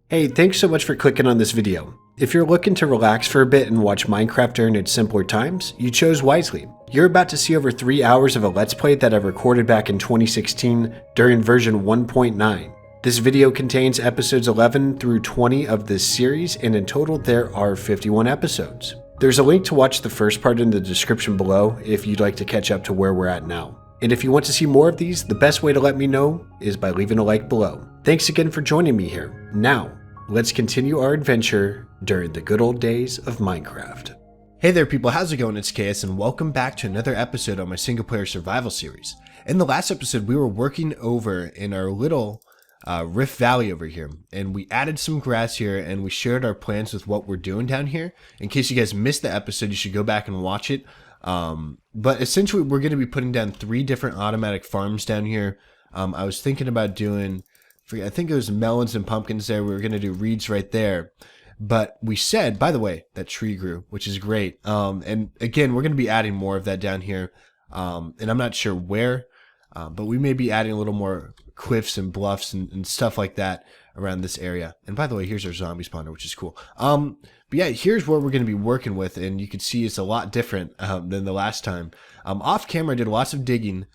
Hey, thanks so much for clicking on this video. If you're looking to relax for a bit and watch Minecraft during its simpler times, you chose wisely. You're about to see over 3 hours of a Let's Play that I recorded back in 2016 during version 1.9. This video contains episodes 11 through 20 of this series, and in total there are 51 episodes. There's a link to watch the first part in the description below if you'd like to catch up to where we're at now. And if you want to see more of these, the best way to let me know is by leaving a like below. Thanks again for joining me here. Now, let's continue our adventure during the good old days of Minecraft. Hey there people, how's it going? It's KS and welcome back to another episode on my Singleplayer Survival series. In the last episode, we were working over in our little Rift Valley over here, and we added some grass here and we shared our plans with what we're doing down here. In case you guys missed the episode, you should go back and watch it. But essentially, we're going to be putting down 3 different automatic farms down here. I was thinking about doing, I think it was melons and pumpkins there. We were going to do reeds right there. But we said, by the way, that tree grew, which is great. And again, we're going to be adding more of that down here. And I'm not sure where, but we may be adding a little more cliffs and bluffs and stuff like that around this area. And by the way, here's our zombie spawner, which is cool. But yeah, here's what we're going to be working with, and you can see it's a lot different than the last time. Off camera, I did lots of digging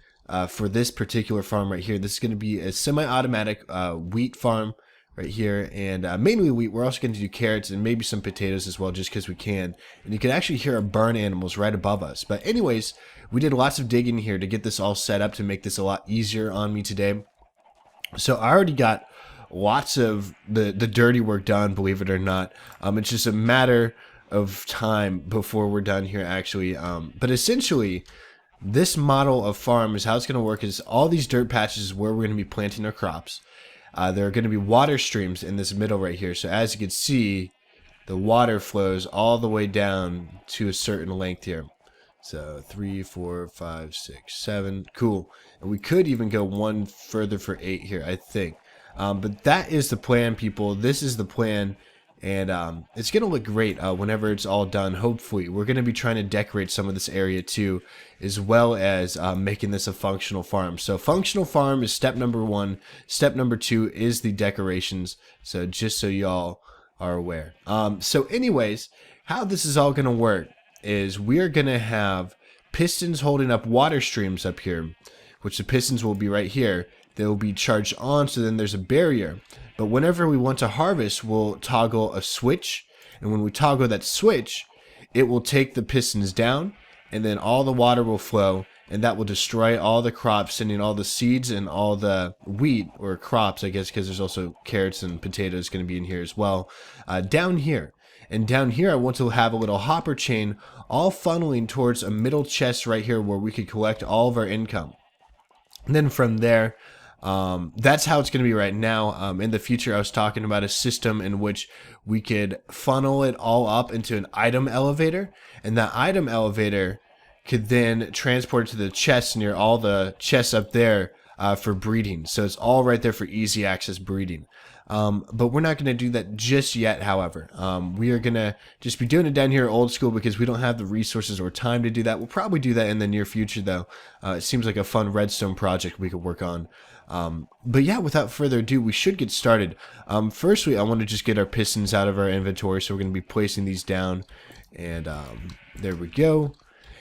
for this particular farm right here. This is going to be a semi-automatic wheat farm right here, and mainly wheat. We're also going to do carrots and maybe some potatoes as well, just because we can. And you can actually hear our barn animals right above us. But anyways, we did lots of digging here to get this all set up to make this a lot easier on me today. So I already got lots of the dirty work done, believe it or not. It's just a matter of time before we're done here, actually. But essentially, this model of farm is how it's going to work. Is all these dirt patches is where we're going to be planting our crops. There are going to be water streams in this middle right here. So as you can see, the water flows all the way down to a certain length here. So 3, 4, 5, 6, 7. Cool. And we could even go one further for 8 here, I think. But that is the plan, people. This is the plan. And it's going to look great whenever it's all done, hopefully. We're going to be trying to decorate some of this area too, as well as making this a functional farm. So functional farm is step number 1. Step number 2 is the decorations. So just so y'all are aware. So anyways, how this is all going to work is we are going to have pistons holding up water streams up here, which the pistons will be right here. They will be charged on, so then there's a barrier. But whenever we want to harvest, we'll toggle a switch. And when we toggle that switch, it will take the pistons down, and then all the water will flow, and that will destroy all the crops, sending all the seeds and all the wheat, or crops, I guess, because there's also carrots and potatoes going to be in here as well, down here. And down here, I want to have a little hopper chain all funneling towards a middle chest right here where we could collect all of our income. And then from there, that's how it's going to be right now. In the future, I was talking about a system in which we could funnel it all up into an item elevator, and that item elevator could then transport it to the chests near all the chests up there for breeding. So it's all right there for easy access breeding. But we're not going to do that just yet, however. We are going to just be doing it down here old school because we don't have the resources or time to do that. We'll probably do that in the near future, though. It seems like a fun redstone project we could work on. But yeah, without further ado, we should get started. Firstly, I want to just get our pistons out of our inventory, so we're going to be placing these down. And there we go.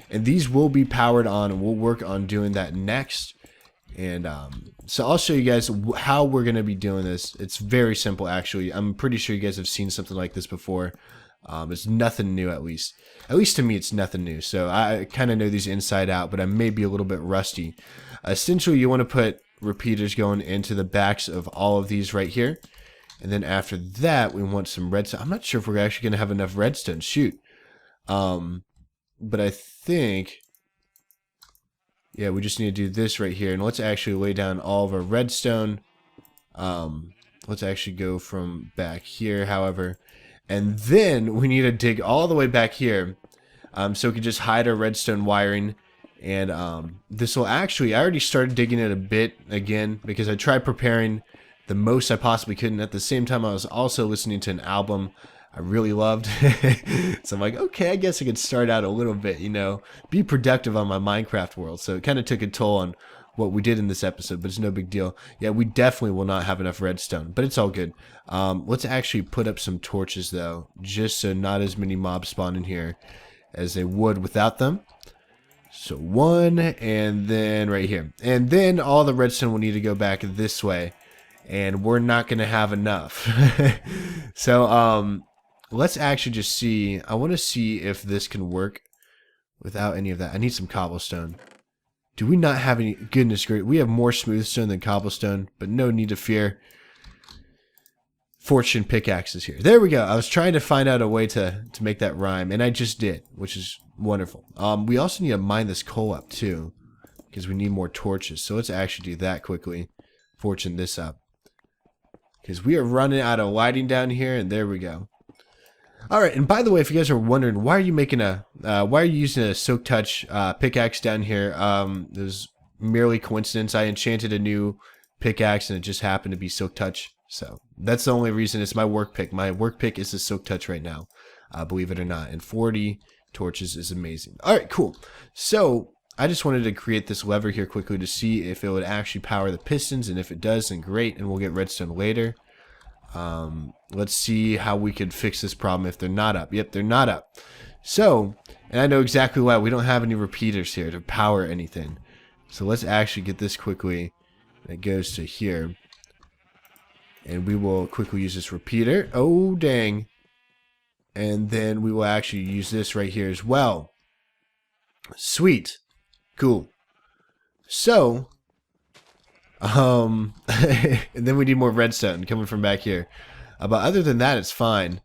And these will be powered on, and we'll work on doing that next. And so I'll show you guys how we're going to be doing this. It's very simple, actually. I'm pretty sure you guys have seen something like this before. It's nothing new, at least. At least to me, it's nothing new. So I kind of know these inside out, but I may be a little bit rusty. Essentially, you want to put repeaters going into the backs of all of these right here. And then after that, we want some redstone. I'm not sure if we're actually going to have enough redstone. Shoot. But I think... yeah, we just need to do this right here. And let's actually lay down all of our redstone. Let's actually go from back here, however. And then we need to dig all the way back here. So we can just hide our redstone wiring. And this will actually, I already started digging it a bit again, because I tried preparing the most I possibly could. And at the same time, I was also listening to an album I really loved. So I'm like, okay, I guess I could start out a little bit, you know, be productive on my Minecraft world. So it kind of took a toll on what we did in this episode, but it's no big deal. Yeah, we definitely will not have enough redstone, but it's all good. Let's actually put up some torches though, just so not as many mobs spawn in here as they would without them. So 1, and then right here. And then all the redstone will need to go back this way, and we're not going to have enough. So let's actually just see. I want to see if this can work without any of that. I need some cobblestone. Do we not have any? Goodness gracious, we have more smooth stone than cobblestone, but no need to fear. Fortune pickaxes here. There we go. I was trying to find out a way to make that rhyme, and I just did, which is wonderful. We also need to mine this coal up too, because we need more torches. So let's actually do that quickly. Fortune this up, because we are running out of lighting down here, and there we go. All right, and by the way, if you guys are wondering, why are you making why are you using a Silk Touch pickaxe down here? It was merely coincidence. I enchanted a new pickaxe, and it just happened to be Silk Touch. So that's the only reason. It's my work pick. My work pick is the Silk Touch right now, believe it or not. And 40 torches is amazing. All right, cool. So I just wanted to create this lever here quickly to see if it would actually power the pistons, and if it does, then great, and we'll get redstone later. Let's see how we could fix this problem if they're not up. Yep, they're not up. So, and I know exactly why. We don't have any repeaters here to power anything. So let's actually get this quickly. It goes to here. And we will quickly use this repeater. Oh, dang. And then we will actually use this right here as well. Sweet. Cool. So, and then we need more redstone coming from back here. But other than that, it's fine.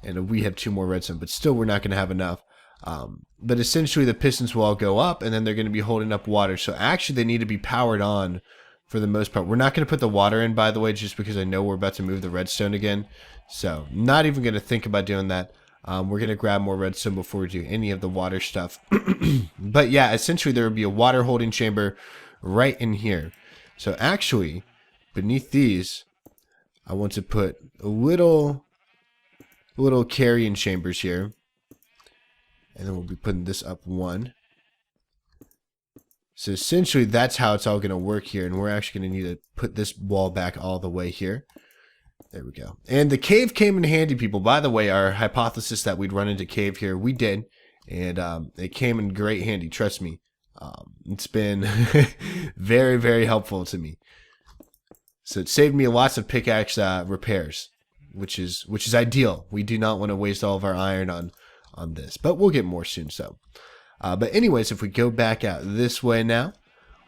And we have 2 more redstone, but still we're not going to have enough. But essentially the pistons will all go up, and then they're going to be holding up water. So actually they need to be powered on for the most part. We're not going to put the water in, by the way, just because I know we're about to move the redstone again. So not even going to think about doing that. We're going to grab more redstone before we do any of the water stuff. But yeah, essentially there would be a water holding chamber right in here. So actually, beneath these, I want to put a little carrying chambers here. And then we'll be putting this up 1. So essentially that's how it's all going to work here. And we're actually going to need to put this wall back all the way here. There we go. And the cave came in handy, people. By the way, our hypothesis that we'd run into cave here, we did. And it came in great handy, trust me. It's been very, very helpful to me. So it saved me lots of pickaxe repairs, which is ideal. We do not want to waste all of our iron on this, but we'll get more soon. So, but anyways, if we go back out this way now,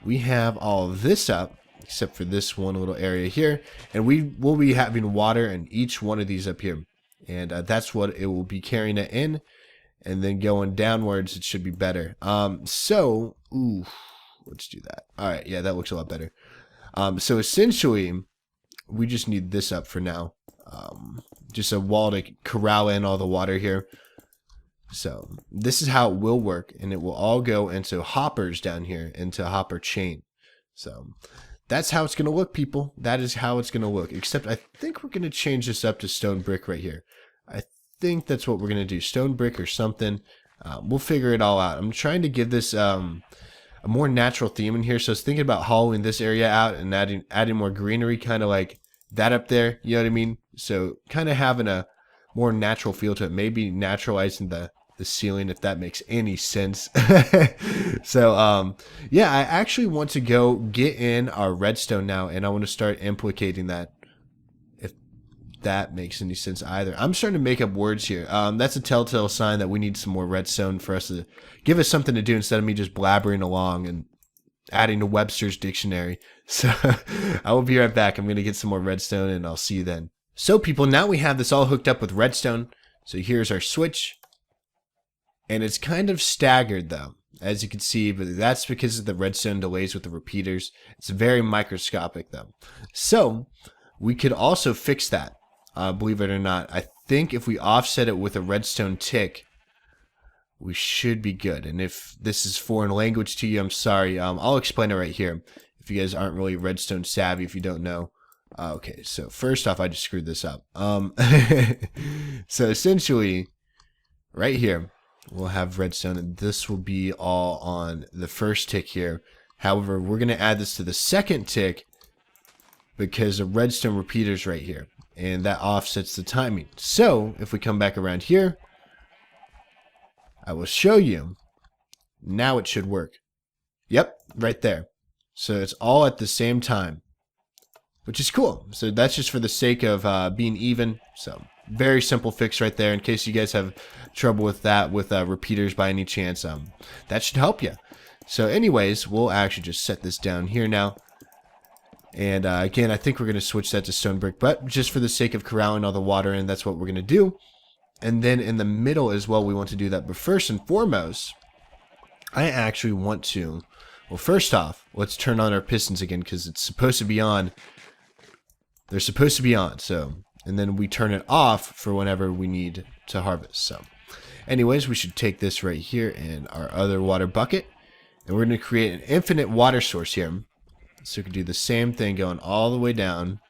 we have all of this up, except for this one little area here, and we will be having water in each one of these up here, and that's what it will be carrying it in. And then going downwards, it should be better. So, let's do that. All right, yeah, that looks a lot better. So essentially, we just need this up for now. Just a wall to corral in all the water here. So this is how it will work, and it will all go into hoppers down here, into a hopper chain. So that's how it's going to look, people. That is how it's going to look. Except I think we're going to change this up to stone brick right here. I think that's what we're going to do. Stone brick or something. We'll figure it all out. I'm trying to give this a more natural theme in here. So I was thinking about hollowing this area out and adding more greenery, kind of like that up there. You know what I mean? So kind of having a more natural feel to it. Maybe naturalizing the ceiling, if that makes any sense. So yeah, I actually want to go get in our redstone now, and I want to start implicating that, if that makes any sense either. I'm starting to make up words here. That's a telltale sign that we need some more redstone for us to give us something to do instead of me just blabbering along and adding to Webster's dictionary. So I will be right back. I'm going to get some more redstone, and I'll see you then. So people, now we have this all hooked up with redstone. So here's our switch. And it's kind of staggered though, as you can see, but that's because of the redstone delays with the repeaters. It's very microscopic though. So we could also fix that, believe it or not. I think if we offset it with a redstone tick, we should be good. And if this is foreign language to you, I'm sorry. I'll explain it right here. If you guys aren't really redstone savvy, if you don't know. Okay, so first off, I just screwed this up. So essentially, right here, we'll have redstone, and this will be all on the first tick here. However, we're going to add this to the second tick because the redstone repeater's right here. And that offsets the timing. So, if we come back around here, I will show you. Now it should work. Yep, right there. So it's all at the same time, which is cool. So that's just for the sake of being even. So very simple fix right there in case you guys have trouble with that with repeaters by any chance. That should help you. So anyways, we'll actually just set this down here now. And again, I think we're going to switch that to stone brick, but just for the sake of corralling all the water in, that's what we're going to do. And then in the middle as well, we want to do that. But first and foremost, I actually want to, well, first off, let's turn on our pistons again because it's supposed to be on. They're supposed to be on, so, and then we turn it off for whenever we need to harvest. So anyways, we should take this right here in our other water bucket, and we're going to create an infinite water source here. So we can do the same thing going all the way down.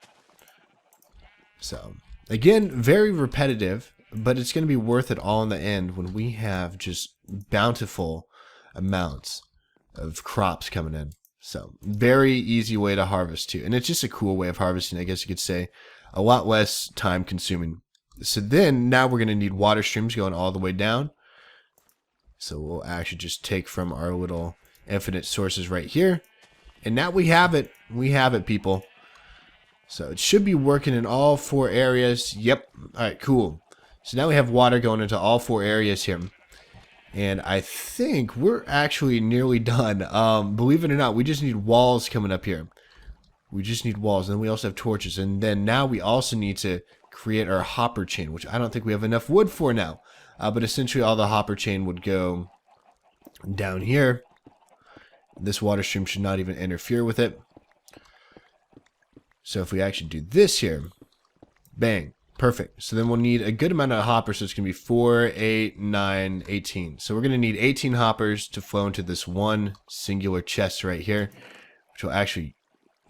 So again, very repetitive, but it's going to be worth it all in the end when we have just bountiful amounts of crops coming in. So very easy way to harvest too, and it's just a cool way of harvesting, I guess you could say. A lot less time consuming. So then now we're going to need water streams going all the way down. So we'll actually just take from our little infinite sources right here, and now we have it. We have it, people. So it should be working in all 4 areas. Yep. All right, cool. So now we have water going into all 4 areas here. And I think we're actually nearly done. Believe it or not, we just need walls coming up here. We just need walls. And then we also have torches. And then now we also need to create our hopper chain, which I don't think we have enough wood for now. But essentially all the hopper chain would go down here. This water stream should not even interfere with it. So if we actually do this here, bang. Perfect. So then we'll need a good amount of hoppers. So it's going to be 4, 8, 9, 18. So we're going to need 18 hoppers to flow into this one singular chest right here, which we'll actually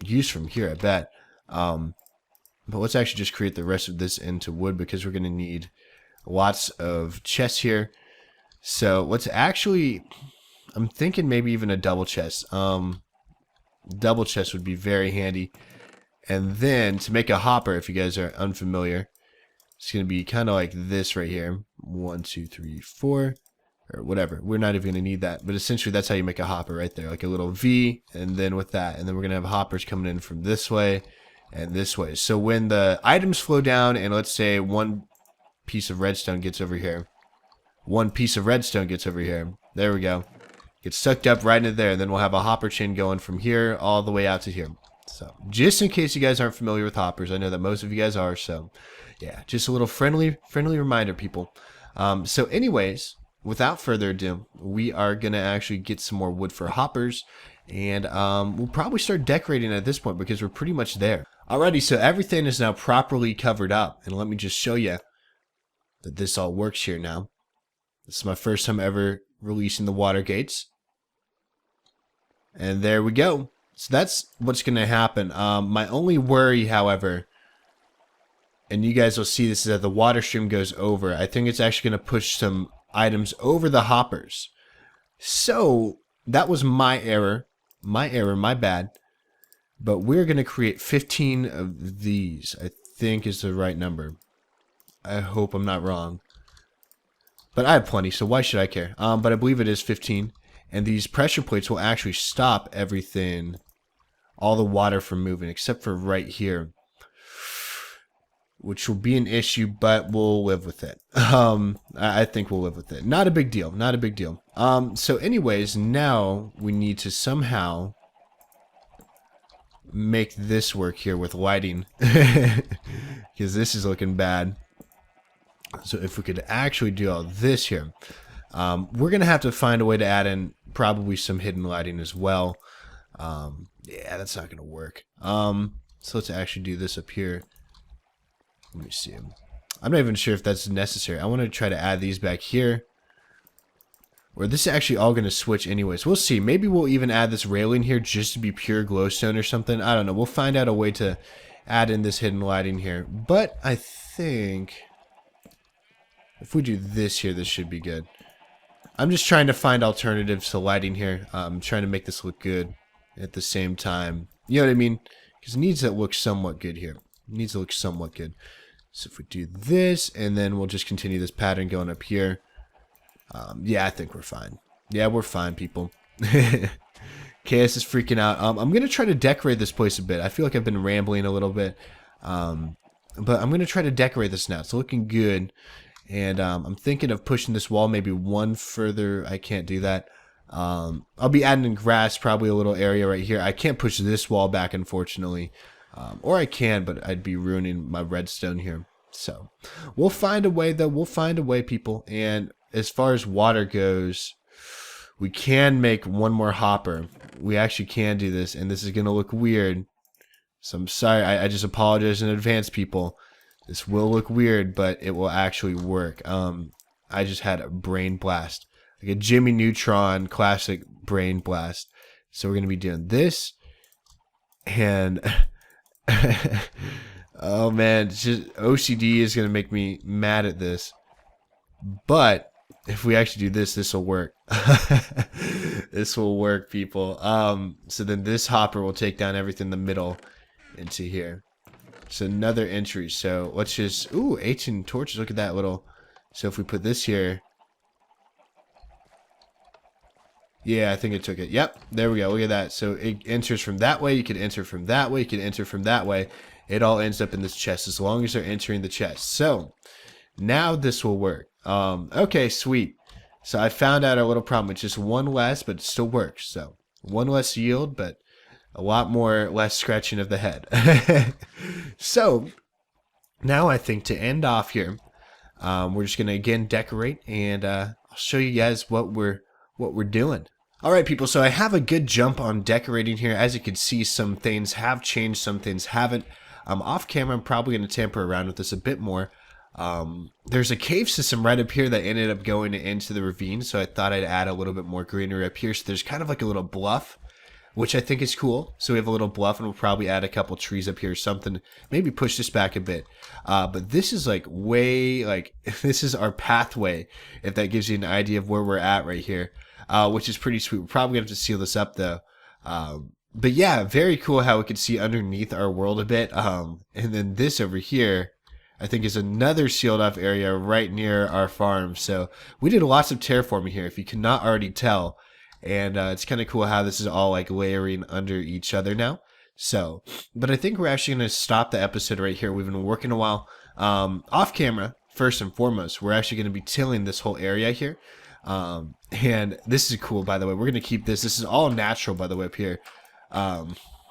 use from here, I bet. But let's actually just create the rest of this into wood because we're going to need lots of chests here. So let's actually, I'm thinking maybe even a double chest. Double chest would be very handy. And then to make a hopper, if you guys are unfamiliar, it's going to be kind of like this right here. 1, 2, 3, 4, or whatever. We're not even going to need that. But essentially, that's how you make a hopper right there. Like a little V, and then with that. And then we're going to have hoppers coming in from this way and this way. So when the items flow down, and let's say one piece of redstone gets over here. One piece of redstone gets over here. There we go. Gets sucked up right into there. And then we'll have a hopper chain going from here all the way out to here. So just in case you guys aren't familiar with hoppers, I know that most of you guys are, so yeah, just a little friendly reminder, people. So anyways, without further ado, we are gonna actually get some more wood for hoppers, and we'll probably start decorating at this point because we're pretty much there. Alrighty, so everything is now properly covered up, and let me just show you that this all works here now. This is my first time ever releasing the water gates, and there we go. So that's what's going to happen. My only worry, however, and you guys will see this, is that the water stream goes over. I think it's actually going to push some items over the hoppers. So that was my error. My bad. But we're going to create 15 of these, I think is the right number. I hope I'm not wrong. But I have plenty, so why should I care? But I believe it is 15. And these pressure plates will actually stop everything, all the water from moving, except for right here, which will be an issue, but we'll live with it. I think we'll live with it. Not a big deal. Not a big deal. So anyways, now we need to somehow make this work here with lighting, because this is looking bad. So if we could actually do all this here, we're going to have to find a way to add in probably some hidden lighting as well. Yeah, that's not going to work. So let's actually do this up here. Let me see. I'm not even sure if that's necessary. I want to try to add these back here. Or this is actually all going to switch anyways. We'll see. Maybe we'll even add this railing here just to be pure glowstone or something. I don't know. We'll find out a way to add in this hidden lighting here. But I think if we do this here, this should be good. I'm just trying to find alternatives to lighting here. I'm trying to make this look good. at the same time. You know what I mean? Because it needs to look somewhat good here. It needs to look somewhat good. So if we do this, and then we'll just continue this pattern going up here. Yeah, I think we're fine. Yeah, we're fine, people. KS is freaking out. I'm going to try to decorate this place a bit. I feel like I've been rambling a little bit. But I'm going to try to decorate this now. It's looking good. And I'm thinking of pushing this wall maybe one further. I can't do that. I'll be adding in grass, probably a little area right here. I can't push this wall back, unfortunately. Or I can, but I'd be ruining my redstone here. So we'll find a way, though. We'll find a way, people. And as far as water goes, we can make one more hopper. We actually can do this, and this is going to look weird. So I'm sorry. I just apologize in advance, people. This will look weird, but it will actually work. I just had a brain blast. Like a Jimmy Neutron classic brain blast. So we're going to be doing this. And oh man, it's just OCD is going to make me mad at this. But if we actually do this, this will work. This will work, people. So then this hopper will take down everything in the middle into here. So another entry. So let's just, ooh, 18 torches. Look at that little. So if we put this here. Yeah, I think it took it. Yep, there we go. Look at that. So it enters from that way. You can enter from that way. You can enter from that way. It all ends up in this chest as long as they're entering the chest. So now this will work. Okay, sweet. So I found out a little problem. It's just one less, but it still works. So one less yield, but a lot more less scratching of the head. So now I think to end off here, we're just gonna again decorate, and I'll show you guys what we're doing. All right, people. So I have a good jump on decorating here. As you can see, some things have changed, some things haven't. Off camera, I'm probably gonna tamper around with this a bit more. There's a cave system right up here that ended up going into the ravine, so I thought I'd add a little bit more greenery up here. So there's kind of like a little bluff, which I think is cool. So we have a little bluff, and we'll probably add a couple trees up here or something. Maybe push this back a bit. But this is like way, like, this is our pathway, if that gives you an idea of where we're at right here, which is pretty sweet. We're probably going to have to seal this up, though. But yeah, very cool how we can see underneath our world a bit. And then this over here, I think, is another sealed off area right near our farm. So we did lots of terraforming here, if you cannot already tell. And it's kind of cool how this is all like layering under each other now. So, but I think we're actually going to stop the episode right here. We've been working a while. Off camera, first and foremost, we're actually going to be tilling this whole area here. And this is cool, by the way. We're going to keep this. This is all natural, by the way, up here.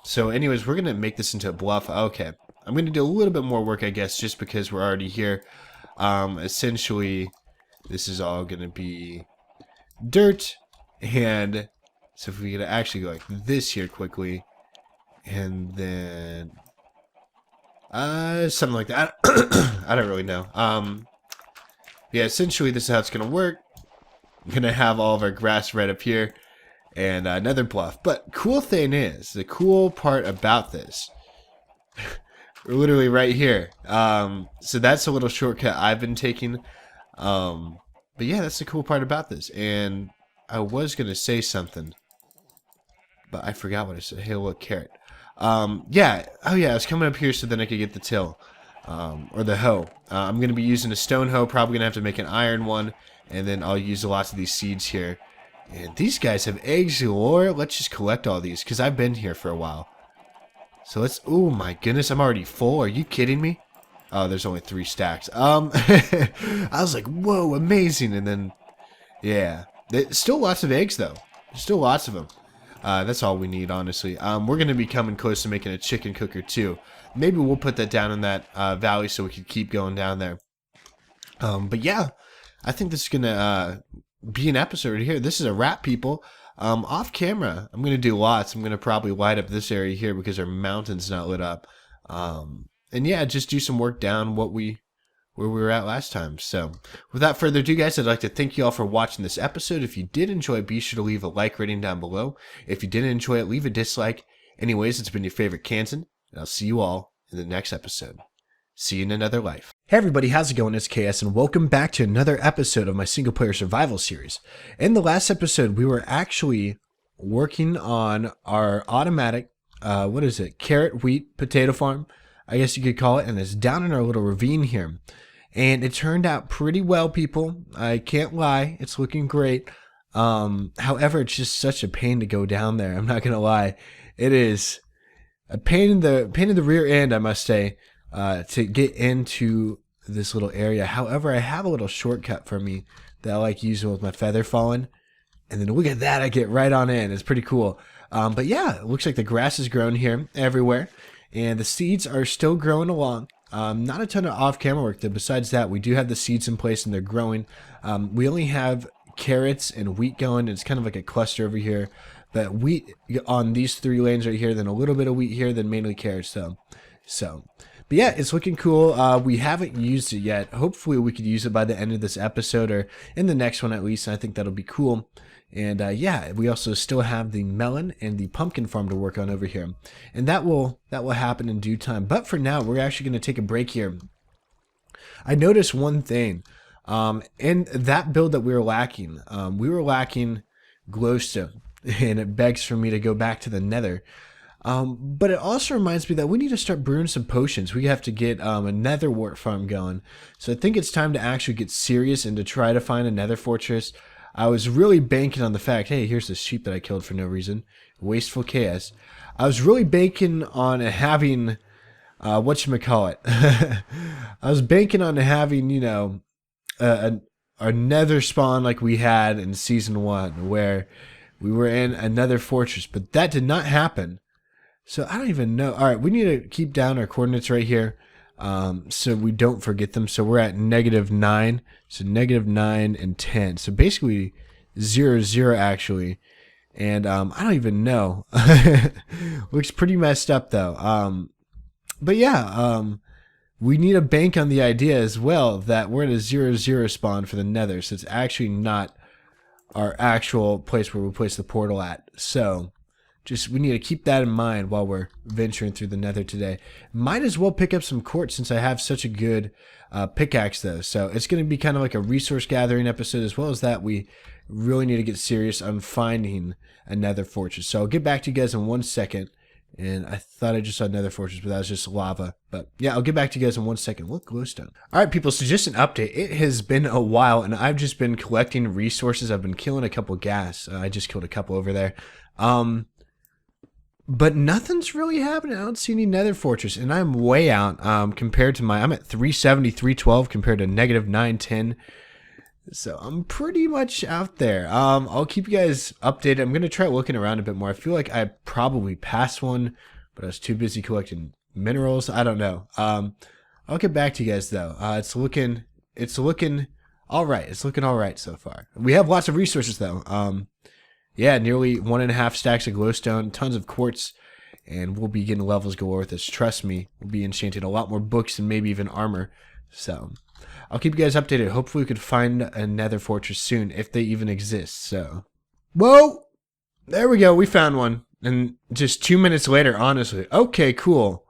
So anyways, we're going to make this into a bluff. Okay. I'm going to do a little bit more work, I guess, just because we're already here. Essentially, this is all going to be dirt. And so if we could actually go like this here quickly, and then something like that. I don't really know. Yeah, essentially this is how it's gonna work. I'm gonna have all of our grass right up here, and another bluff. But cool thing is, the cool part about this, we're literally right here. So that's a little shortcut I've been taking. But yeah, that's the cool part about this. And I was going to say something, but I forgot what I said. Hey, look, carrot. Yeah. Oh, yeah. I was coming up here so then I could get the till, or the hoe. I'm going to be using a stone hoe. Probably going to have to make an iron one, and then I'll use lots of these seeds here. And these guys have eggs galore. Let's just collect all these, because I've been here for a while. So let's... Oh, my goodness. I'm already full. Are you kidding me? Oh, there's only 3 stacks. I was like, whoa, amazing. And then, yeah. There's still lots of eggs, though. There's still lots of them. That's all we need, honestly. We're going to be coming close to making a chicken cooker, too. Maybe we'll put that down in that valley so we can keep going down there. But yeah, I think this is going to be an episode here. This is a wrap, people. Off camera, I'm going to do lots. I'm going to probably light up this area here because our mountain's not lit up. And yeah, just do some work down where we were at last time. So without further ado, guys, I'd like to thank you all for watching this episode. If you did enjoy, be sure to leave a like rating down below. If you didn't enjoy it, leave a dislike. Anyways, it's been your favorite Kansan, and I'll see you all in the next episode. See you in another life. Hey everybody, how's it going? It's KS, and welcome back to another episode of my single player survival series. In the last episode, we were actually working on our automatic, what is it? Carrot, wheat, potato farm, I guess you could call it. And it's down in our little ravine here. And it turned out pretty well, people. I can't lie. It's looking great. However, it's just such a pain to go down there. I'm not going to lie. It is a pain in the rear end, I must say, to get into this little area. However, I have a little shortcut for me that I like using with my feather falling. And then look at that, I get right on in. It's pretty cool. But yeah, it looks like the grass is grown here everywhere. And the seeds are still growing along. Not a ton of off-camera work though. Besides that, we do have the seeds in place and they're growing. We only have carrots and wheat going. It's kind of like a cluster over here. But wheat on these 3 lanes right here, then a little bit of wheat here, then mainly carrots though. But yeah, it's looking cool. We haven't used it yet. Hopefully we could use it by the end of this episode or in the next one at least. I think that'll be cool. And yeah, we also still have the melon and the pumpkin farm to work on over here. And that will happen in due time. But for now, we're actually going to take a break here. I noticed one thing. In that build that we were lacking glowstone. And it begs for me to go back to the nether. But it also reminds me that we need to start brewing some potions. We have to get a nether wart farm going. So I think it's time to actually get serious and to try to find a nether fortress. I was really banking on the fact, hey, here's the sheep that I killed for no reason. Wasteful chaos. I was really banking on having, whatchamacallit. I was banking on having, you know, a nether spawn like we had in Season 1, where we were in a nether fortress. But that did not happen. So I don't even know. All right, we need to keep down our coordinates right here. So we don't forget them. So we're at -9. So -9 and 10. So basically 0, 0 actually. And I don't even know. Looks pretty messed up though. But yeah, we need to bank on the idea as well that we're at a 0, 0 spawn for the nether. So it's actually not our actual place where we place the portal at. So we need to keep that in mind while we're venturing through the nether today. Might as well pick up some quartz since I have such a good pickaxe though. So it's going to be kind of like a resource gathering episode, as well as that we really need to get serious on finding a nether fortress. So I'll get back to you guys in 1 second. And I thought I just saw nether fortress, but that was just lava. But yeah, I'll get back to you guys in 1 second. Look, glowstone. All right, people, so just an update. It has been a while, and I've just been collecting resources. I've been killing a couple gas. I just killed a couple over there. But nothing's really happening. I don't see any nether fortress, and I'm way out compared to I'm at 370, 312 compared to -9, 10. So I'm pretty much out there. I'll keep you guys updated. I'm going to try looking around a bit more. I feel like I probably passed one, but I was too busy collecting minerals. I don't know. I'll get back to you guys though. It's looking all right. It's looking all right so far. We have lots of resources though. Yeah, nearly 1.5 stacks of glowstone, tons of quartz, and we'll be getting levels galore with this. Trust me, we'll be enchanting a lot more books and maybe even armor. So I'll keep you guys updated. Hopefully we could find a nether fortress soon, if they even exist. So, whoa, there we go. We found one, and just 2 minutes later, honestly. Okay, cool.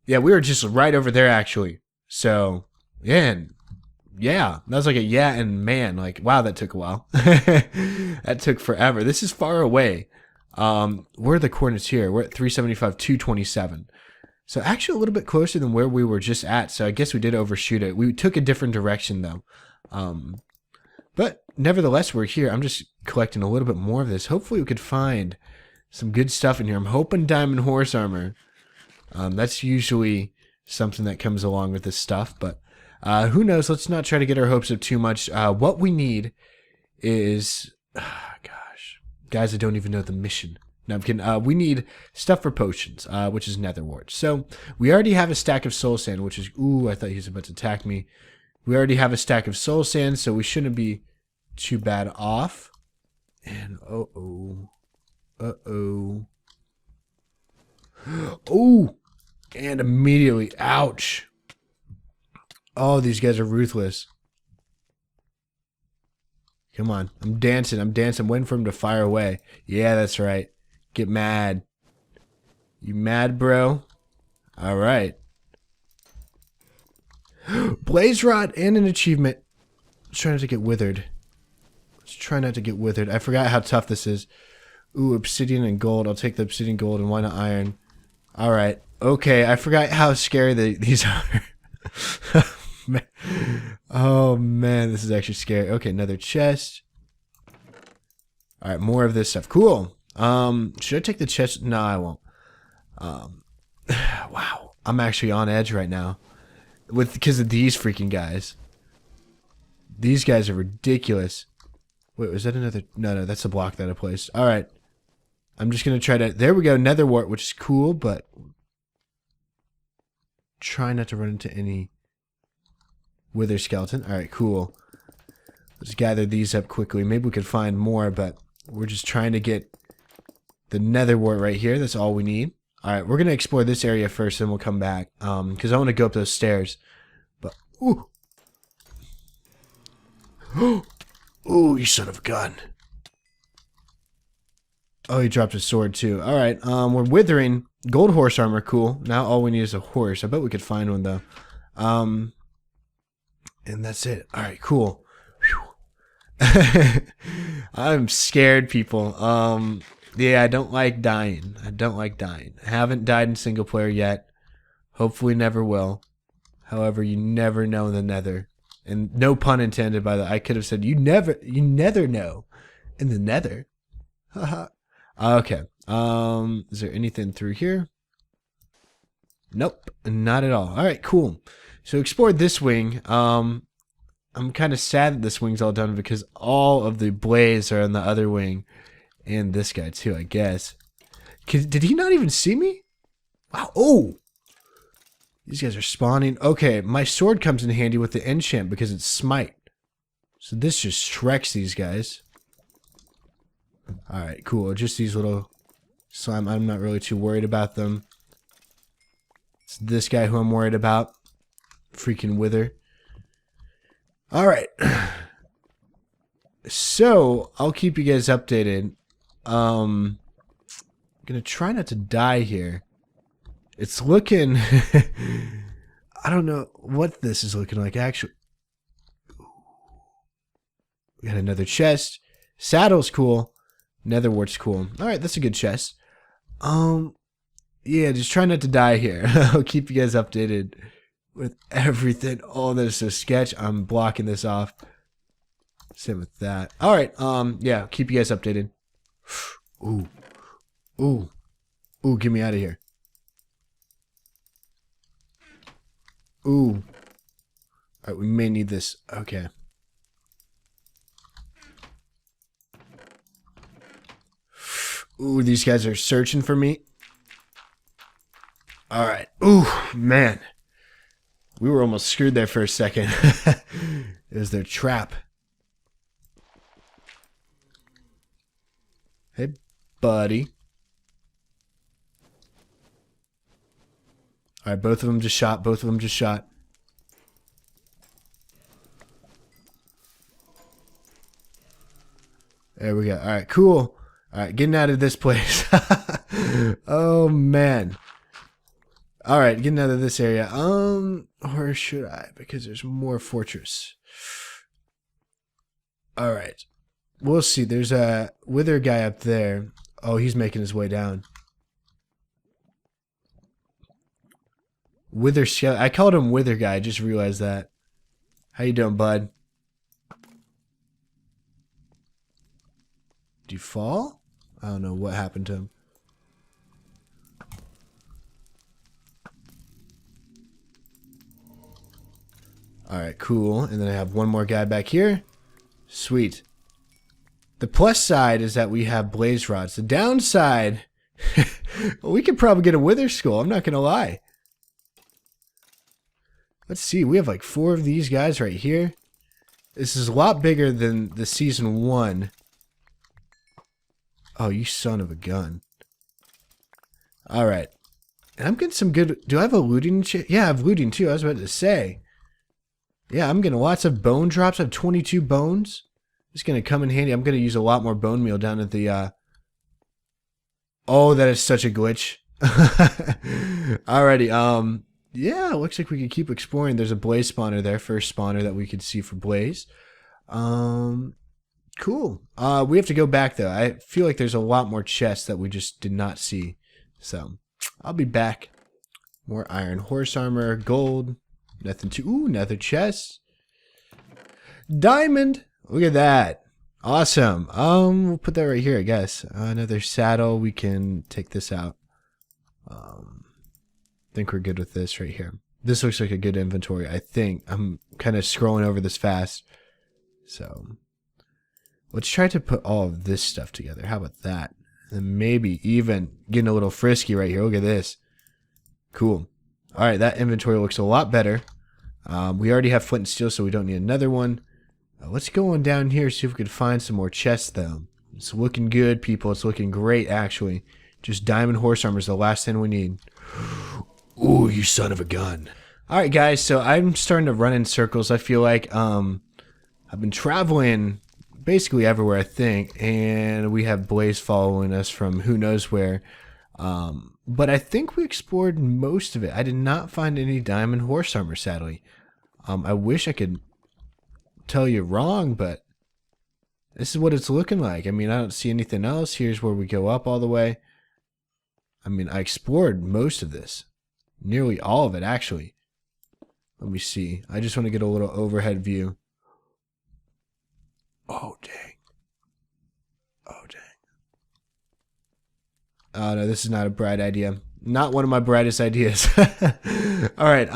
Yeah, we were just right over there actually. So yeah, that was like a yeah and man. Like, wow, that took a while. That took forever. This is far away. Where are the coordinates here? We're at 375, 227. So actually a little bit closer than where we were just at. So I guess we did overshoot it. We took a different direction though. But nevertheless, we're here. I'm just collecting a little bit more of this. Hopefully we could find some good stuff in here. I'm hoping diamond horse armor. That's usually something that comes along with this stuff, but who knows? Let's not try to get our hopes up too much. What we need is, gosh, guys, I don't even know the mission. No, I'm kidding. We need stuff for potions, which is nether wart. So we already have a stack of soul sand, which is, ooh, I thought he was about to attack me. We already have a stack of soul sand, so we shouldn't be too bad off. And oh, and immediately, ouch. Oh, these guys are ruthless. Come on. I'm dancing. I'm waiting for him to fire away. Yeah, that's right. Get mad. You mad, bro? All right. Blaze rod and an achievement. Let's try not to get withered. I forgot how tough this is. Ooh, obsidian and gold. I'll take the obsidian, gold, and why not iron? Alright. Okay, I forgot how scary these are. Man. Oh, man, this is actually scary. Okay, another chest. Alright, more of this stuff. Cool. Should I take the chest? No, I won't. Wow. I'm actually on edge right now. Because of these freaking guys. These guys are ridiculous. Wait, was that another? No, that's a block that I placed. Alright. I'm just going to try to... There we go, nether wart, which is cool, but... Try not to run into any wither skeleton. Alright, cool. Let's gather these up quickly. Maybe we could find more, but we're just trying to get the nether wart right here. That's all we need. Alright, we're going to explore this area first, and we'll come back. Because I want to go up those stairs. But, ooh. Ooh, you son of a gun. Oh, he dropped his sword too. Alright, we're withering. Gold horse armor, cool. Now all we need is a horse. I bet we could find one though. And that's it. Alright, cool. I'm scared, people. Yeah, I don't like dying. I don't like dying. I haven't died in single player yet. Hopefully never will. However, you never know in the nether. And no pun intended by that. I could have said you never know in the nether. Haha. Okay. Is there anything through here? Nope, not at all. All right, cool. So explored this wing. I'm kind of sad that this wing's all done because all of the blaze are on the other wing, and this guy too, I guess. Did he not even see me? Wow. Oh, these guys are spawning. Okay, my sword comes in handy with the enchant because it's smite. So this just shreks these guys. Alright, cool. Just these little slime. I'm not really too worried about them. It's this guy who I'm worried about. Freaking wither. Alright. So, I'll keep you guys updated. I'm gonna try not to die here. It's looking... I don't know what this is looking like, actually. We got another chest. Saddle's cool. Netherwart's cool. Alright, that's a good chest. Yeah, just try not to die here. I'll keep you guys updated with everything. Oh, there's a sketch. I'm blocking this off. Same with that. Alright, yeah, keep you guys updated. Ooh. Ooh. Ooh, get me out of here. Ooh. Alright, we may need this. Okay. Ooh, these guys are searching for me. Alright. Ooh, man. We were almost screwed there for a second. It was their trap. Hey, buddy. Alright, both of them just shot. Both of them just shot. There we go. Alright, cool. Alright, getting out of this place. Oh, man. Alright, getting out of this area. Or should I? Because there's more fortress. Alright. We'll see. There's a wither guy up there. Oh, he's making his way down. Wither skeleton. I called him wither guy. I just realized that. How you doing, bud? Did you fall? I don't know what happened to him. Alright, cool. And then I have one more guy back here. Sweet. The plus side is that we have blaze rods. The downside, well, we could probably get a wither skull. I'm not going to lie. Let's see. We have like 4 of these guys right here. This is a lot bigger than the season 1. Oh, you son of a gun. Alright. And I'm getting some good... Do I have a looting? Yeah, I have looting too. I was about to say. Yeah, I'm getting lots of bone drops. I have 22 bones. It's going to come in handy. I'm going to use a lot more bone meal down at the... Oh, that is such a glitch. Alrighty, yeah, looks like we can keep exploring. There's a blaze spawner there. First spawner that we could see for blaze. Cool. We have to go back though. I feel like there's a lot more chests that we just did not see. So I'll be back. More iron horse armor, gold, nothing to. Ooh, another chest. Diamond. Look at that. Awesome. We'll put that right here, I guess. Another saddle. We can take this out. Think we're good with this right here. This looks like a good inventory, I think. I'm kind of scrolling over this fast. So let's try to put all of this stuff together. How about that? And maybe even getting a little frisky right here. Look at this. Cool. All right, that inventory looks a lot better. We already have flint and steel, so we don't need another one. Let's go on down here, see if we can find some more chests, though. It's looking good, people. It's looking great, actually. Just diamond horse armor is the last thing we need. Ooh, you son of a gun. All right, guys, so I'm starting to run in circles. I feel like I've been traveling basically everywhere, I think, and we have Blaze following us from who knows where. But I think we explored most of it. I did not find any diamond horse armor, sadly. I wish I could tell you wrong, but this is what it's looking like. I mean, I don't see anything else. Here's where we go up all the way. I mean, I explored most of this. Nearly all of it, actually. Let me see. I just want to get a little overhead view. Oh, dang. Oh, dang. Oh, no, this is not a bright idea. Not one of my brightest ideas. All right,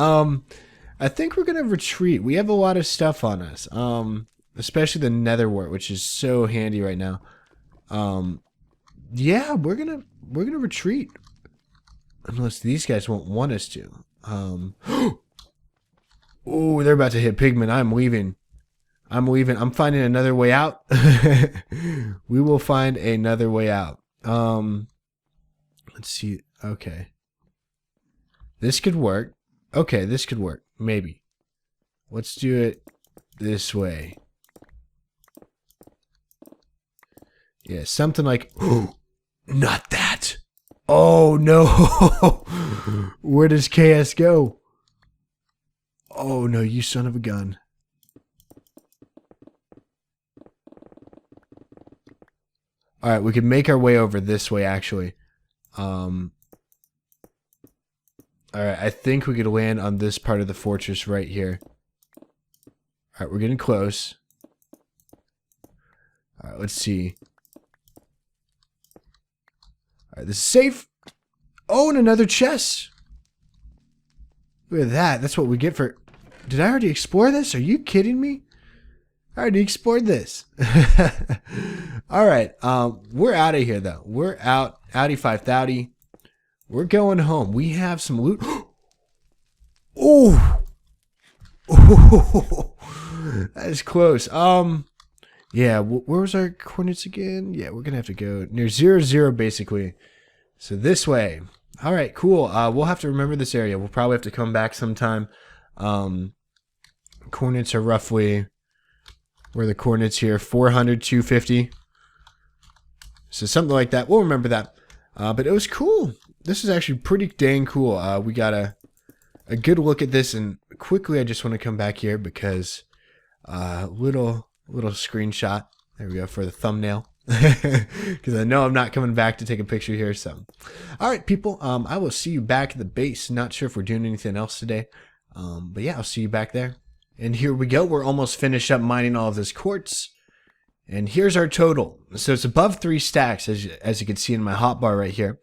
I think we're going to retreat. We have a lot of stuff on us, especially the nether wart, which is so handy right now. Yeah, we're gonna retreat. Unless these guys won't want us to. Oh, they're about to hit pigment. I'm leaving. I'm leaving. I'm finding another way out. We will find another way out. Let's see. Okay. This could work. Okay, this could work. Maybe. Let's do it this way. Yeah, something like... Oh, not that. Oh, no. Where does KS go? Oh, no, you son of a gun. All right, we can make our way over this way, actually. All right, I think we could land on this part of the fortress right here. All right, we're getting close. All right, let's see. All right, this is safe. Oh, and another chest. Look at that. That's what we get for... Did I already explore this? Are you kidding me? I already explored this. All right, we're out of here, though. We're out. Audi 5000. We're going home. We have some loot. Oh! Oh! That is close. Yeah, where was our coordinates again? Yeah, we're going to have to go near 0, basically. So this way. All right, cool. We'll have to remember this area. We'll probably have to come back sometime. Coordinates are roughly... Where are the coordinates here? 400, 250. So something like that. We'll remember that. But it was cool. This is actually pretty dang cool. We got a good look at this, and quickly I just want to come back here because little screenshot. There we go for the thumbnail. Because I know I'm not coming back to take a picture here. So, all right, people. I will see you back at the base. Not sure if we're doing anything else today. But yeah, I'll see you back there. And here we go. We're almost finished up mining all of this quartz. And here's our total. So it's above 3 stacks, as you can see in my hotbar right here.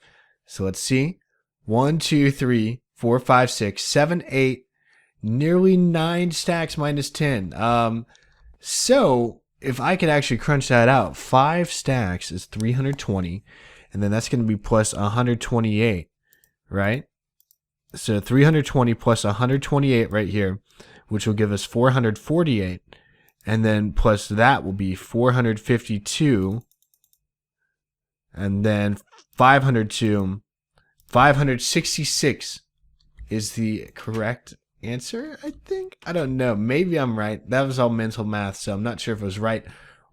So let's see. 1, 2, 3, 4, 5, 6, 7, 8. Nearly 9 stacks minus 10. So if I could actually crunch that out, 5 stacks is 320. And then that's going to be plus 128, right? So 320 plus 128 right here, which will give us 448. And then plus that will be 452. And then 502. 566 is the correct answer, I think. I don't know. Maybe I'm right. That was all mental math, so I'm not sure if it was right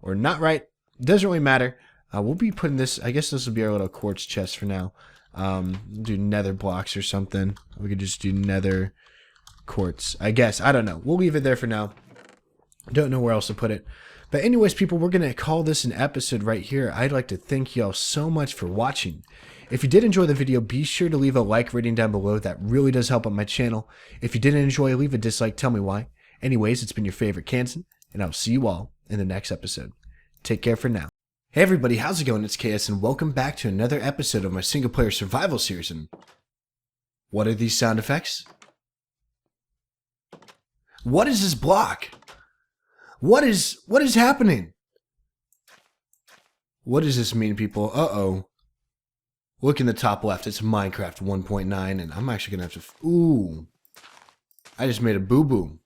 or not right. Doesn't really matter. We'll be putting this... I guess this will be our little quartz chest for now. Do nether blocks or something. We could just do nether quartz, I guess. I don't know. We'll leave it there for now. Don't know where else to put it. But anyways, people, we're going to call this an episode right here. I'd like to thank y'all so much for watching. If you did enjoy the video, be sure to leave a like rating down below. That really does help out my channel. If you didn't enjoy, leave a dislike. Tell me why. Anyways, it's been your favorite Kansan, and I'll see you all in the next episode. Take care for now. Hey everybody, how's it going? It's KS, and welcome back to another episode of my single-player survival series. And what are these sound effects? What is this block? What is happening? What does this mean, people? Uh-oh. Look in the top left. It's Minecraft 1.9, and I'm actually gonna have to... Ooh. I just made a boo-boo.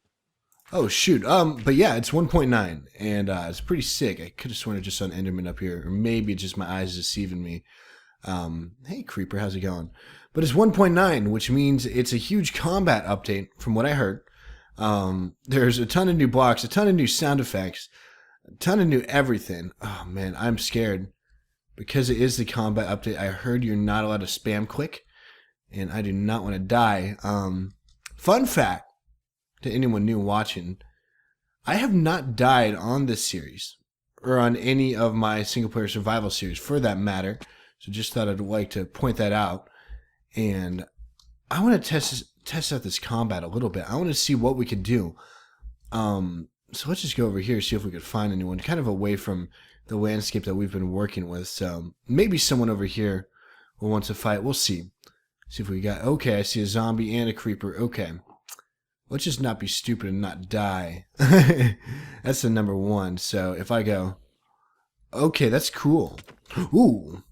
Oh, shoot. But yeah, it's 1.9, and it's pretty sick. I could have sworn I just saw an Enderman up here, or maybe just my eyes deceiving me. Hey, Creeper, how's it going? But it's 1.9, which means it's a huge combat update, from what I heard. There's a ton of new blocks, a ton of new sound effects, a ton of new everything. Oh, man, I'm scared. Because it is the combat update, I heard you're not allowed to spam click, and I do not want to die. Fun fact, to anyone new watching, I have not died on this series, or on any of my single-player survival series, for that matter. So just thought I'd like to point that out. And I want to test out this combat a little bit. I want to see what we could do. So let's just go over here, see if we could find anyone, kind of away from the landscape that we've been working with. So maybe someone over here will want to fight. We'll see. See if we got... Okay, I see a zombie and a creeper. Okay. Let's just not be stupid and not die. That's the number one. So if I go... Okay, that's cool. Ooh.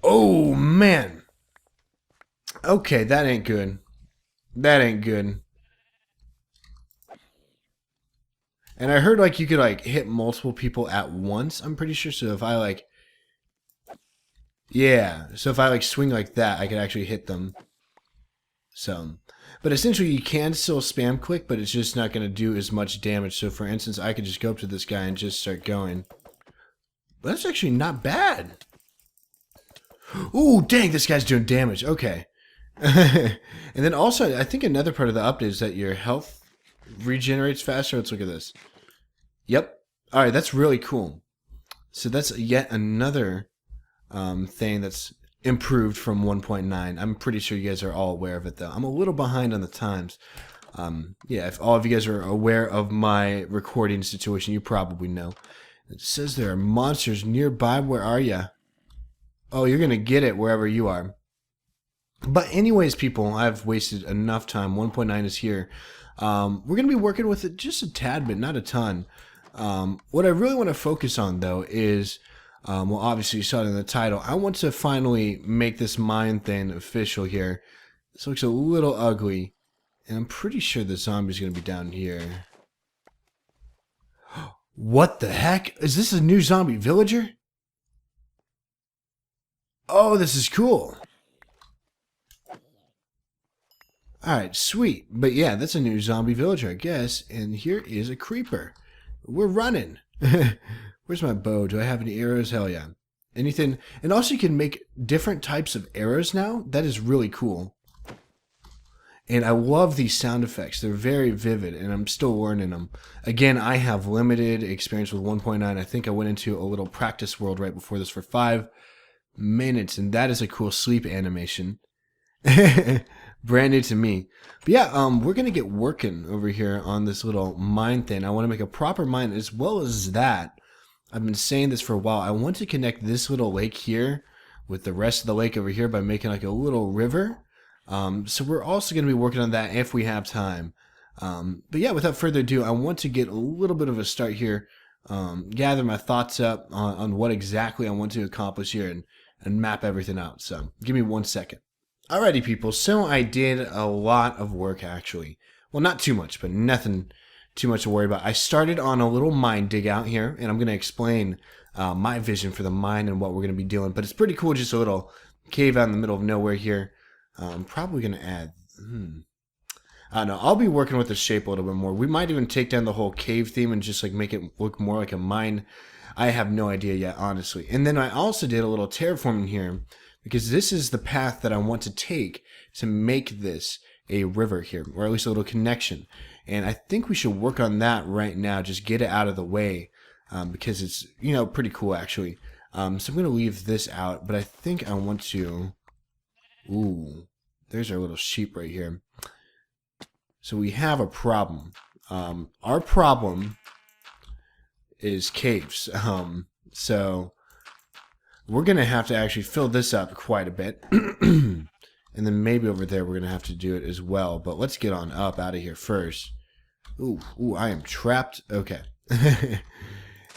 Oh, man. Okay, that ain't good. That ain't good. And I heard, like, you could, like, hit multiple people at once, I'm pretty sure. So if I, like... Yeah, so if I, like, swing like that, I could actually hit them. So... But essentially, you can still spam click, but it's just not going to do as much damage. So, for instance, I could just go up to this guy and just start going. But that's actually not bad. Ooh, dang, this guy's doing damage. Okay. And then also, I think another part of the update is that your health regenerates faster. Let's look at this. Yep. All right, that's really cool. So that's yet another thing that's improved from 1.9. I'm pretty sure you guys are all aware of it, though. I'm a little behind on the times. Yeah, if all of you guys are aware of my recording situation, you probably know. It says there are monsters nearby. Where are ya? Oh, you're going to get it wherever you are. But anyways, people, I've wasted enough time. 1.9 is here. We're going to be working with it just a tad bit, not a ton. What I really want to focus on, though, is... well, obviously you saw it in the title. I want to finally make this mine thing official here. This looks a little ugly. And I'm pretty sure the zombie's going to be down here. What the heck? Is this a new zombie villager? Oh, this is cool. Alright, sweet. But yeah, that's a new zombie villager, I guess. And here is a creeper. We're running. Where's my bow? Do I have any arrows? Hell yeah. Anything? And also you can make different types of arrows now. That is really cool. And I love these sound effects. They're very vivid, and I'm still learning them. Again, I have limited experience with 1.9. I think I went into a little practice world right before this for 5 minutes, and that is a cool sleep animation. Brand new to me. But yeah, we're going to get working over here on this little mine thing. I want to make a proper mine as well as that. I've been saying this for a while. I want to connect this little lake here with the rest of the lake over here by making like a little river. So we're also going to be working on that if we have time. But yeah, without further ado, I want to get a little bit of a start here. Gather my thoughts up on what exactly I want to accomplish here and map everything out. So give me 1 second. Alrighty, people. So I did a lot of work, actually. Well, not too much, but nothing too much to worry about. I started on a little mine dig out here, and I'm going to explain my vision for the mine and what we're going to be doing. But it's pretty cool, just a little cave out in the middle of nowhere here. I'm probably going to add... I don't know. I'll be working with the shape a little bit more. We might even take down the whole cave theme and just like make it look more like a mine. I have no idea yet, honestly. And then I also did a little terraforming here because this is the path that I want to take to make this a river here, or at least a little connection. And I think we should work on that right now. Just get it out of the way, because it's, you know, pretty cool actually. So I'm going to leave this out, but I think I want to... Ooh, there's our little sheep right here. So we have a problem. Our problem is caves. So we're going to have to actually fill this up quite a bit. And then maybe over there we're going to have to do it as well. But let's get on up out of here first. Ooh, I am trapped. Okay.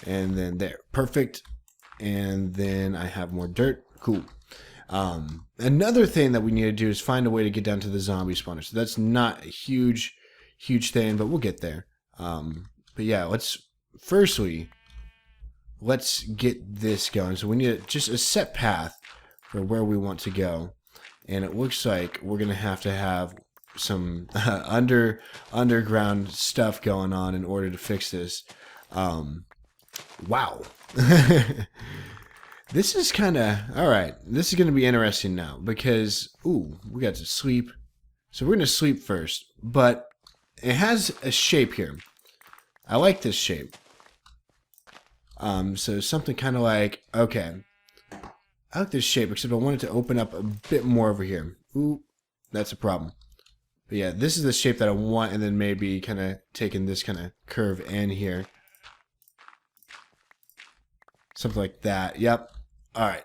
And then there. Perfect. And then I have more dirt. Cool. Another thing that we need to do is find a way to get down to the zombie spawner. So that's not a huge thing, but we'll get there. But yeah, let's get this going. So we need just a set path for where we want to go. And it looks like we're going to have some underground stuff going on in order to fix this. Wow. This is kind of... Alright, this is going to be interesting now because... Ooh, we got to sleep. So we're going to sleep first. But it has a shape here. I like this shape. So something kind of like... Okay. I like this shape, except I want it to open up a bit more over here. Ooh, that's a problem. But yeah, this is the shape that I want, and then maybe kind of taking this kind of curve in here. Something like that. Yep. Alright.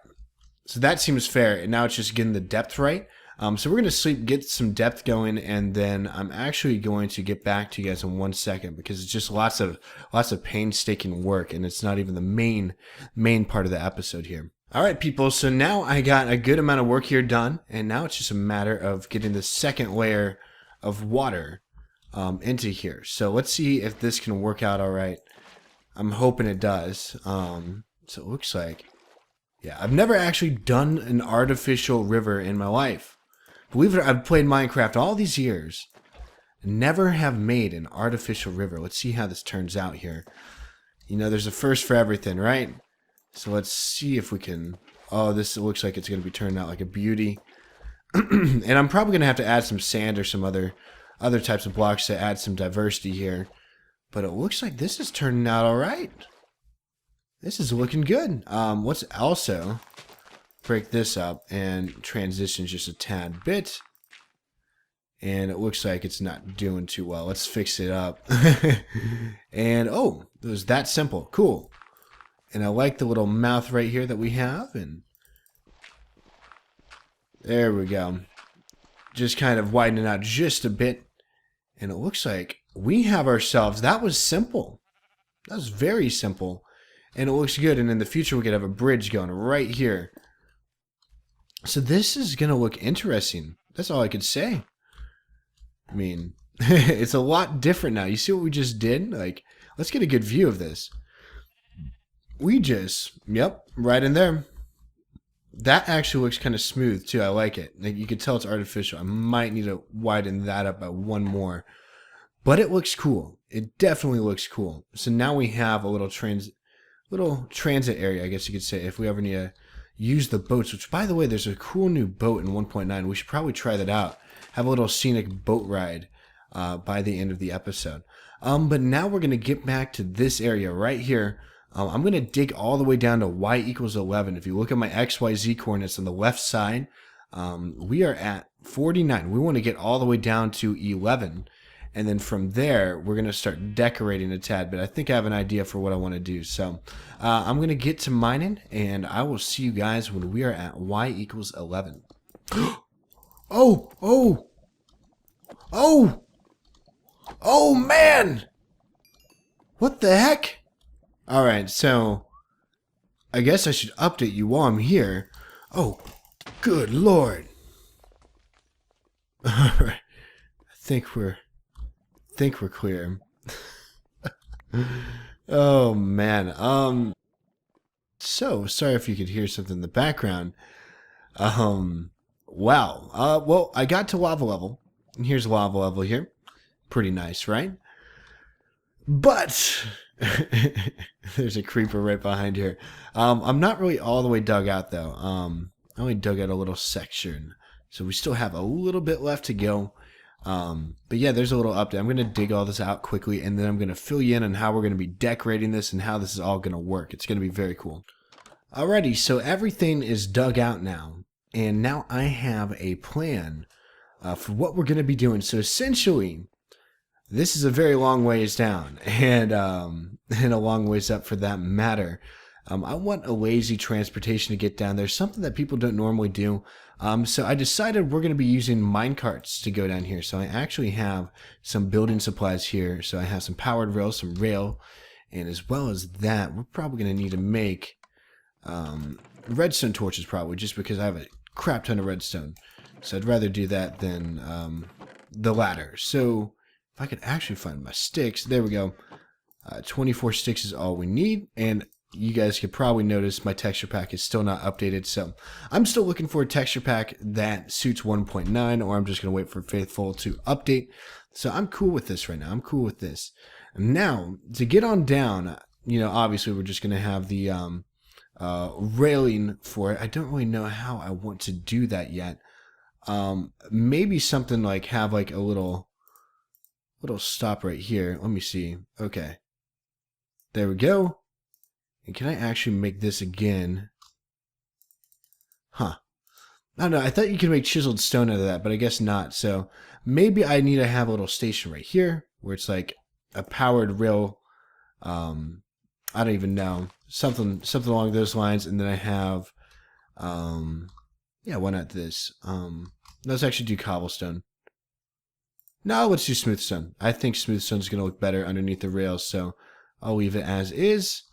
So that seems fair, and now it's just getting the depth right. So we're going to sleep, get some depth going, and then I'm actually going to get back to you guys in 1 second because it's just lots of painstaking work, and it's not even the main part of the episode here. Alright people, so now I got a good amount of work here done, and now it's just a matter of getting the second layer of water into here. So let's see if this can work out alright. I'm hoping it does. So it looks like... Yeah, I've never actually done an artificial river in my life. Believe it or not, I've played Minecraft all these years. Never have made an artificial river. Let's see how this turns out here. You know, there's a first for everything, right? So let's see if we can... Oh, this looks like it's going to be turning out like a beauty. And I'm probably going to have to add some sand or some other types of blocks to add some diversity here. But it looks like this is turning out alright. This is looking good. Let's also break this up and transition just a tad bit. And it looks like it's not doing too well. Let's fix it up. And, oh, it was that simple. Cool. And I like the little mouth right here that we have. And there we go. Just kind of widening out just a bit. And it looks like we have ourselves... That was simple. That was very simple. And it looks good, and in the future we could have a bridge going right here. So this is going to look interesting. That's all I could say. I mean, it's a lot different now. You see what we just did? Like, let's get a good view of this. We just, yep, right in there. That actually looks kind of smooth too. I like it. Like, you can tell it's artificial. I might need to widen that up by one more. But it looks cool. It definitely looks cool. So now we have a little transit area, I guess you could say, if we ever need to use the boats. Which, by the way, there's a cool new boat in 1.9. We should probably try that out. Have a little scenic boat ride by the end of the episode. But now we're going to get back to this area right here. I'm going to dig all the way down to y equals 11. If you look at my XYZ coordinates on the left side, we are at 49. We want to get all the way down to 11. And then from there, we're going to start decorating a tad bit. I think I have an idea for what I want to do. So I'm going to get to mining, and I will see you guys when we are at y equals 11. Oh, man! What the heck? Alright, so I guess I should update you while I'm here. Oh, good lord. Alright, I think we're clear. Oh man. So sorry if you could hear something in the background. Wow. Well, I got to lava level, and here's lava level here. Pretty nice, right? But there's a creeper right behind here. I'm not really all the way dug out though. I only dug out a little section, so we still have a little bit left to go. But yeah, there's a little update. I'm going to dig all this out quickly, and then I'm going to fill you in on how we're going to be decorating this and how this is all going to work. It's going to be very cool. Alrighty, so everything is dug out now, and now I have a plan for what we're going to be doing. So essentially, this is a very long ways down, and a long ways up for that matter. I want a lazy transportation to get down there, something that people don't normally do. So I decided we're going to be using minecarts to go down here. So I actually have some building supplies here. So I have some powered rails, some rail, and as well as that, we're probably going to need to make redstone torches probably, just because I have a crap ton of redstone. So I'd rather do that than the ladder. So if I could actually find my sticks, there we go. 24 sticks is all we need, and you guys could probably notice my texture pack is still not updated, so I'm still looking for a texture pack that suits 1.9, or I'm just going to wait for Faithful to update. So I'm cool with this right now. I'm cool with this. Now, to get on down, obviously we're just going to have the railing for it. I don't really know how I want to do that yet. Maybe something like have like a little stop right here. Let me see. Okay. There we go. And can I actually make this again? Huh. I don't know. I thought you could make chiseled stone out of that, but I guess not. So maybe I need to have a little station right here where it's like a powered rail. I don't even know. Something along those lines. And then I have, yeah, why not this? Let's actually do cobblestone. No, let's do smooth stone. I think smooth stone is going to look better underneath the rails. So I'll leave it as is.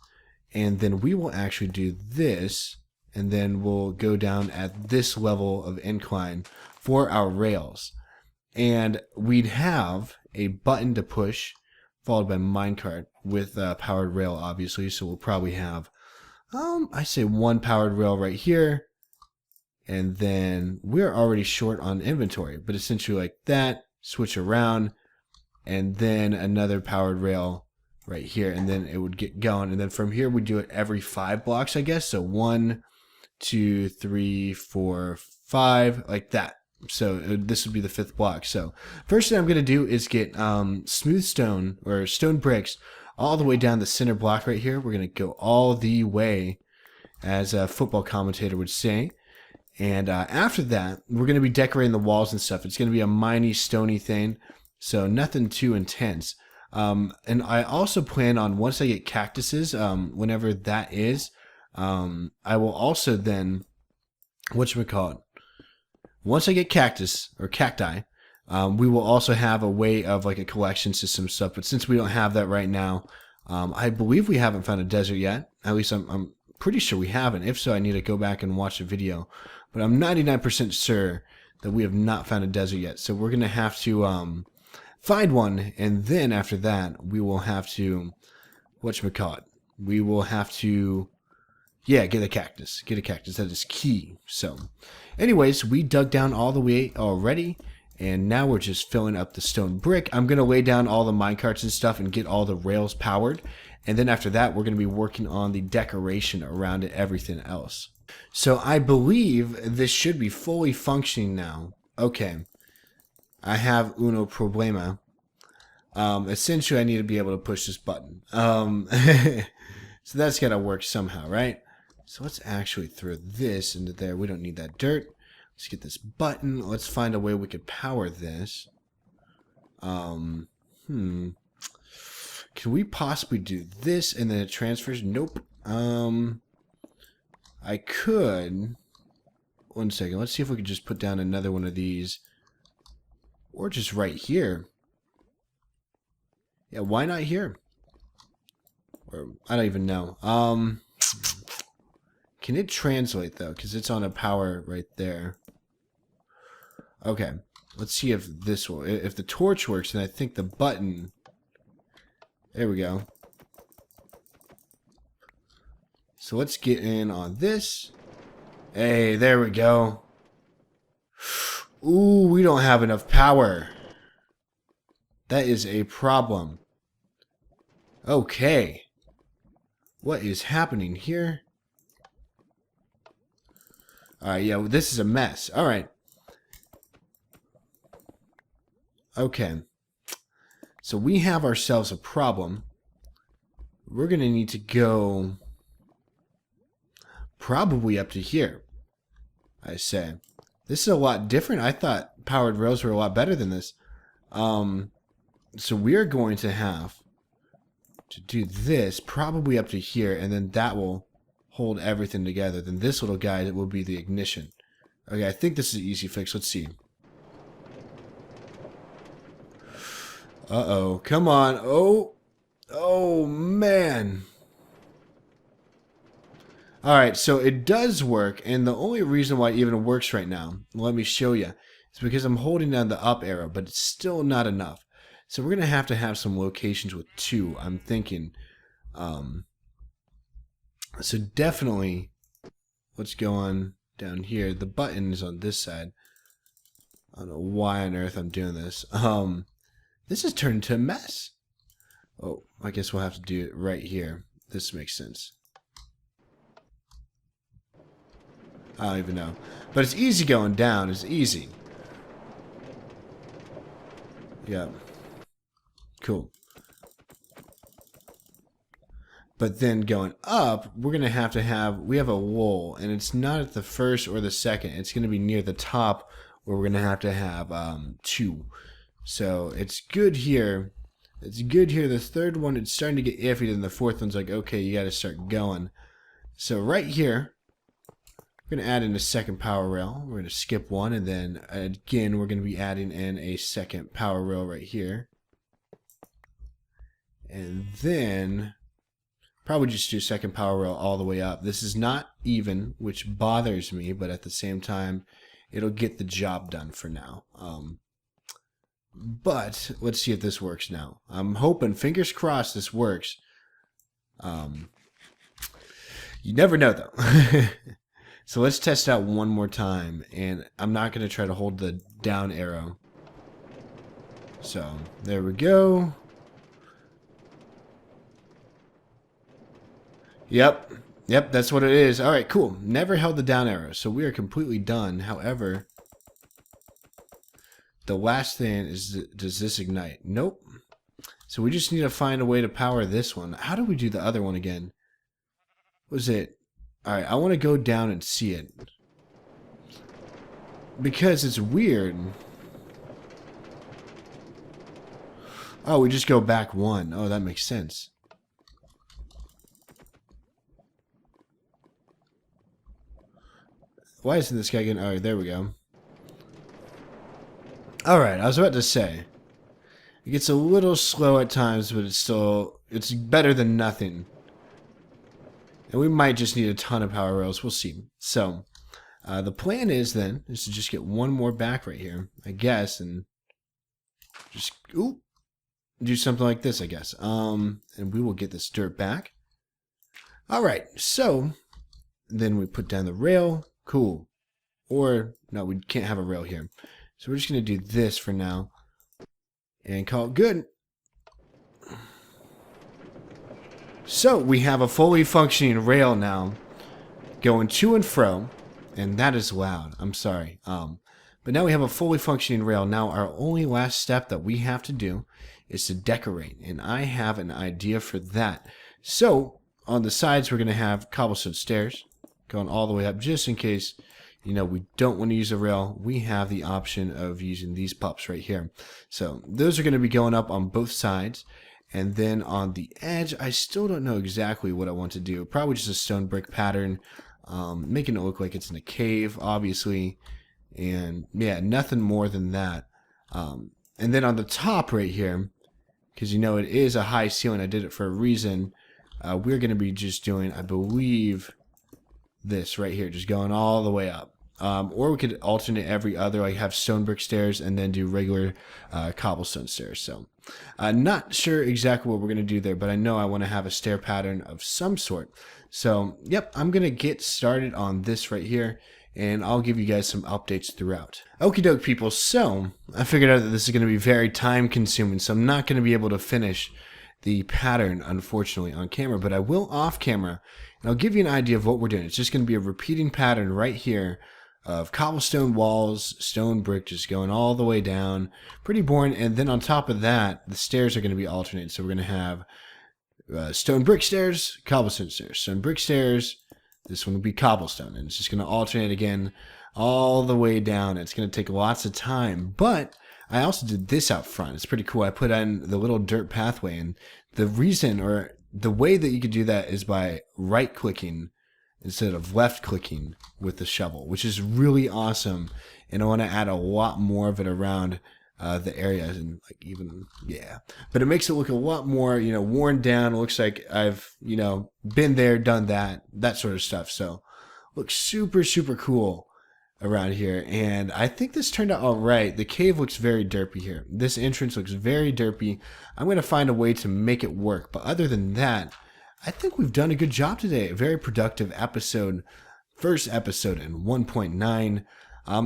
And then we will actually do this, and then we'll go down at this level of incline for our rails. And we'd have a button to push, followed by minecart with powered rail, obviously. So we'll probably have, I say one powered rail right here. And then we're already short on inventory, but essentially like that, switch around, and then another powered rail right here, and then it would get going. And then from here we do it every 5 blocks, I guess. So 1, 2, 3, 4, 5, like that. So this would be the 5th block. So first thing I'm going to do is get smooth stone or stone bricks all the way down the center block right here. We're going to go all the way, as a football commentator would say. And after that, we're going to be decorating the walls and stuff. It's going to be a miney, stony thing, so nothing too intense. And I also plan on, once I get cactuses, whenever that is, I will also then, whatchamacallit, once I get cactus or cacti, we will also have a way of like a collection system stuff. But since we don't have that right now, I believe we haven't found a desert yet. At least I'm pretty sure we haven't. If so, I need to go back and watch the video. But I'm 99% sure that we have not found a desert yet. So we're going to have to find one, and then after that, we will have to, whatchamacallit, we will have to, yeah, get a cactus. Get a cactus. That is key. So, anyways, we dug down all the way already, and now we're just filling up the stone brick. I'm going to lay down all the minecarts and stuff and get all the rails powered, and then after that, we're going to be working on the decoration around it, everything else. So, I believe this should be fully functioning now. Okay. I have uno problema. Essentially, I need to be able to push this button. So that's got to work somehow, right? So let's actually throw this into there. We don't need that dirt. Let's get this button. Let's find a way we could power this. Can we possibly do this and then it transfers? Nope. I could. One second. Let's see if we could just put down another one of these. Or just right here. Yeah, why not here? Or I don't even know. Can it translate though? Because it's on a power right there. Okay. Let's see if this will. If the torch works, then I think the button. There we go. So let's get in on this. Hey, there we go. Ooh, we don't have enough power. That is a problem. Okay. What is happening here? Alright, yeah, well, this is a mess. Alright. Okay. So we have ourselves a problem. We're going to need to go probably up to here, I say. This is a lot different. I thought powered rails were a lot better than this. So we're going to have to do this probably up to here, and then that will hold everything together. Then this little guy will be the ignition. Okay, I think this is an easy fix. Let's see. Uh-oh. Come on. Oh, man. Alright, so it does work, and the only reason why it even works right now, let me show you, is because I'm holding down the up arrow, but it's still not enough. So we're going to have some locations with 2, I'm thinking. So definitely, let's go on down here. The button is on this side. I don't know why on earth I'm doing this. This has turned into a mess. Oh, I guess we'll have to do it right here. This makes sense. I don't even know. But it's easy going down. It's easy. Yeah. Cool. But then going up, we're going to we have a lull, and it's not at the first or the second. It's going to be near the top where we're going to have 2. So it's good here. It's good here. The third one, it's starting to get iffy. Then the fourth one's like, okay, you got to start going. So right here, we're going to add in a second power rail. We're going to skip one, and then again, we're going to be adding in a second power rail right here. And then probably just do a second power rail all the way up. This is not even, which bothers me, but at the same time, it'll get the job done for now. But let's see if this works now. I'm hoping, fingers crossed, this works. You never know, though. So let's test out one more time, and I'm not going to try to hold the down arrow. So there we go. Yep, that's what it is. All right, cool. Never held the down arrow, so we are completely done. However, the last thing is, does this ignite? Nope. So we just need to find a way to power this one. How do we do the other one again? Was it? All right, I want to go down and see it. Because it's weird. Oh, we just go back 1. Oh, that makes sense. Why isn't this guy getting... Alright, there we go. Alright, I was about to say. It gets a little slow at times, but it's better than nothing. And we might just need a ton of power rails. We'll see. So, the plan is then, is to just get one more back right here, I guess, and just, do something like this, I guess. And we will get this dirt back. Alright, so, then we put down the rail. Cool. Or, no, we can't have a rail here. So we're just going to do this for now. And call it good. So, we have a fully functioning rail now. Going to and fro. And that is loud. I'm sorry. But now we have a fully functioning rail. Now our only last step that we have to do is to decorate. And I have an idea for that. So, on the sides we're going to have cobblestone stairs. Going all the way up, just in case, you know, we don't want to use a rail. We have the option of using these pups right here. So those are going to be going up on both sides. And then on the edge, I still don't know exactly what I want to do. Probably just a stone brick pattern, making it look like it's in a cave, obviously. And yeah, nothing more than that. And then on the top right here, because you know it is a high ceiling, I did it for a reason. We're going to be just doing, I believe, this right here, just going all the way up. Or we could alternate every other, like have stone brick stairs and then do regular cobblestone stairs. So not sure exactly what we're going to do there, but I know I want to have a stair pattern of some sort. So yep, I'm going to get started on this right here, and I'll give you guys some updates throughout. Okie doke, people. So I figured out that this is going to be very time consuming, so I'm not going to be able to finish the pattern, unfortunately, on camera, but I will off camera, and I'll give you an idea of what we're doing. It's just going to be a repeating pattern right here of cobblestone walls, stone brick just going all the way down. Pretty boring. And then on top of that, the stairs are going to be alternating. So we're going to have stone brick stairs, cobblestone stairs, stone brick stairs. This one will be cobblestone, and it's just going to alternate again all the way down. It's going to take lots of time, but I also did this out front. It's pretty cool. I put in the little dirt pathway, and the reason or the way that you could do that is by right clicking instead of left clicking with the shovel, which is really awesome. And I want to add a lot more of it around the areas, and like even, yeah, but it makes it look a lot more, worn down. It looks like I've, been there, done that sort of stuff. So looks super, super cool around here. And I think this turned out all right. The cave looks very derpy here. This entrance looks very derpy. I'm going to find a way to make it work. But other than that, I think we've done a good job today. A very productive episode. First episode in 1.9.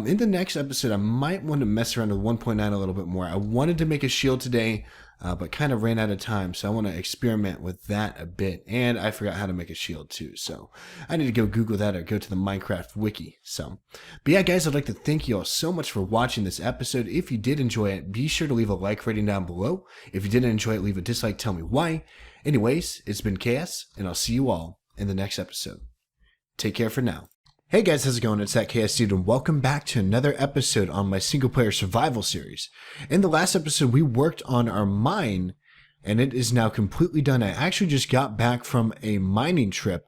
In the next episode, I might want to mess around with 1.9 a little bit more. I wanted to make a shield today, but kind of ran out of time, so I want to experiment with that a bit. And I forgot how to make a shield too, so I need to go Google that or go to the Minecraft wiki. But yeah, guys, I'd like to thank you all so much for watching this episode. If you did enjoy it, be sure to leave a like rating down below. If you didn't enjoy it, leave a dislike. Tell me why. Anyways, it's been KS, and I'll see you all in the next episode. Take care for now. Hey guys, how's it going? It's ThatKSDude, and welcome back to another episode on my single-player survival series. In the last episode, we worked on our mine, and it is now completely done. I actually just got back from a mining trip,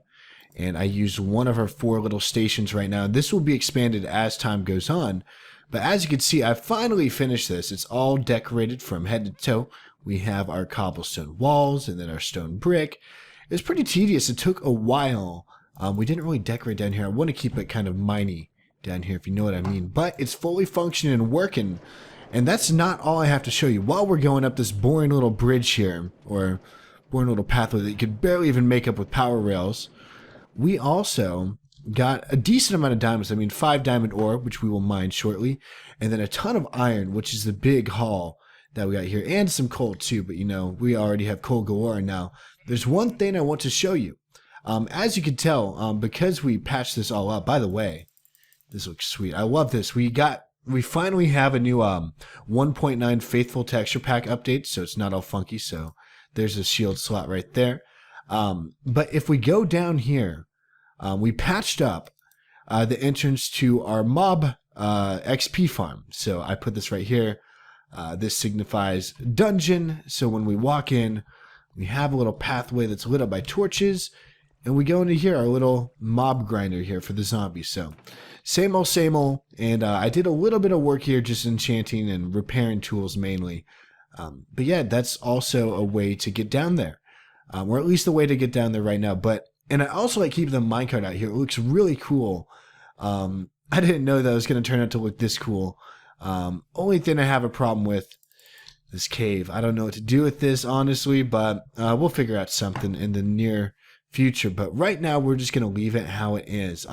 and I used one of our 4 little stations right now. This will be expanded as time goes on, but as you can see, I finally finished this. It's all decorated from head to toe. We have our cobblestone walls, and then our stone brick. It was pretty tedious. It took a while. We didn't really decorate down here. I want to keep it kind of miney down here, if you know what I mean. But it's fully functioning and working. And that's not all I have to show you. While we're going up this boring little bridge here, or boring little pathway that you could barely even make up with power rails, we also got a decent amount of diamonds. I mean, 5 diamond ore, which we will mine shortly. And then a ton of iron, which is the big haul that we got here. And some coal too, but we already have coal galore now. There's one thing I want to show you. As you can tell, because we patched this all up, by the way, this looks sweet. I love this. We finally have a new 1.9 Faithful texture pack update, so it's not all funky. So there's a shield slot right there. But if we go down here, we patched up the entrance to our mob XP farm. So I put this right here. This signifies dungeon. So when we walk in, we have a little pathway that's lit up by torches. And we go into here, our little mob grinder here for the zombies. So same old, and I did a little bit of work here just enchanting and repairing tools mainly. But yeah, that's also a way to get down there. Or at least the way to get down there right now. And I also like keeping the minecart out here. It looks really cool. I didn't know that it was going to turn out to look this cool. Only thing I have a problem with this cave. I don't know what to do with this, honestly, but we'll figure out something in the near future. But right now we're just going to leave it how it is.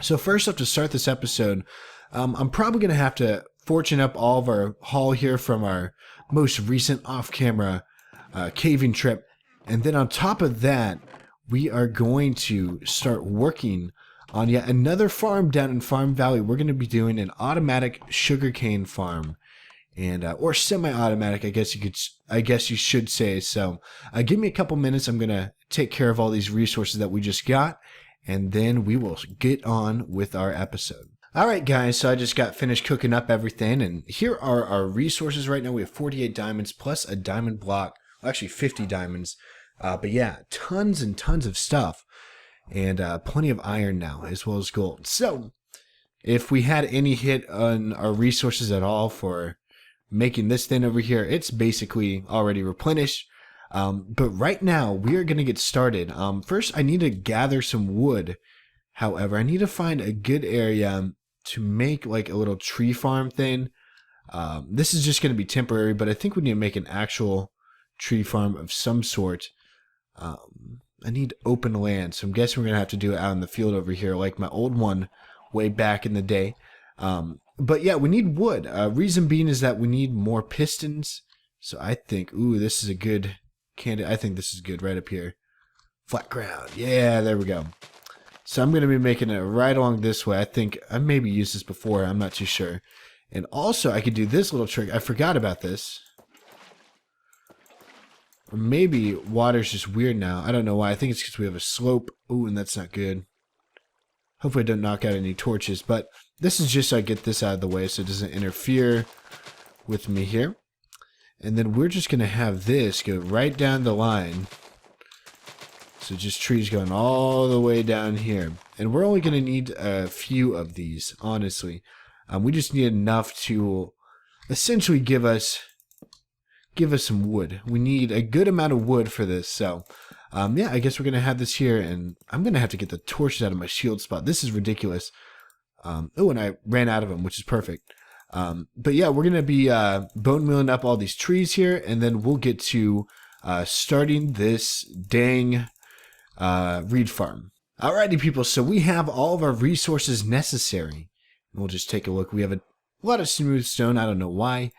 So first up, to start this episode, I'm probably going to have to fortune up all of our haul here from our most recent off-camera caving trip. And then on top of that, we are going to start working on yet another farm down in Farm Valley. We're going to be doing an automatic sugarcane farm. And or semi-automatic, I guess you should say. So give me a couple minutes. I'm gonna take care of all these resources that we just got, and then we will get on with our episode. All right, guys. So I just got finished cooking up everything, and here are our resources right now. We have 48 diamonds plus a diamond block. Well, actually, 50 diamonds. But yeah, tons and tons of stuff, and plenty of iron now as well as gold. So if we had any hit on our resources at all for making this thing over here, it's basically already replenished. But right now we are going to get started. First, I need to gather some wood. However, I need to find a good area to make like a little tree farm thing. This is just going to be temporary, but I think we need to make an actual tree farm of some sort. I need open land, so I'm guessing we're going to have to do it out in the field over here, like my old one way back in the day. But yeah, we need wood. Reason being is that we need more pistons. So I think, ooh, this is a good candidate. I think this is good right up here. Flat ground. Yeah, there we go. So I'm going to be making it right along this way. I think I maybe used this before. I'm not too sure. And also I could do this little trick. I forgot about this. Or maybe water's just weird now. I don't know why. I think it's because we have a slope. Ooh, and that's not good. Hopefully I don't knock out any torches. But this is just so I get this out of the way so it doesn't interfere with me here. And then we're just going to have this go right down the line. So just trees going all the way down here. And we're only going to need a few of these, honestly. We just need enough to essentially give us some wood. We need a good amount of wood for this. So, yeah, I guess we're going to have this here. And I'm going to have to get the torches out of my shield spot. This is ridiculous. Oh, and I ran out of them, which is perfect. But yeah, we're going to be bone mealing up all these trees here. And then we'll get to starting this dang reed farm. Alrighty, people, so we have all of our resources necessary. We'll just take a look. We have a lot of smooth stone. I don't know why.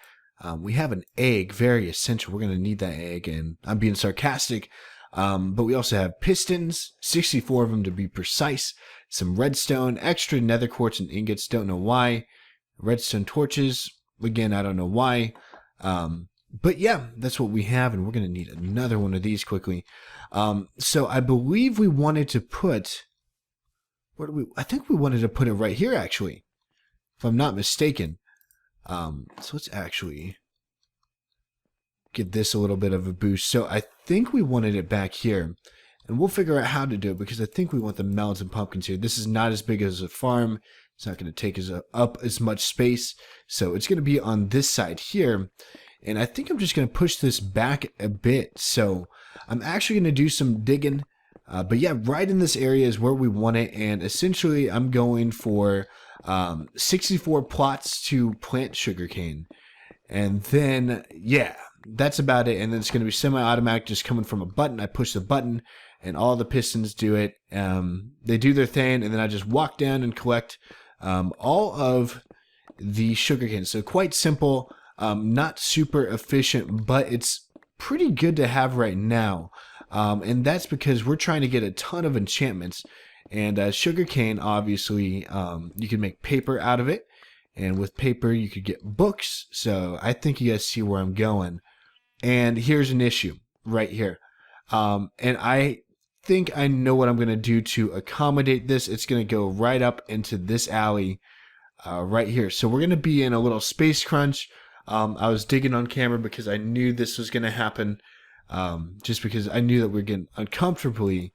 We have an egg, very essential. We're going to need that egg, and I'm being sarcastic. But we also have pistons, 64 of them to be precise, some redstone, extra nether quartz and ingots, don't know why. Redstone torches, again, I don't know why. But yeah, that's what we have, and we're going to need another one of these quickly. So I believe we wanted to put, I think we wanted to put it right here, actually, if I'm not mistaken. So let's actually give this a little bit of a boost. So I think we wanted it back here, and we'll figure out how to do it, because I think we want the melons and pumpkins here. This is not as big as a farm. It's not going to take up as much space. So it's going to be on this side here. And I think I'm just going to push this back a bit. So I'm actually going to do some digging. But yeah, right in this area is where we want it. And essentially, I'm going for 64 plots to plant sugarcane. And then, yeah, that's about it. And then it's going to be semi-automatic, just coming from a button. I push the button, and all the pistons do it. They do their thing, and then I just walk down and collect all of the sugarcane. So quite simple. Not super efficient, but it's pretty good to have right now. And that's because we're trying to get a ton of enchantments. And sugarcane, obviously, you can make paper out of it. And with paper, you could get books. So I think you guys see where I'm going. And here's an issue right here. And I think I know what I'm going to do to accommodate this. It's going to go right up into this alley right here. So we're going to be in a little space crunch. I was digging on camera because I knew this was going to happen, just because I knew that we're getting uncomfortably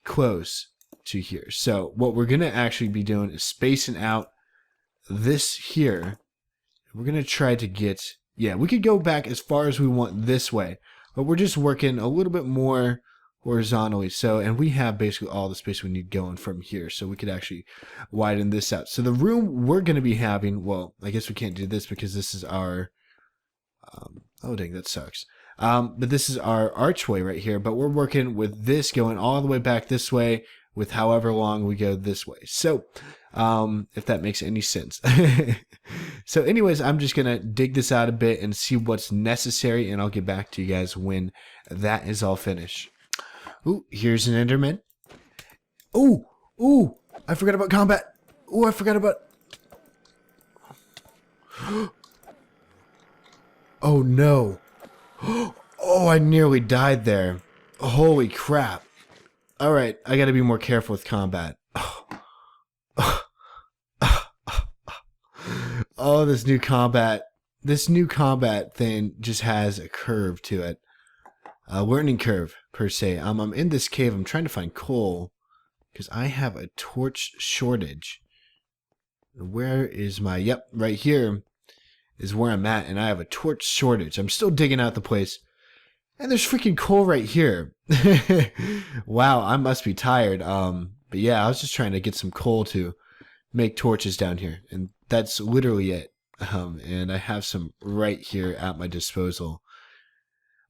close to here. So what we're going to actually be doing is spacing out this here. We're going to try to get, yeah, we could go back as far as we want this way, but we're just working a little bit more horizontally. So, and we have basically all the space we need going from here, so we could actually widen this out. So the room we're going to be having, well, I guess we can't do this because this is our oh dang, that sucks. But this is our archway right here, but we're working with this going all the way back this way with however long we go this way. So if that makes any sense. So anyways, I'm just gonna dig this out a bit and see what's necessary, and I'll get back to you guys when that is all finished. Ooh, here's an Enderman. Ooh, I forgot about combat. Ooh, I forgot about... Oh, no. Oh, I nearly died there. Holy crap. Alright, I gotta be more careful with combat. Oh, this new combat thing just has a curve to it. A learning curve, per se. I'm in this cave. I'm trying to find coal because I have a torch shortage. Where is my... Yep, right here is where I'm at, and I have a torch shortage. I'm still digging out the place, and there's freaking coal right here. Wow, I must be tired. But yeah, I was just trying to get some coal to make torches down here, and that's literally it. And I have some right here at my disposal.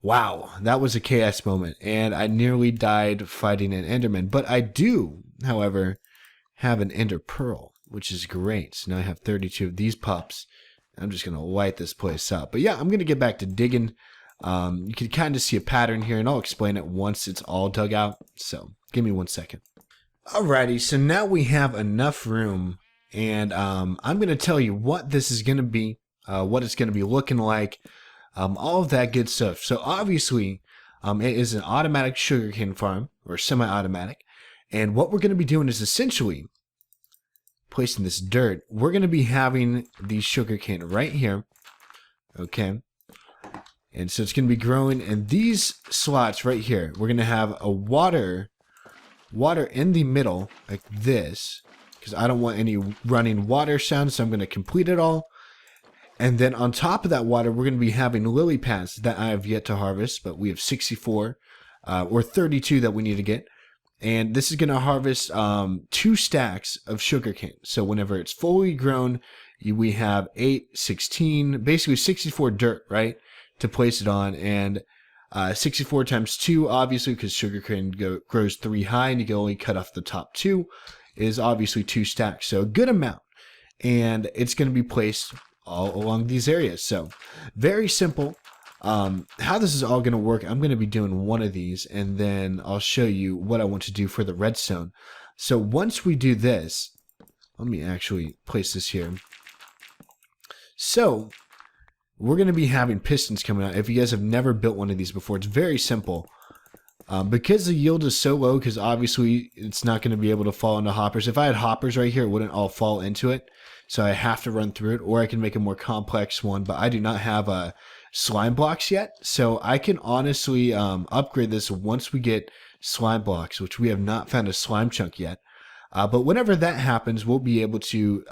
Wow, that was a KS moment, and I nearly died fighting an Enderman. But I do, however, have an Ender Pearl, which is great. So now I have 32 of these pups. I'm just going to light this place up. But yeah, I'm going to get back to digging. You can kind of see a pattern here, and I'll explain it once it's all dug out. So give me 1 second. Alrighty, so now we have enough room, and I'm going to tell you what this is going to be, what it's going to be looking like, all of that good stuff. So obviously, it is an automatic sugarcane farm, or semi-automatic, and what we're going to be doing is essentially placing this dirt. We're going to be having the sugarcane right here, okay? And so it's going to be growing in these slots right here. We're going to have a water in the middle like this, because I don't want any running water sounds, so I'm going to complete it all. And then on top of that water, we're going to be having lily pads that I have yet to harvest, but we have 64 or 32 that we need to get. And this is going to harvest 2 stacks of sugarcane. So whenever it's fully grown, we have 8, 16, basically 64 dirt, right, to place it on. And 64 times 2, obviously, because sugarcane grows 3 high and you can only cut off the top 2, is obviously 2 stacks. So a good amount. And it's going to be placed all along these areas. So very simple. How this is all going to work, I'm going to be doing one of these, and then I'll show you what I want to do for the redstone. So once we do this, let me actually place this here. So we're going to be having pistons coming out. If you guys have never built one of these before, it's very simple. Because the yield is so low, because obviously it's not going to be able to fall into hoppers. If I had hoppers right here, it wouldn't all fall into it. So I have to run through it, or I can make a more complex one. But I do not have slime blocks yet. So I can honestly upgrade this once we get slime blocks, which we have not found a slime chunk yet. But whenever that happens, we'll be able to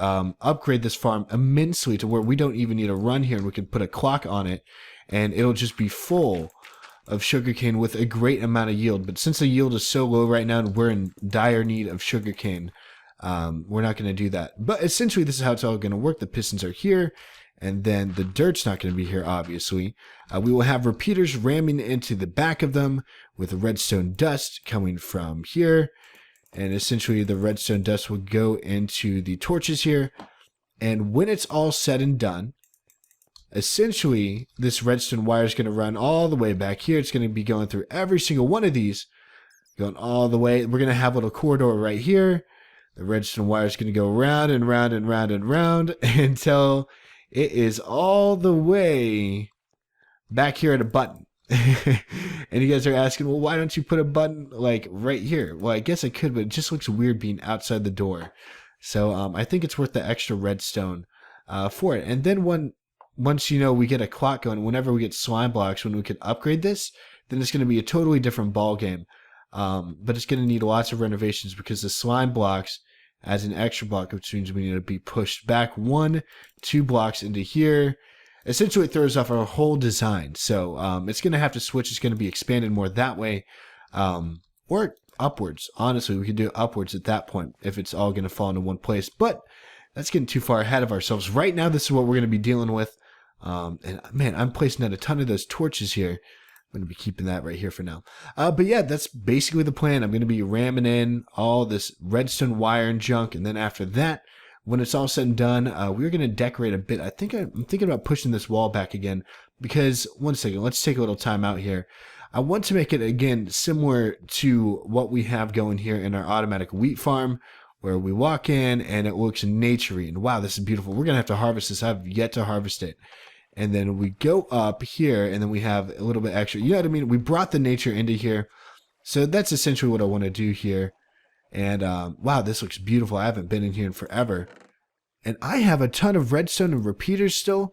upgrade this farm immensely to where we don't even need to run here, and we can put a clock on it, and it'll just be full of sugarcane with a great amount of yield. But since the yield is so low right now and we're in dire need of sugarcane, we're not going to do that. But essentially, this is how it's all going to work. The pistons are here, and then the dirt's not going to be here, obviously. We will have repeaters ramming into the back of them with redstone dust coming from here. And essentially, the redstone dust will go into the torches here. And when it's all said and done, essentially, this redstone wire is going to run all the way back here. It's going to be going through every single one of these, going all the way. We're going to have a little corridor right here. The redstone wire is going to go round and round and round and round until it is all the way back here at a button. And you guys are asking, well, why don't you put a button like right here? Well, I guess I could, but it just looks weird being outside the door. So I think it's worth the extra redstone for it. And then once we get a clock going, whenever we get slime blocks, when we can upgrade this, then it's going to be a totally different ball game. But it's going to need lots of renovations because the slime blocks as an extra block, which means we need to be pushed back 1, 2 blocks into here. Essentially, it throws off our whole design. So it's going to have to switch. It's going to be expanded more that way, or upwards. Honestly, we could do it upwards at that point if it's all going to fall into one place. But that's getting too far ahead of ourselves. Right now, this is what we're going to be dealing with. And man, I'm placing out a ton of those torches here. I'm going to be keeping that right here for now. But yeah, that's basically the plan. I'm going to be ramming in all this redstone wire and junk. And then after that, when it's all said and done, we're going to decorate a bit. I'm thinking about pushing this wall back again because, one second, let's take a little time out here. I want to make it, again, similar to what we have going here in our automatic wheat farm, where we walk in and it looks naturey. And wow, this is beautiful. We're going to have to harvest this. I've yet to harvest it. And then we go up here, and then we have a little bit extra. You know what I mean? We brought the nature into here. So that's essentially what I want to do here. And wow, this looks beautiful. I haven't been in here in forever. And I have a ton of redstone and repeaters still.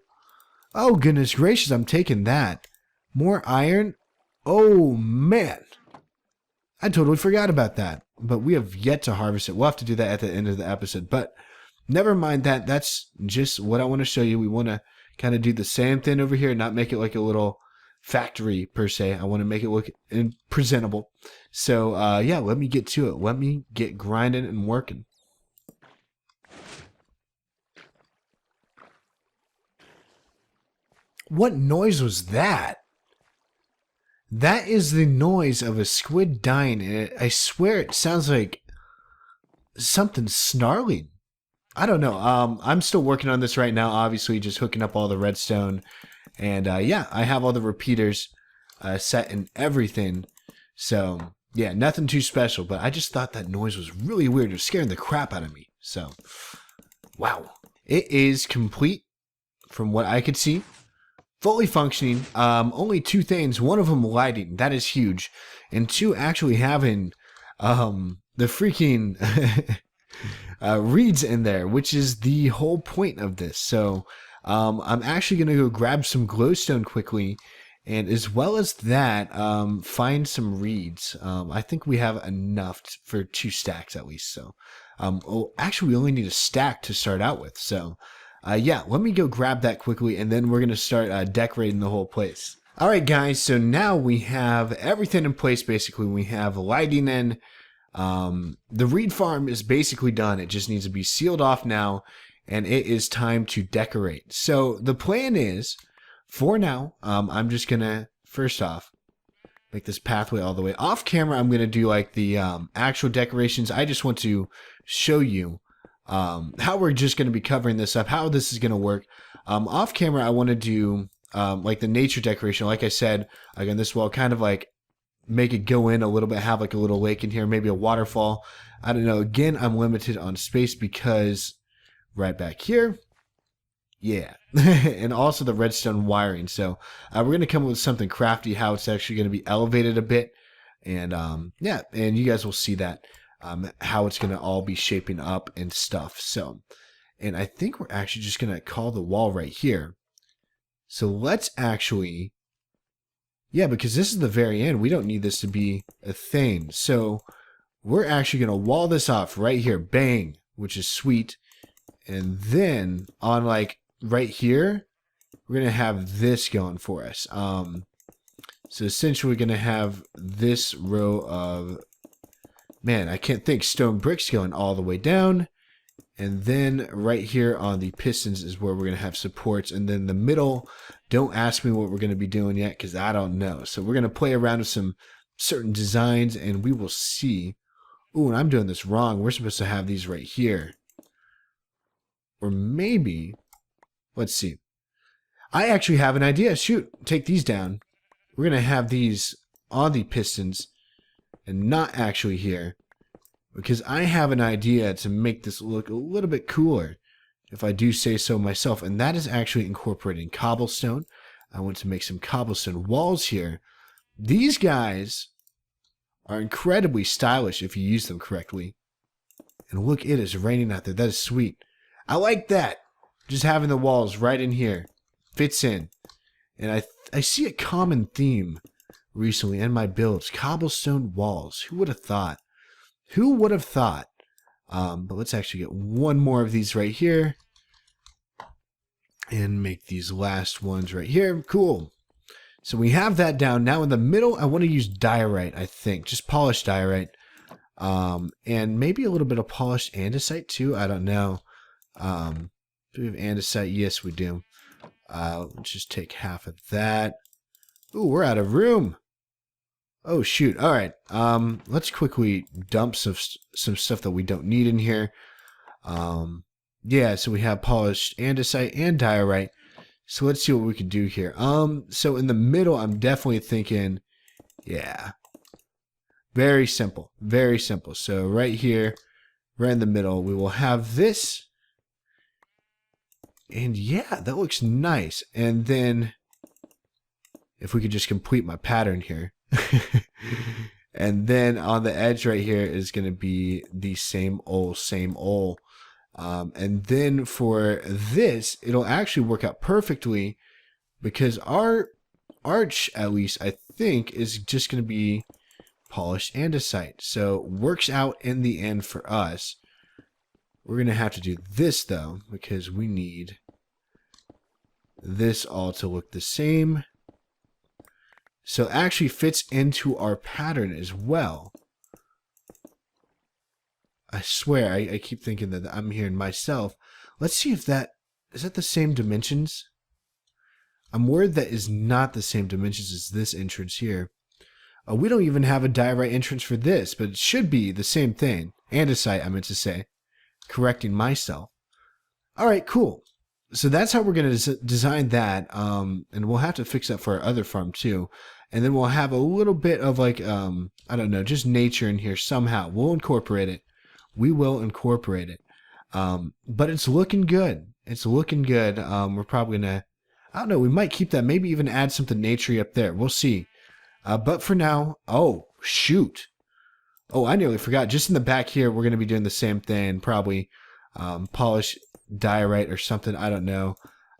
Oh, goodness gracious, I'm taking that. More iron. Oh, man. I totally forgot about that. But we have yet to harvest it. We'll have to do that at the end of the episode. But never mind that. That's just what I want to show you. We want to kind of do the same thing over here, not make it like a little factory per se. I want to make it look presentable. So yeah, let me get to it. Let me get grinding and working. What noise was that? That is the noise of a squid dying, and I swear it sounds like something snarling. I don't know. I'm still working on this right now, obviously just hooking up all the redstone. And yeah, I have all the repeaters set and everything. So Yeah, nothing too special, but I just thought that noise was really weird. It was scaring the crap out of me. So, wow. It is complete from what I could see. Fully functioning. Only two things. One of them lighting. That is huge. And two, actually having the freaking reeds in there, which is the whole point of this. So I'm actually going to go grab some glowstone quickly. And as well as that, find some reeds. I think we have enough for 2 stacks at least. So, actually, we only need a stack to start out with. So, yeah, let me go grab that quickly, and then we're going to start decorating the whole place. All right, guys, so now we have everything in place, basically. We have lighting in. The reed farm is basically done. It just needs to be sealed off now, and it is time to decorate. So, the plan is... For now, I'm just going to, first off, make this pathway all the way. Off camera, I'm going to do like the actual decorations. I just want to show you how we're just going to be covering this up, how this is going to work. Off camera, I want to do like the nature decoration. Like I said, again, this will kind of like make it go in a little bit, have like a little lake in here, maybe a waterfall. I don't know. Again, I'm limited on space because right back here, yeah, and also the redstone wiring. So we're going to come up with something crafty, how it's actually going to be elevated a bit. And yeah, and you guys will see that, how it's going to all be shaping up and stuff. So, and I think we're actually just going to call the wall right here. So let's actually, yeah, because this is the very end. We don't need this to be a thing. So we're actually going to wall this off right here. Bang, which is sweet. And then on like, right here, we're going to have this going for us. So essentially we're going to have this row of, man, I can't think, stone bricks going all the way down. And then right here on the pistons is where we're going to have supports. And then the middle, don't ask me what we're going to be doing yet because I don't know. So we're going to play around with some certain designs and we will see. Ooh, and I'm doing this wrong. We're supposed to have these right here. Or maybe... Let's see. I actually have an idea. Shoot, take these down. We're going to have these on the pistons and not actually here because I have an idea to make this look a little bit cooler, if I do say so myself, and that is actually incorporating cobblestone. I want to make some cobblestone walls here. These guys are incredibly stylish if you use them correctly. And look, it is raining out there. That is sweet. I like that. Just having the walls right in here fits in. And I see a common theme recently in my builds. Cobblestone walls. Who would have thought? Who would have thought? But let's actually get one more of these right here. And make these last ones right here. Cool. So we have that down. Now in the middle, I want to use diorite, I think. Just polished diorite. And maybe a little bit of polished andesite too. I don't know. Do we have andesite? Yes, we do. Let's just take half of that. Ooh, we're out of room. Oh, shoot. All right. Let's quickly dump some stuff that we don't need in here. Yeah, so we have polished andesite and diorite. So let's see what we can do here. So in the middle, I'm definitely thinking, yeah, very simple. Very simple. So right here, right in the middle, we will have this. And yeah, that looks nice. And then if we could just complete my pattern here. And then on the edge right here is going to be the same old. And then for this, it'll actually work out perfectly because our arch, at least I think, is just going to be polished andesite. So works out in the end for us. We're going to have to do this though, because we need this all to look the same. So it actually fits into our pattern as well. I swear, I keep thinking that I'm hearing myself. Let's see if is that the same dimensions? I'm worried that is not the same dimensions as this entrance here. We don't even have a diorite entrance for this, but it should be the same thing. Andesite, I meant to say. Correcting myself. Alright, cool. so that's how we're going to design that. And we'll have to fix that for our other farm too. And then we'll have a little bit of like, I don't know, just nature in here somehow. We'll incorporate it. We will incorporate it. But it's looking good. It's looking good. We're probably going to, I don't know, we might keep that. Maybe even add something naturey up there. We'll see. But for now, oh, shoot. Oh, I nearly forgot. Just in the back here, we're going to be doing the same thing. Probably polish diorite or something. I don't know.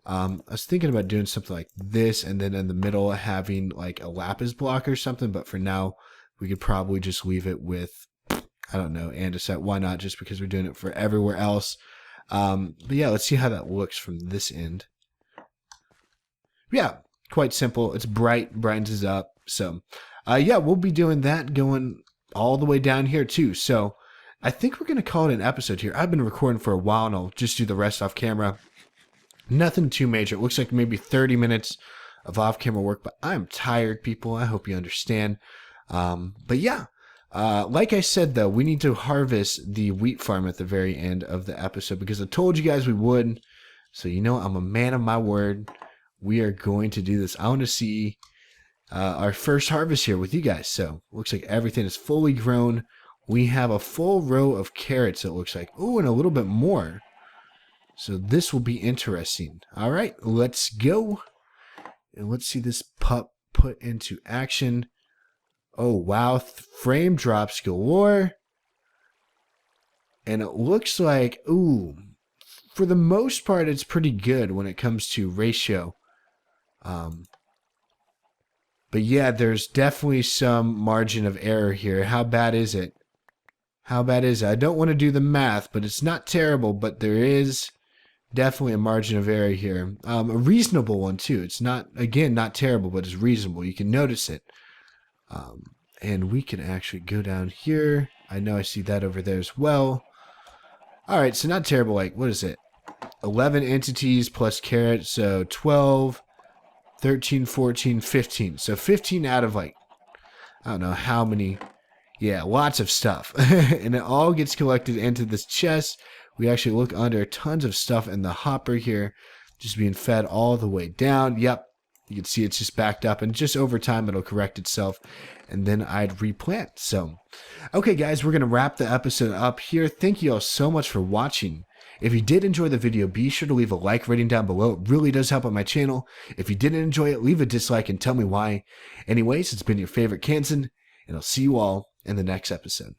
I was thinking about doing something like this, and then in the middle having like a lapis block or something. But for now, we could probably just leave it with, I don't know, andesite. Why not? Just because we're doing it for everywhere else. But yeah, let's see how that looks from this end. Yeah, quite simple. It's bright, brightens us up. So yeah, we'll be doing that going all the way down here too. So I think we're going to call it an episode here. I've been recording for a while and I'll just do the rest off camera. Nothing too major. It looks like maybe 30 minutes of off camera work, but I'm tired, people. I hope you understand. But yeah, like I said, though, we need to harvest the wheat farm at the very end of the episode because I told you guys we would. So, you know, I'm a man of my word. We are going to do this. I want to see our first harvest here with you guys. So looks like everything is fully grown. We have a full row of carrots, it looks like. Oh, and a little bit more. So this will be interesting. All right, let's go. And let's see this pup put into action. Oh, wow. Frame drops galore. And it looks like, ooh, for the most part, it's pretty good when it comes to ratio. But yeah, there's definitely some margin of error here. How bad is it? How bad is it? I don't want to do the math, but it's not terrible. But there is definitely a margin of error here. A reasonable one, too. It's not, again, not terrible, but it's reasonable. You can notice it. And we can actually go down here. I know I see that over there as well. All right, so not terrible. Like, what is it? 11 entities plus carrots, so 12, 13, 14, 15. So 15 out of like, I don't know how many. Yeah, lots of stuff. And it all gets collected into this chest. We actually look under tons of stuff in the hopper here, just being fed all the way down. Yep, you can see it's just backed up, and just over time it'll correct itself, and then I'd replant. So, okay guys, we're going to wrap the episode up here. Thank you all so much for watching. If you did enjoy the video, be sure to leave a like rating down below. It really does help out my channel. If you didn't enjoy it, leave a dislike and tell me why. Anyways, it's been your favorite Kansan, and I'll see you all in the next episode.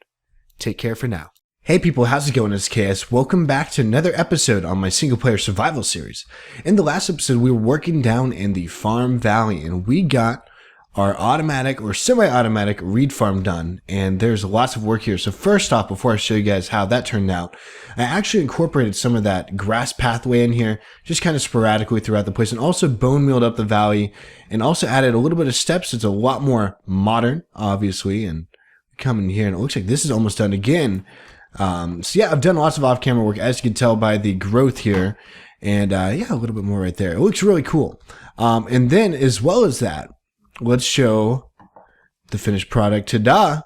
Take care for now. Hey people, how's it going? It's KS. Welcome back to another episode on my single player survival series. In the last episode, we were working down in the farm valley, and we got our automatic or semi-automatic reed farm done, and there's lots of work here. So first off, before I show you guys how that turned out, I actually incorporated some of that grass pathway in here, just kind of sporadically throughout the place, and also bone mealed up the valley, and also added a little bit of steps. It's a lot more modern, obviously, and come in here, and it looks like this is almost done again. So yeah, I've done lots of off-camera work, as you can tell by the growth here, and yeah, a little bit more right there. It looks really cool. And then, as well as that, let's show the finished product. Ta-da!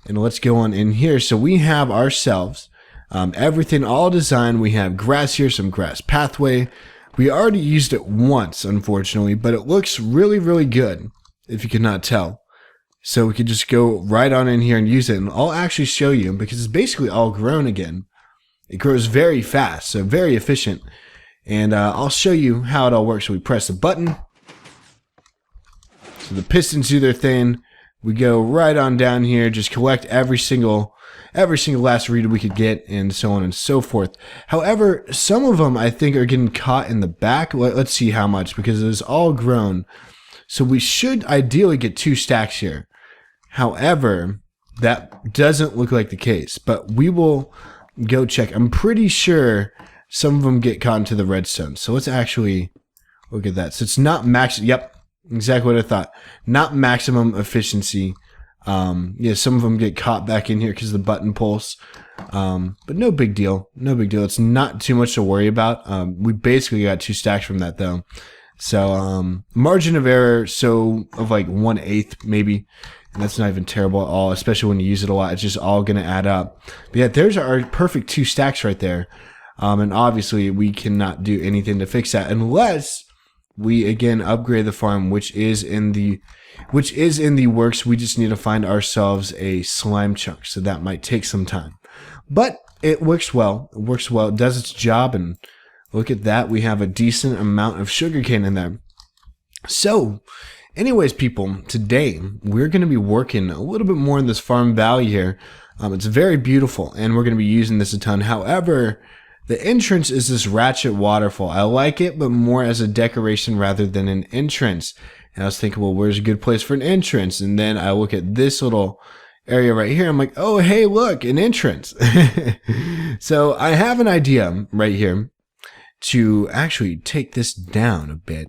And let's go on in here. So we have ourselves everything all designed. We have grass here, some grass pathway. We already used it once, unfortunately, but it looks really, really good, if you could not tell. So we could just go right on in here and use it. And I'll actually show you, because it's basically all grown again. It grows very fast, so very efficient. And I'll show you how it all works. So we press the button. So the pistons do their thing. We go right on down here, just collect every single last reed we could get, and so on and so forth. However, some of them I think are getting caught in the back. Let's see how much, because it is all grown. So we should ideally get 2 stacks here. However, that doesn't look like the case, but we will go check. I'm pretty sure some of them get caught into the redstone. So let's actually look at that. So it's not max. Yep, exactly what I thought. Not maximum efficiency. Yeah, some of them get caught back in here because of the button pulse. But no big deal. No big deal. It's not too much to worry about. We basically got 2 stacks from that though. So margin of error, so of like 1/8 maybe. And that's not even terrible at all, especially when you use it a lot. It's just all going to add up. But yeah, there's our perfect 2 stacks right there. And obviously we cannot do anything to fix that unless we again upgrade the farm, which is in the works. We just need to find ourselves a slime chunk, so that might take some time. But it works well. It works well. It does its job, and look at that. We have a decent amount of sugarcane in there. So, anyways, people, today we're going to be working a little bit more in this farm valley here. It's very beautiful, and we're going to be using this a ton. However, the entrance is this ratchet waterfall. I like it, but more as a decoration rather than an entrance. And I was thinking, well, where's a good place for an entrance? And then I look at this little area right here. I'm like, oh, hey, look, an entrance. So I have an idea right here to actually take this down a bit.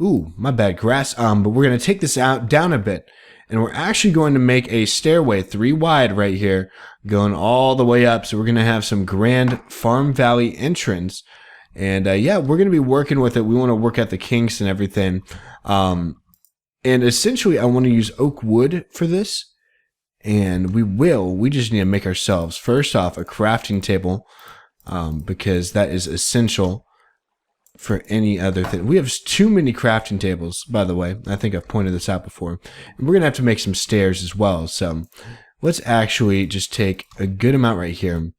Ooh, my bad, grass. But we're going to take this down a bit. And we're actually going to make a stairway 3 wide right here, going all the way up. So we're going to have some grand farm valley entrance. And yeah, we're going to be working with it. We want to work at the kinks and everything. And essentially, I want to use oak wood for this. And we just need to make ourselves, first off, a crafting table. Because that is essential for any other thing. We have too many crafting tables, by the way. I think I've pointed this out before. And we're going to have to make some stairs as well. So let's actually just take a good amount right here.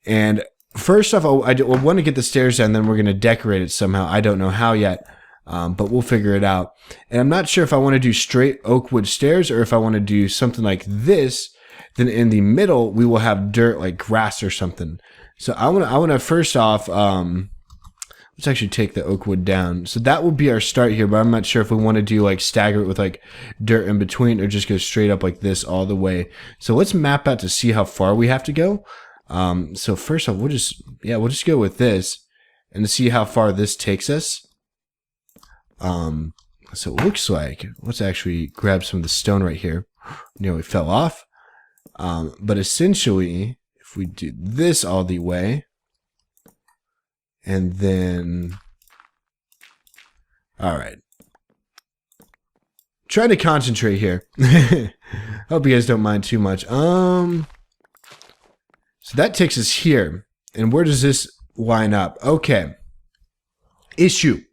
And first off, I want to get the stairs down, then we're going to decorate it somehow. I don't know how yet, but we'll figure it out. And I'm not sure if I want to do straight oak wood stairs or if I want to do something like this. Then in the middle, we will have dirt like grass or something. So I want to first off, let's actually take the oak wood down. So that will be our start here, but I'm not sure if we want to do like stagger it with like dirt in between or just go straight up like this all the way. So let's map out to see how far we have to go. So first off, we'll just go with this and to see how far this takes us. So it looks like, let's actually grab some of the stone right here. Nearly fell off. But essentially, if we do this all the way, and then, all right, trying to concentrate here. Hope you guys don't mind too much. So that takes us here, and where does this line up? Okay, issue.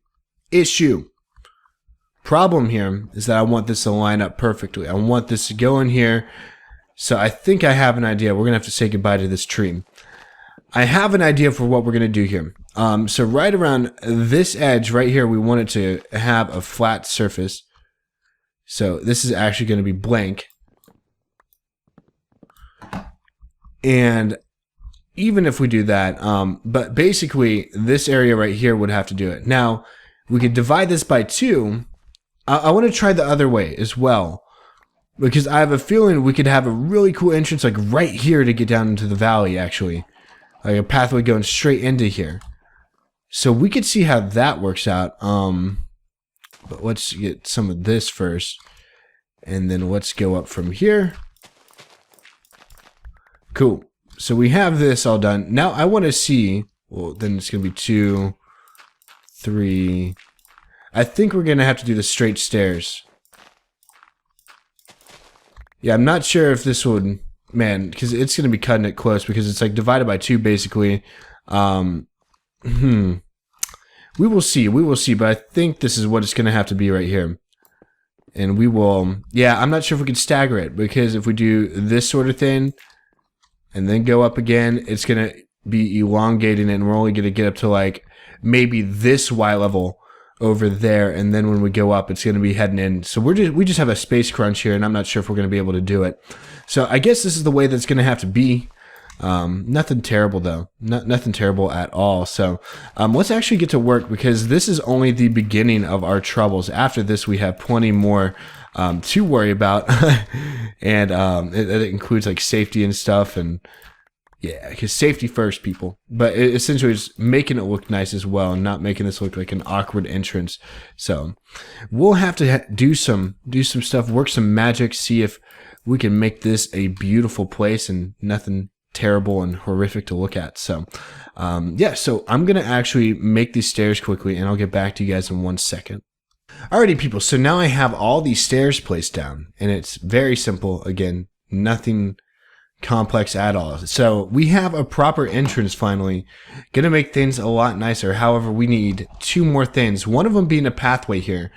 Problem here is that I want this to line up perfectly. I want this to go in here. So I think I have an idea. We're going to have to say goodbye to this tree. I have an idea for what we're going to do here. So right around this edge right here, we want it to have a flat surface. So this is actually going to be blank. And even if we do that, but basically this area right here would have to do it. Now, we could divide this by 2. I want to try the other way as well. Because I have a feeling we could have a really cool entrance like right here to get down into the valley, actually. Like a pathway going straight into here. So we could see how that works out. But let's get some of this first. And then let's go up from here. Cool. So we have this all done. Now I want to see, well, then it's going to be 2, 3. I think we're going to have to do the straight stairs. Yeah, I'm not sure if this would, man, because it's going to be cutting it close because it's like divided by 2 basically. We will see, but I think this is what it's going to have to be right here. And we will, yeah, I'm not sure if we can stagger it because if we do this sort of thing and then go up again, it's going to be elongating it and we're only going to get up to like maybe this Y level over there, and then when we go up, it's going to be heading in. So we just have a space crunch here, and I'm not sure if we're going to be able to do it. So I guess this is the way that's going to have to be. Nothing terrible though, nothing terrible at all. So let's actually get to work because this is only the beginning of our troubles. After this, we have plenty more to worry about, and it includes like safety and stuff and. Yeah, because safety first, people. But it essentially is making it look nice as well, and not making this look like an awkward entrance. So we'll have to do some stuff, work some magic, see if we can make this a beautiful place and nothing terrible and horrific to look at. So yeah, so I'm gonna actually make these stairs quickly, and I'll get back to you guys in 1 second. Alrighty, people. So now I have all these stairs placed down, and it's very simple. Again, nothing complex at all. So we have a proper entrance finally. Gonna make things a lot nicer. However, we need 2 more things. One of them being a pathway here.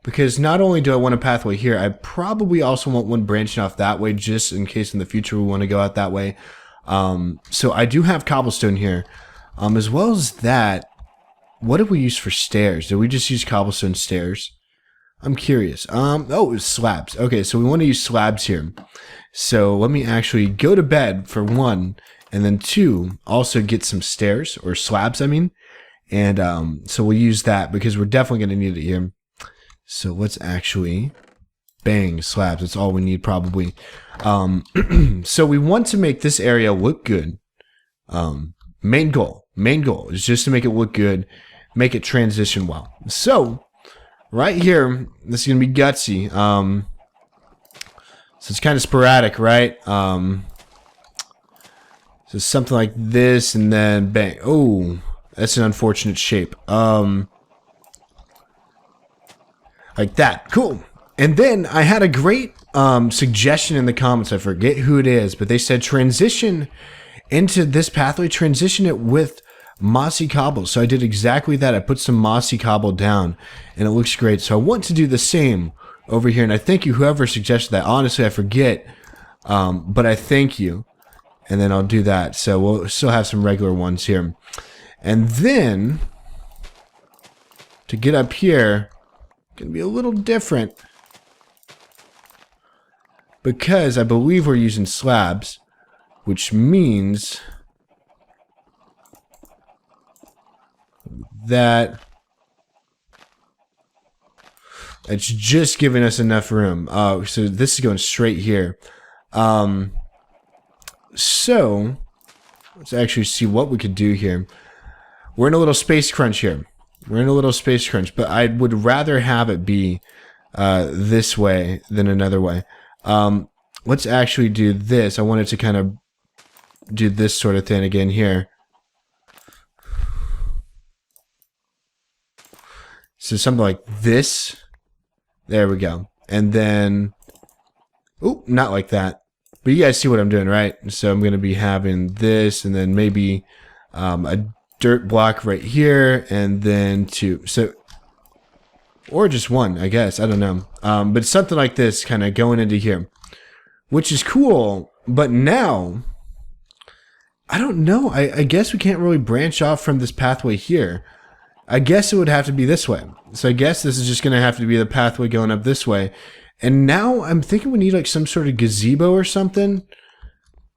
Because not only do I want a pathway here, I probably also want one branching off that way just in case in the future we want to go out that way. So I do have cobblestone here. As well as that, what did we use for stairs? Did we just use cobblestone stairs? I'm curious. Oh, it was slabs. Okay, so we want to use slabs here. So let me actually go to bed for 1, and then 2, also get some stairs, or slabs, I mean. And so we'll use that because we're definitely going to need it here. So let's actually bang slabs. That's all we need probably. So we want to make this area look good. Main goal is just to make it look good, make it transition well. So right here, this is gonna be gutsy. So it's kind of sporadic, right? So something like this, and then bang. Oh, that's an unfortunate shape. Like that. Cool. And then I had a great suggestion in the comments. I forget who it is, but they said transition into this pathway, transition it with mossy cobble. So I did exactly that. I put some mossy cobble down, and it looks great. So I want to do the same over here, and I thank you whoever suggested that. Honestly, I forget, but I thank you, and then I'll do that. So we'll still have some regular ones here. And then to get up here, gonna be a little different because I believe we're using slabs, which means that it's just giving us enough room. So this is going straight here. So let's actually see what we could do here. We're in a little space crunch here. But I would rather have it be this way than another way. Let's actually do this. I wanted to kind of do this sort of thing again here. So something like this. There we go. And then, oh, not like that. But you guys see what I'm doing, right? So I'm going to be having this, and then maybe a dirt block right here, and then 2. So, or just 1, I guess. I don't know. But something like this kind of going into here, which is cool. But now, I don't know. I guess we can't really branch off from this pathway here. I guess it would have to be this way. So I guess this is just going to have to be the pathway going up this way. And now I'm thinking we need like some sort of gazebo or something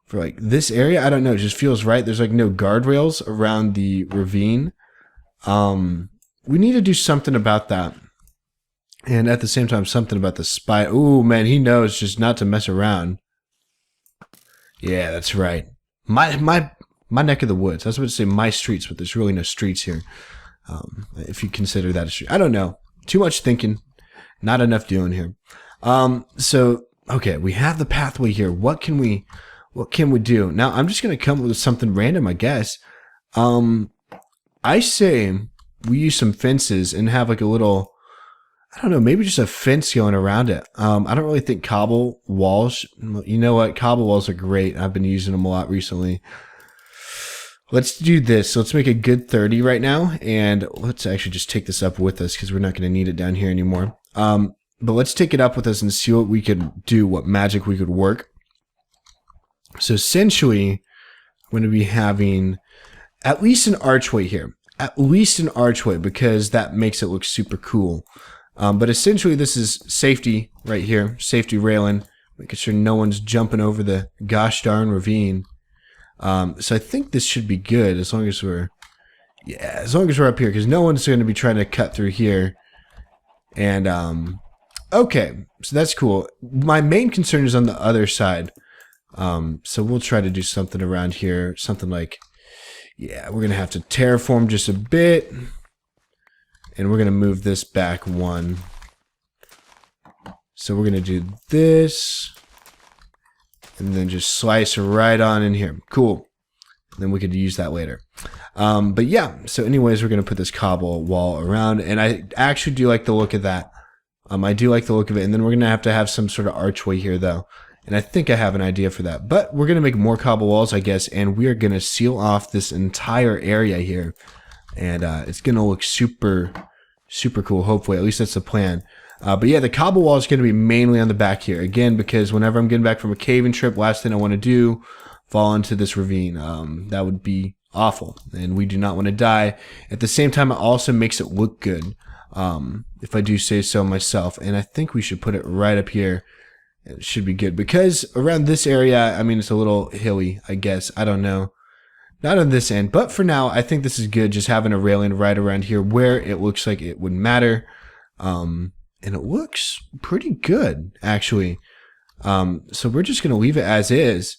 for like this area. I don't know. It just feels right. There's like no guardrails around the ravine. We need to do something about that. And at the same time, something about the spy. Ooh, man, he knows just not to mess around. Yeah, that's right. My neck of the woods. I was about to say my streets, but there's really no streets here. If you consider that a street. I don't know. Too much thinking. Not enough doing here. So, okay, we have the pathway here. What can we do? Now, I'm just going to come up with something random, I guess. I say we use some fences and have like a little, I don't know, maybe just a fence going around it. I don't really think cobble walls, you know what? Cobble walls are great. I've been using them a lot recently. Let's do this. So let's make a good 30 right now. And let's actually just take this up with us because we're not going to need it down here anymore. But let's take it up with us and see what we could do, what magic we could work. So essentially, I'm going to be having at least an archway here. At least an archway because that makes it look super cool. But essentially this is safety right here. Safety railing. Making sure no one's jumping over the gosh darn ravine. So I think this should be good as long as we're up here because no one's going to be trying to cut through here. And okay, so that's cool. My main concern is on the other side. So we'll try to do something around here, something like, yeah, we're gonna have to terraform just a bit, and we're gonna move this back 1. So we're gonna do this. And then just slice right on in here. Cool. Then we could use that later. But yeah, so anyways, we're going to put this cobble wall around. And I actually do like the look of that. I do like the look of it. And then we're going to have some sort of archway here, though. And I think I have an idea for that. But we're going to make more cobble walls, I guess, and we are going to seal off this entire area here. And it's going to look super, super cool, hopefully. At least that's the plan. But yeah, the cobble wall is going to be mainly on the back here. Again, because whenever I'm getting back from a caving trip, last thing I want to do, fall into this ravine. That would be awful, and we do not want to die. At the same time, it also makes it look good, if I do say so myself. And I think we should put it right up here. It should be good, because around this area, I mean, it's a little hilly, I guess. I don't know. Not on this end, but for now, I think this is good, just having a railing right around here where it looks like it would matter. And it looks pretty good, actually. So we're just going to leave it as is.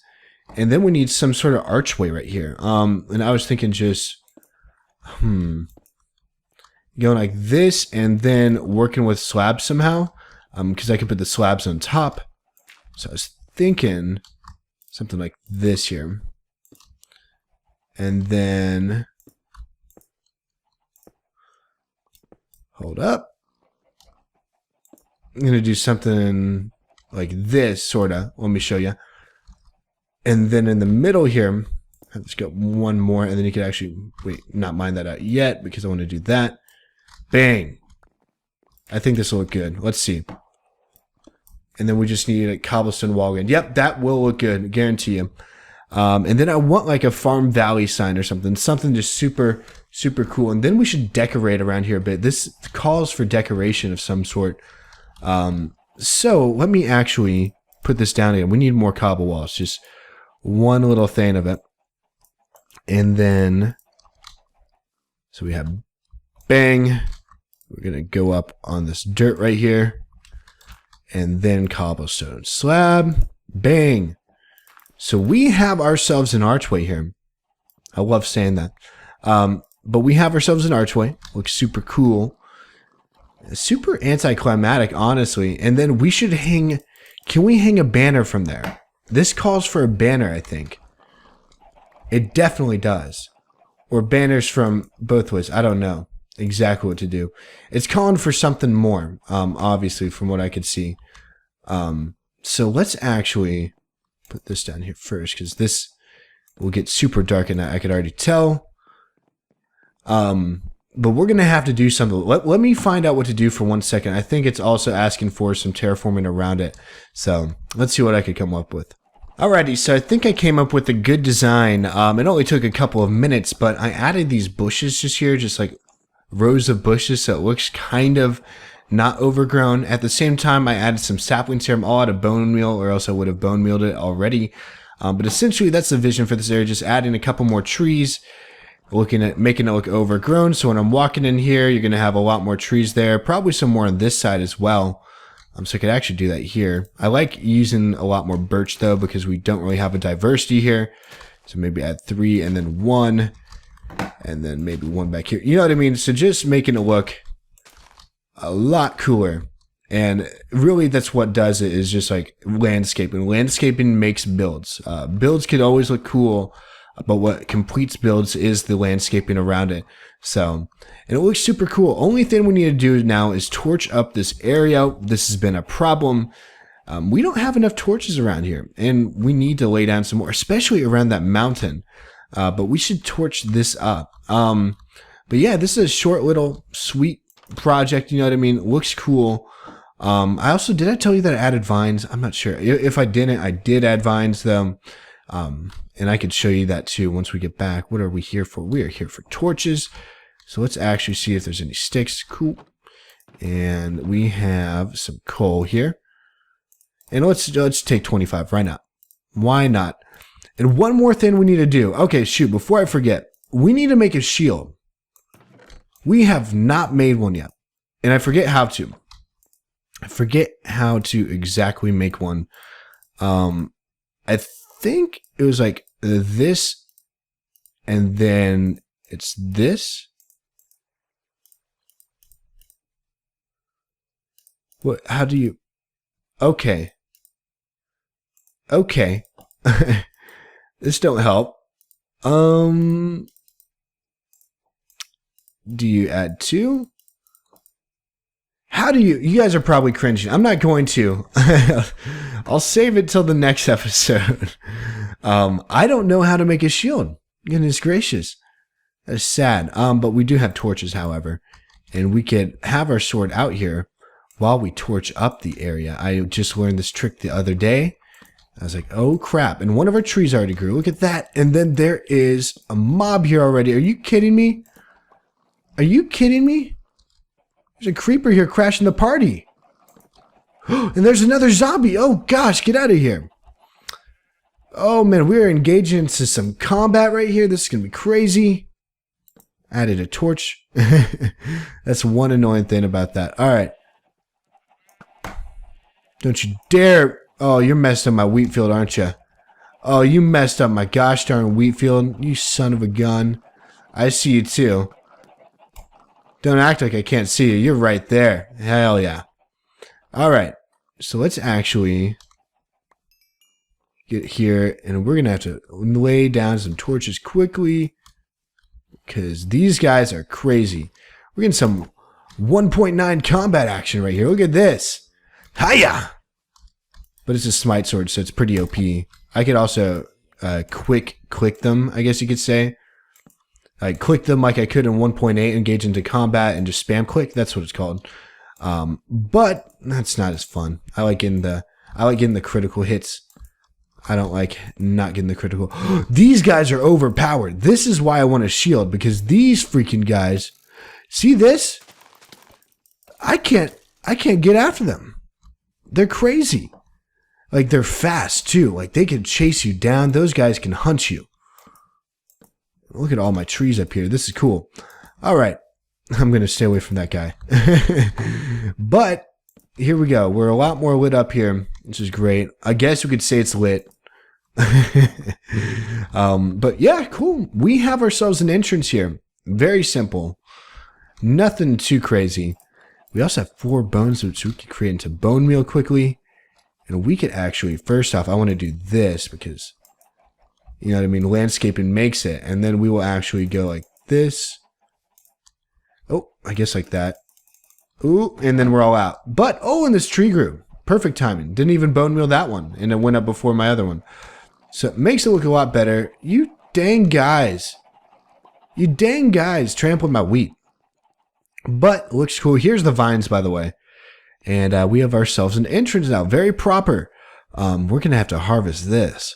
And then we need some sort of archway right here. And I was thinking just, going like this and then working with slabs somehow. Because I can put the slabs on top. So I was thinking something like this here. And then, hold up. I'm going to do something like this, sort of. Let me show you. And then in the middle here, let's go one more, and then you can actually, wait, not mine that out yet, because I want to do that. Bang. I think this will look good. Let's see. And then we just need a cobblestone wall again. Yep, that will look good, I guarantee you. And then I want like a Farm Valley sign or something just super, super cool. And then we should decorate around here a bit. This calls for decoration of some sort. So let me actually put this down again. We need more cobble walls, just one little thing of it. And then, so we have bang. We're going to go up on this dirt right here. And then cobblestone slab. Bang. So we have ourselves an archway here. I love saying that. But we have ourselves an archway. Looks super cool. Super anticlimactic, honestly. And then we should hang... Can we hang a banner from there? This calls for a banner, I think. It definitely does. Or banners from both ways. I don't know exactly what to do. It's calling for something more, obviously, from what I could see. So let's actually put this down here first, because this will get super dark and I could already tell. But we're going to have to do something. Let me find out what to do for 1 second. I think it's also asking for some terraforming around it. So let's see what I could come up with. Alrighty, so I think I came up with a good design. It only took a couple of minutes, but I added these bushes just here, just like rows of bushes, so it looks kind of not overgrown. At the same time, I added some saplings here. I'm all out of bone meal, or else I would have bone mealed it already. But essentially, that's the vision for this area, just adding a couple more trees. Looking at making it look overgrown, so when I'm walking in here, you're going to have a lot more trees there, probably some more on this side as well. So I could actually do that here. I like using a lot more birch though, because we don't really have a diversity here. So maybe add 3 and then 1, and then maybe 1 back here. You know what I mean? So just making it look a lot cooler. And really that's what does it, is just like landscaping. Landscaping makes builds. Builds could always look cool, but what completes builds is the landscaping around it. So, and it looks super cool. Only thing we need to do now is torch up this area. This has been a problem. We don't have enough torches around here, and we need to lay down some more, especially around that mountain. But we should torch this up. But yeah, this is a short little sweet project. You know what I mean? It looks cool. I also, did I tell you that I added vines? I'm not sure. If I didn't, I did add vines though. And I could show you that too once we get back. What are we here for? We are here for torches. So let's actually see if there's any sticks. Cool. And we have some coal here. And let's take 25 right now. Why not? And one more thing we need to do. Okay, shoot, before I forget, we need to make a shield. We have not made one yet. And I forget how to. I forget how to exactly make one. I think it was like this, and then it's this. What? How do you? Okay. Okay. This don't help. Do you add 2? how do you guys are probably cringing. I'm not going to. I'll save it till the next episode. I don't know how to make a shield. Goodness gracious. That's sad. But we do have torches, however. And we could have our sword out here while we torch up the area. I just learned this trick the other day. I was like, oh crap. And one of our trees already grew. Look at that. And then there is a mob here already. Are you kidding me? Are you kidding me? There's a creeper here crashing the party. And there's another zombie. Oh gosh, get out of here. Oh man, we're engaging into some combat right here. This is going to be crazy. Added a torch. That's one annoying thing about that. All right. Don't you dare. Oh, you're messed up my wheat field, aren't you? Oh, you messed up my gosh darn wheat field. You son of a gun. I see you too. Don't act like I can't see you. You're right there. Hell yeah. All right. So let's actually get here. And we're going to have to lay down some torches quickly. Because these guys are crazy. We're getting some 1.9 combat action right here. Look at this. Hiya! But it's a smite sword, so it's pretty OP. I could also quick click them, I guess you could say. I click them like I could in 1.8, engage into combat, and just spam click. That's what it's called. But that's not as fun. I like getting the critical hits. I don't like not getting the critical. These guys are overpowered. This is why I want a shield, because these freaking guys. See this? I can't get after them. They're crazy. Like, they're fast too. Like, they can chase you down. Those guys can hunt you. Look at all my trees up here. This is cool. All right. I'm going to stay away from that guy. But here we go. We're a lot more lit up here, which is great. I guess we could say it's lit. But yeah, cool. We have ourselves an entrance here. Very simple. Nothing too crazy. We also have 4 bones, which we can create into bone meal quickly. And we could actually, first off, I want to do this because, you know what I mean, landscaping makes it. And then we will actually go like this. Oh, I guess like that. Ooh, and then we're all out. But, oh, and this tree grew. Perfect timing. Didn't even bone meal that one. And it went up before my other one. So it makes it look a lot better. You dang guys. You dang guys trampled my wheat. But looks cool. Here's the vines, by the way. And we have ourselves an entrance now. Very proper. We're going to have to harvest this.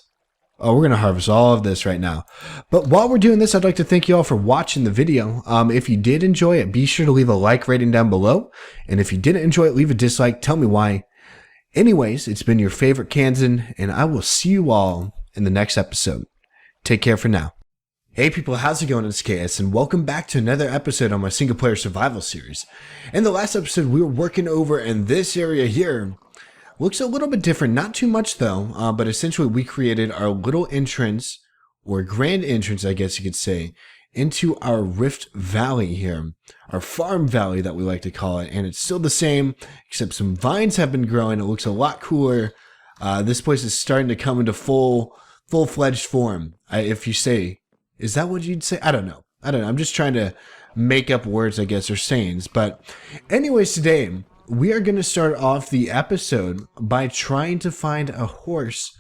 Oh, we're going to harvest all of this right now. But while we're doing this, I'd like to thank you all for watching the video. If you did enjoy it, be sure to leave a like rating down below. And if you didn't enjoy it, leave a dislike. Tell me why. Anyways, it's been your favorite Kansan, and I will see you all in the next episode. Take care for now. Hey people, how's it going? It's KS, and welcome back to another episode on my single player survival series. In the last episode, we were working over in this area here. Looks a little bit different, not too much though, but essentially we created our little entrance, or grand entrance I guess you could say, into our Rift Valley here. Our farm valley that we like to call it, and it's still the same, except some vines have been growing. It looks a lot cooler. This place is starting to come into full-fledged form, if you say. Is that what you'd say? I don't know. I'm just trying to make up words, I guess, or sayings. But anyways, today we are going to start off the episode by trying to find a horse.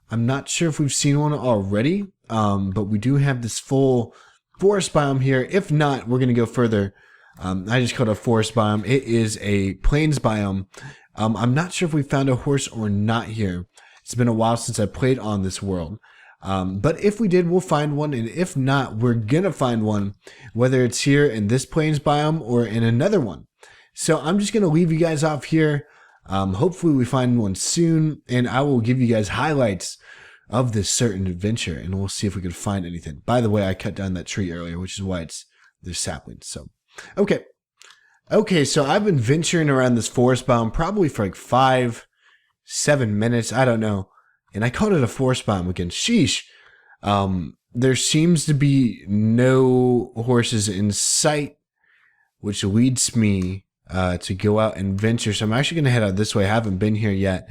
I'm not sure if we've seen one already, but we do have this full forest biome here. If not, we're going to go further. I just called it a forest biome. It is a plains biome. I'm not sure if we found a horse or not here. It's been a while since I played on this world. But if we did, we'll find one, and if not, we're gonna find one, whether it's here in this plains biome or in another one. So I'm just gonna leave you guys off here. Hopefully we find one soon, and I will give you guys highlights of this certain adventure, and we'll see if we can find anything. By the way, I cut down that tree earlier, which is why there's saplings. So, okay, so I've been venturing around this forest biome probably for like 5-7 minutes. I don't know. And I called it a forest biome again. Sheesh. There seems to be no horses in sight, which leads me to go out and venture. So I'm actually going to head out this way. I haven't been here yet.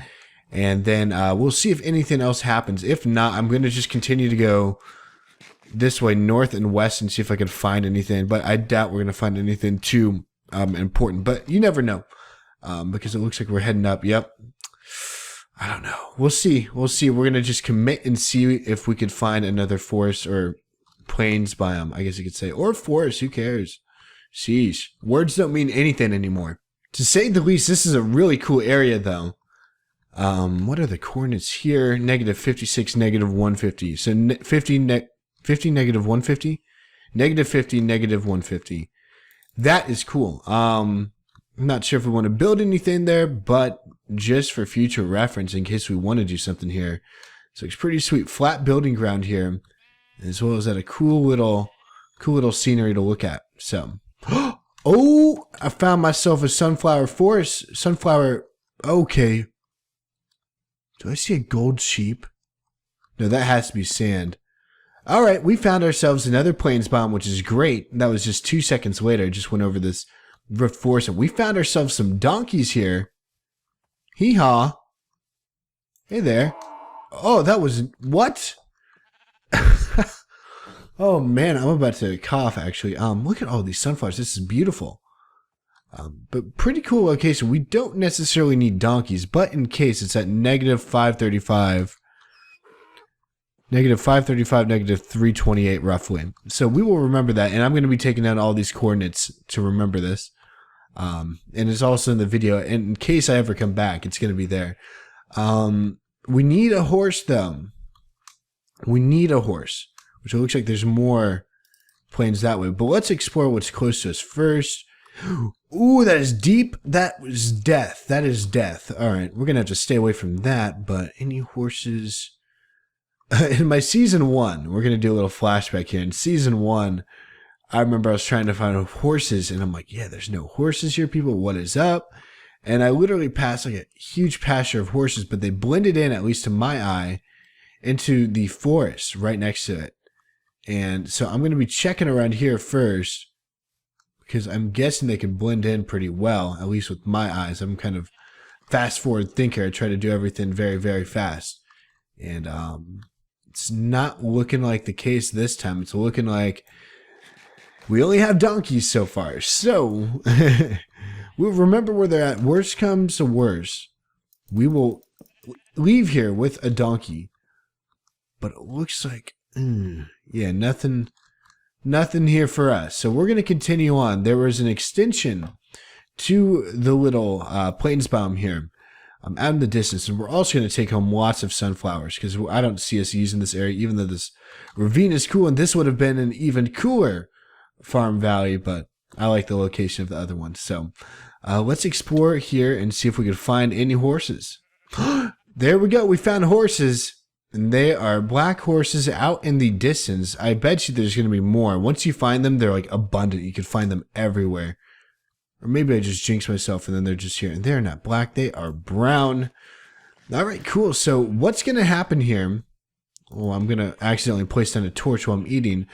And then we'll see if anything else happens. If not, I'm going to just continue to go this way, north and west, and see if I can find anything. But I doubt we're going to find anything too important. But you never know. because it looks like we're heading up. Yep. I don't know. We'll see. We'll see. We're going to just commit and see if we could find another forest or plains biome, I guess you could say. Or forest. Who cares? Sheesh. Words don't mean anything anymore. To say the least, this is a really cool area, though. What are the coordinates here? Negative 56, negative 150. So 50, negative 150? Negative 50, negative 150. That is cool. I'm not sure if we want to build anything there, but just for future reference, in case we want to do something here. So it's pretty sweet. Flat building ground here, as well as that a cool little scenery to look at. So, oh, I found myself a sunflower forest. Sunflower, okay. Do I see a gold sheep? No, that has to be sand. All right, we found ourselves another plains biome, which is great. That was just 2 seconds later. I just went over this rift forest, and we found ourselves some donkeys here. Hee-haw. Hey there. Oh, that was... What? Oh, man, I'm about to cough, actually. Look at all these sunflowers. This is beautiful. But pretty cool location. We don't necessarily need donkeys, but in case, it's at negative 535. Negative 535, negative 328, roughly. So we will remember that, and I'm going to be taking down all these coordinates to remember this. And it's also in the video, and in case I ever come back, it's going to be there. We need a horse, though. We need a horse, which it looks like there's more plains that way. But let's explore what's close to us first. Ooh, that is deep. That was death. That is death. All right, we're going to have to stay away from that, but any horses... In my season 1, we're going to do a little flashback here. In season 1, I remember I was trying to find horses, and I'm like, yeah, there's no horses here, people. What is up? And I literally passed like a huge pasture of horses, but they blended in, at least to my eye, into the forest right next to it. And so I'm going to be checking around here first, because I'm guessing they can blend in pretty well, at least with my eyes. I'm kind of fast forward thinker. I try to do everything very, very fast. And it's not looking like the case this time. It's looking like we only have donkeys so far. So we'll remember where they're at. Worst comes to worst, we will leave here with a donkey. But it looks like, yeah, nothing here for us. So we're going to continue on. There was an extension to the little plains biome here. Out in the distance, and we're also going to take home lots of sunflowers, because I don't see us using this area, even though this ravine is cool, and this would have been an even cooler farm valley, but I like the location of the other one. So let's explore here and see if we can find any horses. There we go. We found horses, and they are black horses out in the distance. I bet you there's going to be more. Once you find them, they're like abundant. You can find them everywhere. Or maybe I just jinxed myself and then they're just here. And they're not black, they are brown. All right, cool. So what's going to happen here? Oh, I'm going to accidentally place down a torch while I'm eating.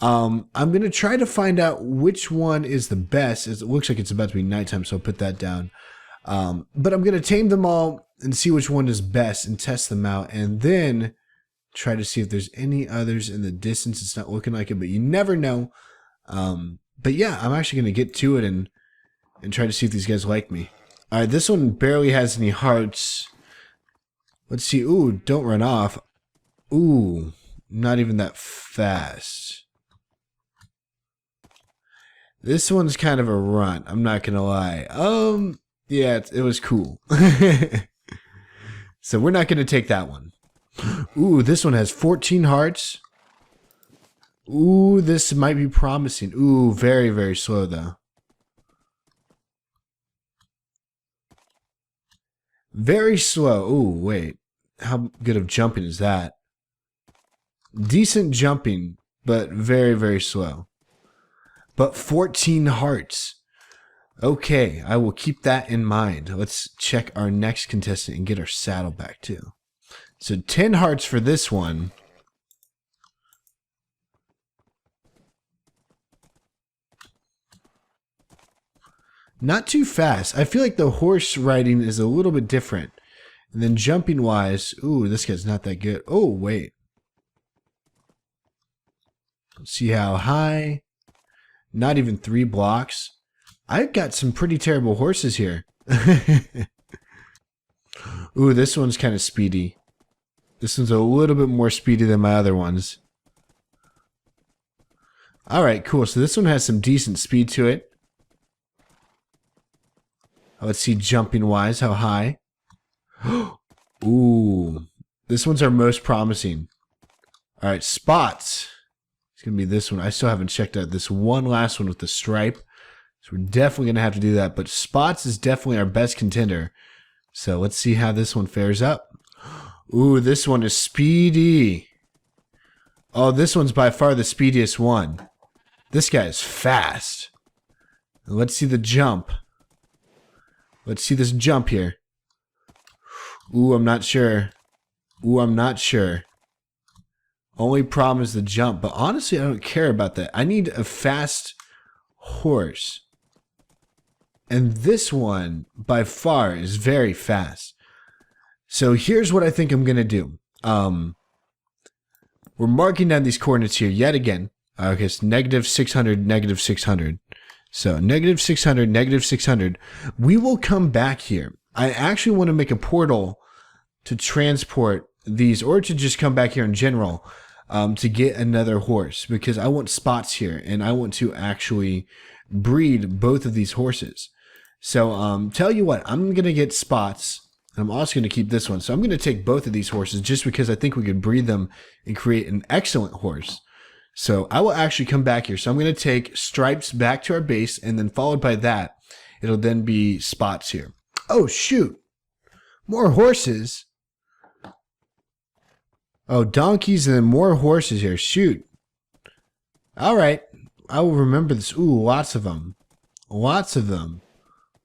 I'm going to try to find out which one is the best. It looks like it's about to be nighttime, so I'll put that down. But I'm going to tame them all and see which one is best and test them out. And then try to see if there's any others in the distance. It's not looking like it, but you never know. But yeah, I'm actually going to get to it and try to see if these guys like me. All right, this one barely has any hearts. Let's see. Ooh, don't run off. Ooh, not even that fast. This one's kind of a runt. I'm not gonna lie. Yeah, it was cool. So we're not gonna take that one. Ooh, this one has 14 hearts. Ooh, this might be promising. Ooh, very, very slow though. Very slow. Ooh, wait. How good of jumping is that? Decent jumping, but very, very slow. But 14 hearts. Okay, I will keep that in mind. Let's check our next contestant and get our saddle back too. So 10 hearts for this one. Not too fast. I feel like the horse riding is a little bit different. And then jumping wise, ooh, this guy's not that good. Oh, wait. Let's see how high. Not even 3 blocks. I've got some pretty terrible horses here. Ooh, this one's kind of speedy. This one's a little bit more speedy than my other ones. Alright, cool. So this one has some decent speed to it. Let's see jumping wise, how high. Ooh, this one's our most promising. Alright, spots. It's going to be this one. I still haven't checked out this one last one with the stripe. So we're definitely going to have to do that. But spots is definitely our best contender. So let's see how this one fares up. Ooh, this one is speedy. Oh, this one's by far the speediest one. This guy is fast. Let's see the jump. Let's see this jump here. Ooh, I'm not sure. Ooh, I'm not sure. Only problem is the jump. But honestly, I don't care about that. I need a fast horse. And this one, by far, is very fast. So here's what I think I'm going to do. We're marking down these coordinates here yet again. Okay, it's negative 600, negative 600. So negative 600, negative 600. We will come back here. I actually want to make a portal to transport these, or to just come back here in general to get another horse, because I want spots here and I want to actually breed both of these horses. So tell you what, I'm going to get spots. I'm also going to keep this one. So I'm going to take both of these horses just because I think we could breed them and create an excellent horse. So I will actually come back here. So I'm going to take stripes back to our base, and then followed by that, it'll then be spots here. Oh, shoot. More horses. Oh, donkeys and then more horses here. Shoot. All right. I will remember this. Ooh, lots of them. Lots of them.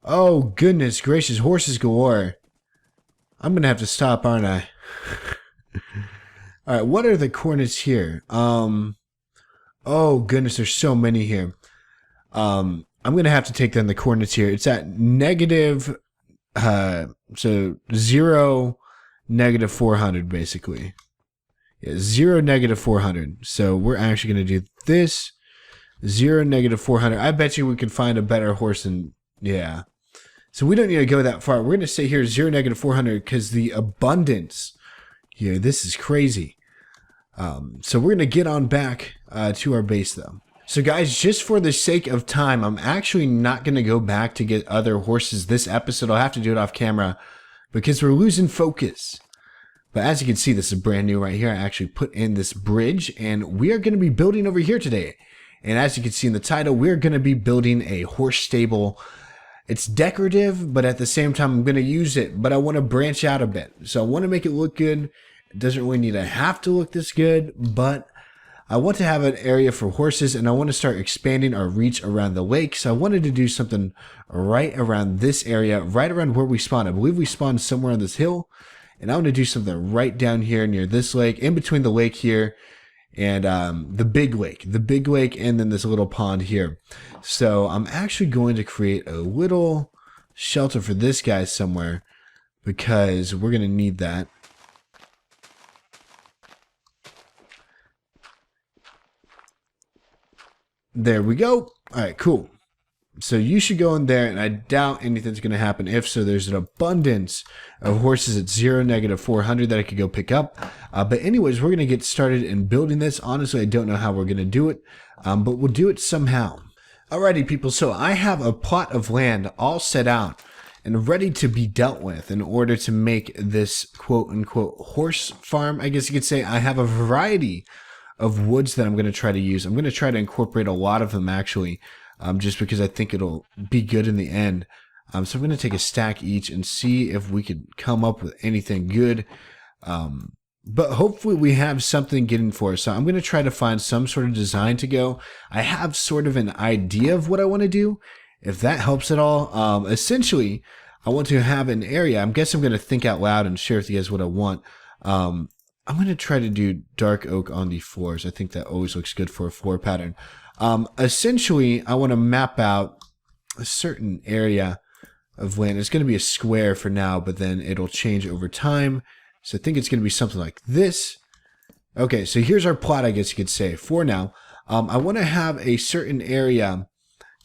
Oh, goodness gracious. Horses galore. I'm going to have to stop, aren't I? All right. What are the coordinates here? Oh, goodness. There's so many here. I'm going to have to take down the coordinates here. It's at negative, so 0, negative 400, basically. Yeah, 0, negative 400. So we're actually going to do this. 0, negative 400. I bet you we can find a better horse than, yeah. So we don't need to go that far. We're going to say here 0, negative 400 because the abundance here, this is crazy. So we're going to get on back to our base though. So guys, just for the sake of time, I'm actually not going to go back to get other horses this episode. I'll have to do it off camera because we're losing focus. But as you can see, this is brand new right here. I actually put in this bridge and we are going to be building over here today. And as you can see in the title, we're going to be building a horse stable. It's decorative, but at the same time, I'm going to use it, but I want to branch out a bit. So I want to make it look good. It doesn't really need to have to look this good, but I want to have an area for horses and I want to start expanding our reach around the lake. So I wanted to do something right around this area, right around where we spawn. I believe we spawned somewhere on this hill, and I want to do something right down here near this lake, in between the lake here and the big lake and then this little pond here. So I'm actually going to create a little shelter for this guy somewhere because we're going to need that. There we go. All right, cool. So you should go in there, and I doubt anything's going to happen. If so, there's an abundance of horses at 0, negative 400 that I could go pick up. But anyways, we're going to get started in building this. Honestly, I don't know how we're going to do it, but we'll do it somehow. Alrighty, people. So I have a plot of land all set out and ready to be dealt with in order to make this quote-unquote horse farm, I guess you could say. I have a variety of woods that I'm going to try to use. I'm going to try to incorporate a lot of them actually, just because I think it'll be good in the end. So I'm going to take a stack each and see if we could come up with anything good. But hopefully we have something getting for us. So I'm going to try to find some sort of design to go. I have sort of an idea of what I want to do, if that helps at all. Essentially, I want to have an area. I guess I'm going to think out loud and share with you guys what I want. I'm going to try to do dark oak on the floors. I think that always looks good for a floor pattern. Essentially, I want to map out a certain area of land. It's going to be a square for now, but then it'll change over time. So I think it's going to be something like this. Okay, so here's our plot, I guess you could say, for now. I want to have a certain area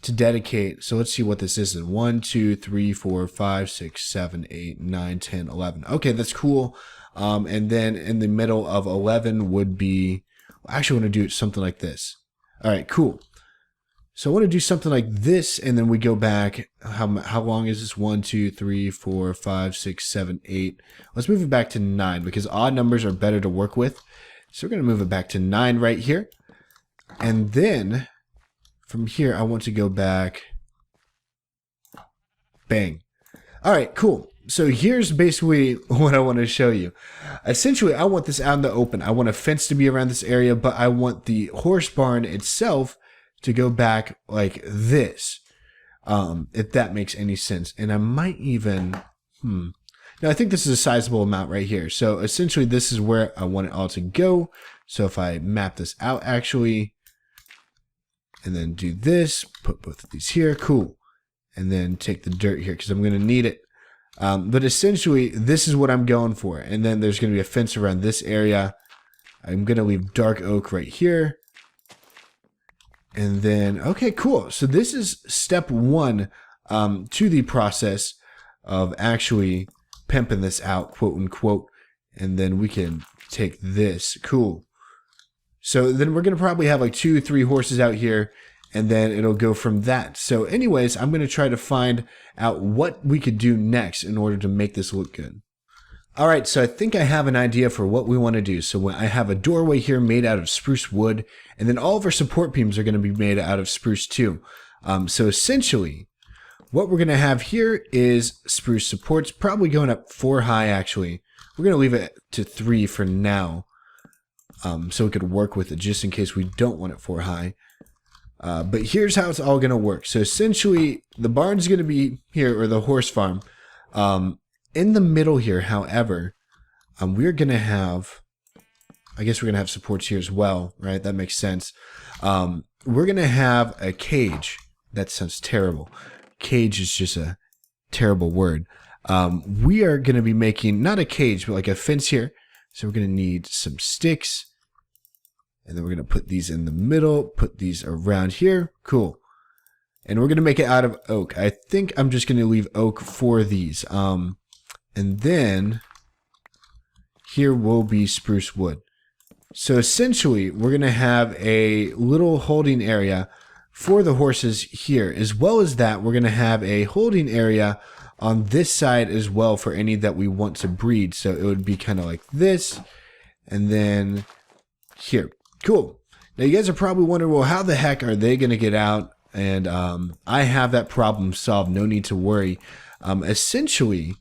to dedicate. So let's see what this is. 1, 2, 3, 4, 5, 6, 7, 8, 9, 10, 11. Okay, that's cool. And then in the middle of 11 would be, I actually want to do something like this. All right, cool. So I want to do something like this, and then we go back. How long is this? 1, 2, 3, 4, 5, 6, 7, 8. Let's move it back to 9 because odd numbers are better to work with. So we're going to move it back to 9 right here. And then from here, I want to go back. Bang. All right, cool. So here's basically what I want to show you. Essentially, I want this out in the open. I want a fence to be around this area, but I want the horse barn itself to go back like this, if that makes any sense. And I might even, Now, I think this is a sizable amount right here. So essentially, this is where I want it all to go. So if I map this out, actually, and then do this, put both of these here, cool. And then take the dirt here because I'm going to need it. But essentially, this is what I'm going for. And then there's going to be a fence around this area. I'm going to leave dark oak right here. And then, okay, cool. So this is step 1 to the process of actually pimping this out, quote unquote. And then we can take this. Cool. So then we're going to probably have like 2, 3 horses out here. And then it'll go from that. So anyways, I'm going to try to find out what we could do next in order to make this look good. All right, so I think I have an idea for what we want to do. So I have a doorway here made out of spruce wood, and then all of our support beams are going to be made out of spruce too. So essentially, what we're going to have here is spruce supports, probably going up 4 high actually. We're going to leave it to 3 for now, so we could work with it just in case we don't want it 4 high. But here's how it's all going to work. So essentially, the barn's going to be here, or the horse farm. In the middle here, however, we're going to have, I guess we're going to have supports here as well, right? That makes sense. We're going to have a cage. That sounds terrible. Cage is just a terrible word. We are going to be making, not a cage, but like a fence here. So we're going to need some sticks. And then we're going to put these in the middle, put these around here. Cool. And we're going to make it out of oak. I think I'm just going to leave oak for these. And then here will be spruce wood. So essentially, we're going to have a little holding area for the horses here. As well as that, we're going to have a holding area on this side as well for any that we want to breed. So it would be kind of like this. And then here. Cool. Now you guys are probably wondering, well, how the heck are they going to get out? And I have that problem solved. No need to worry. Essentially,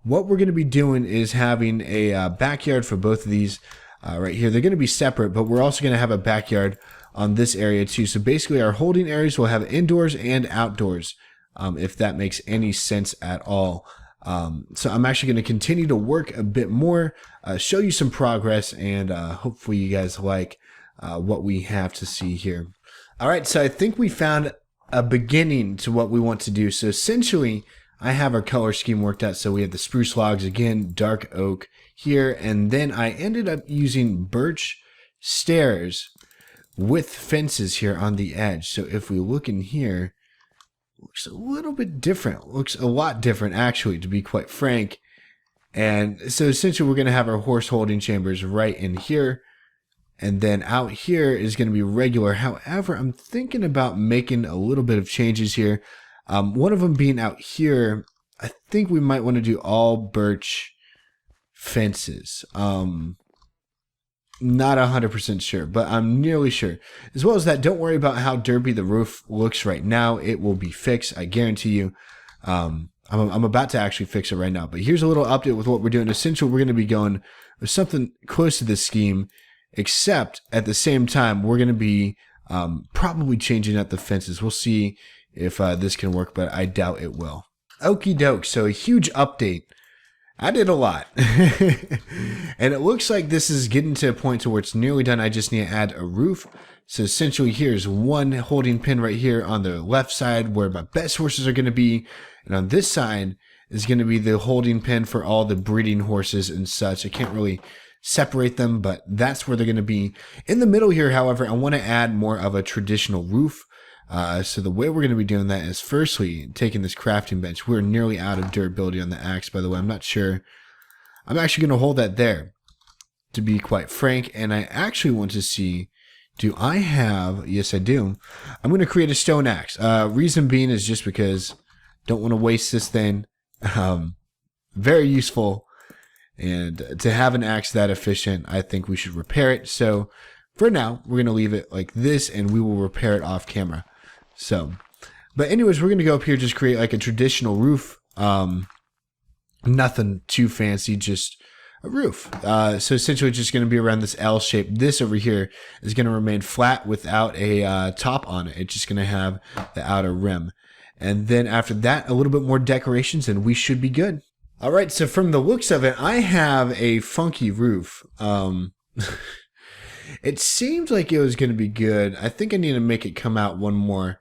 what we're going to be doing is having a backyard for both of these right here. They're going to be separate, but we're also going to have a backyard on this area too. So basically, our holding areas will have indoors and outdoors, if that makes any sense at all. So I'm actually going to continue to work a bit more, show you some progress, and hopefully you guys like what we have to see here. All right, so I think we found a beginning to what we want to do. So essentially, I have our color scheme worked out. So we have the spruce logs again, dark oak here, and then I ended up using birch stairs with fences here on the edge. So if we look in here, it looks a little bit different. It looks a lot different, actually, to be quite frank. And so essentially, we're going to have our horse holding chambers right in here. And then out here is going to be regular. However, I'm thinking about making a little bit of changes here. One of them being out here, I think we might want to do all birch fences. Not 100% sure, but I'm nearly sure. As well as that, don't worry about how derpy the roof looks right now. It will be fixed, I guarantee you. I'm about to actually fix it right now. But here's a little update with what we're doing. Essentially, we're going to be going with something close to this scheme. Except at the same time, we're going to be probably changing out the fences. We'll see if this can work, but I doubt it will. Okie doke. So a huge update. I did a lot. And it looks like this is getting to a point to where it's nearly done. I just need to add a roof. So essentially here's one holding pin right here on the left side where my best horses are going to be. And on this side is going to be the holding pin for all the breeding horses and such. I can't really separate them, but that's where they're going to be. In the middle here, however, I want to add more of a traditional roof. So the way we're going to be doing that is firstly taking this crafting bench. We're nearly out of durability on the axe, by the way. I'm not sure. I'm actually going to hold that there, to be quite frank. And I actually want to see, do I have, yes I do. I'm going to create a stone axe. Reason being is just because don't want to waste this thing. Very useful. And to have an axe that efficient, I think we should repair it. So for now, we're going to leave it like this and we will repair it off camera. So, but anyways, we're going to go up here, just create like a traditional roof. Nothing too fancy, just a roof. So essentially it's just going to be around this L shape. This over here is going to remain flat without a top on it. It's just going to have the outer rim. And then after that, a little bit more decorations and we should be good. All right, so from the looks of it, I have a funky roof. It seemed like it was going to be good. I think I need to make it come out one more.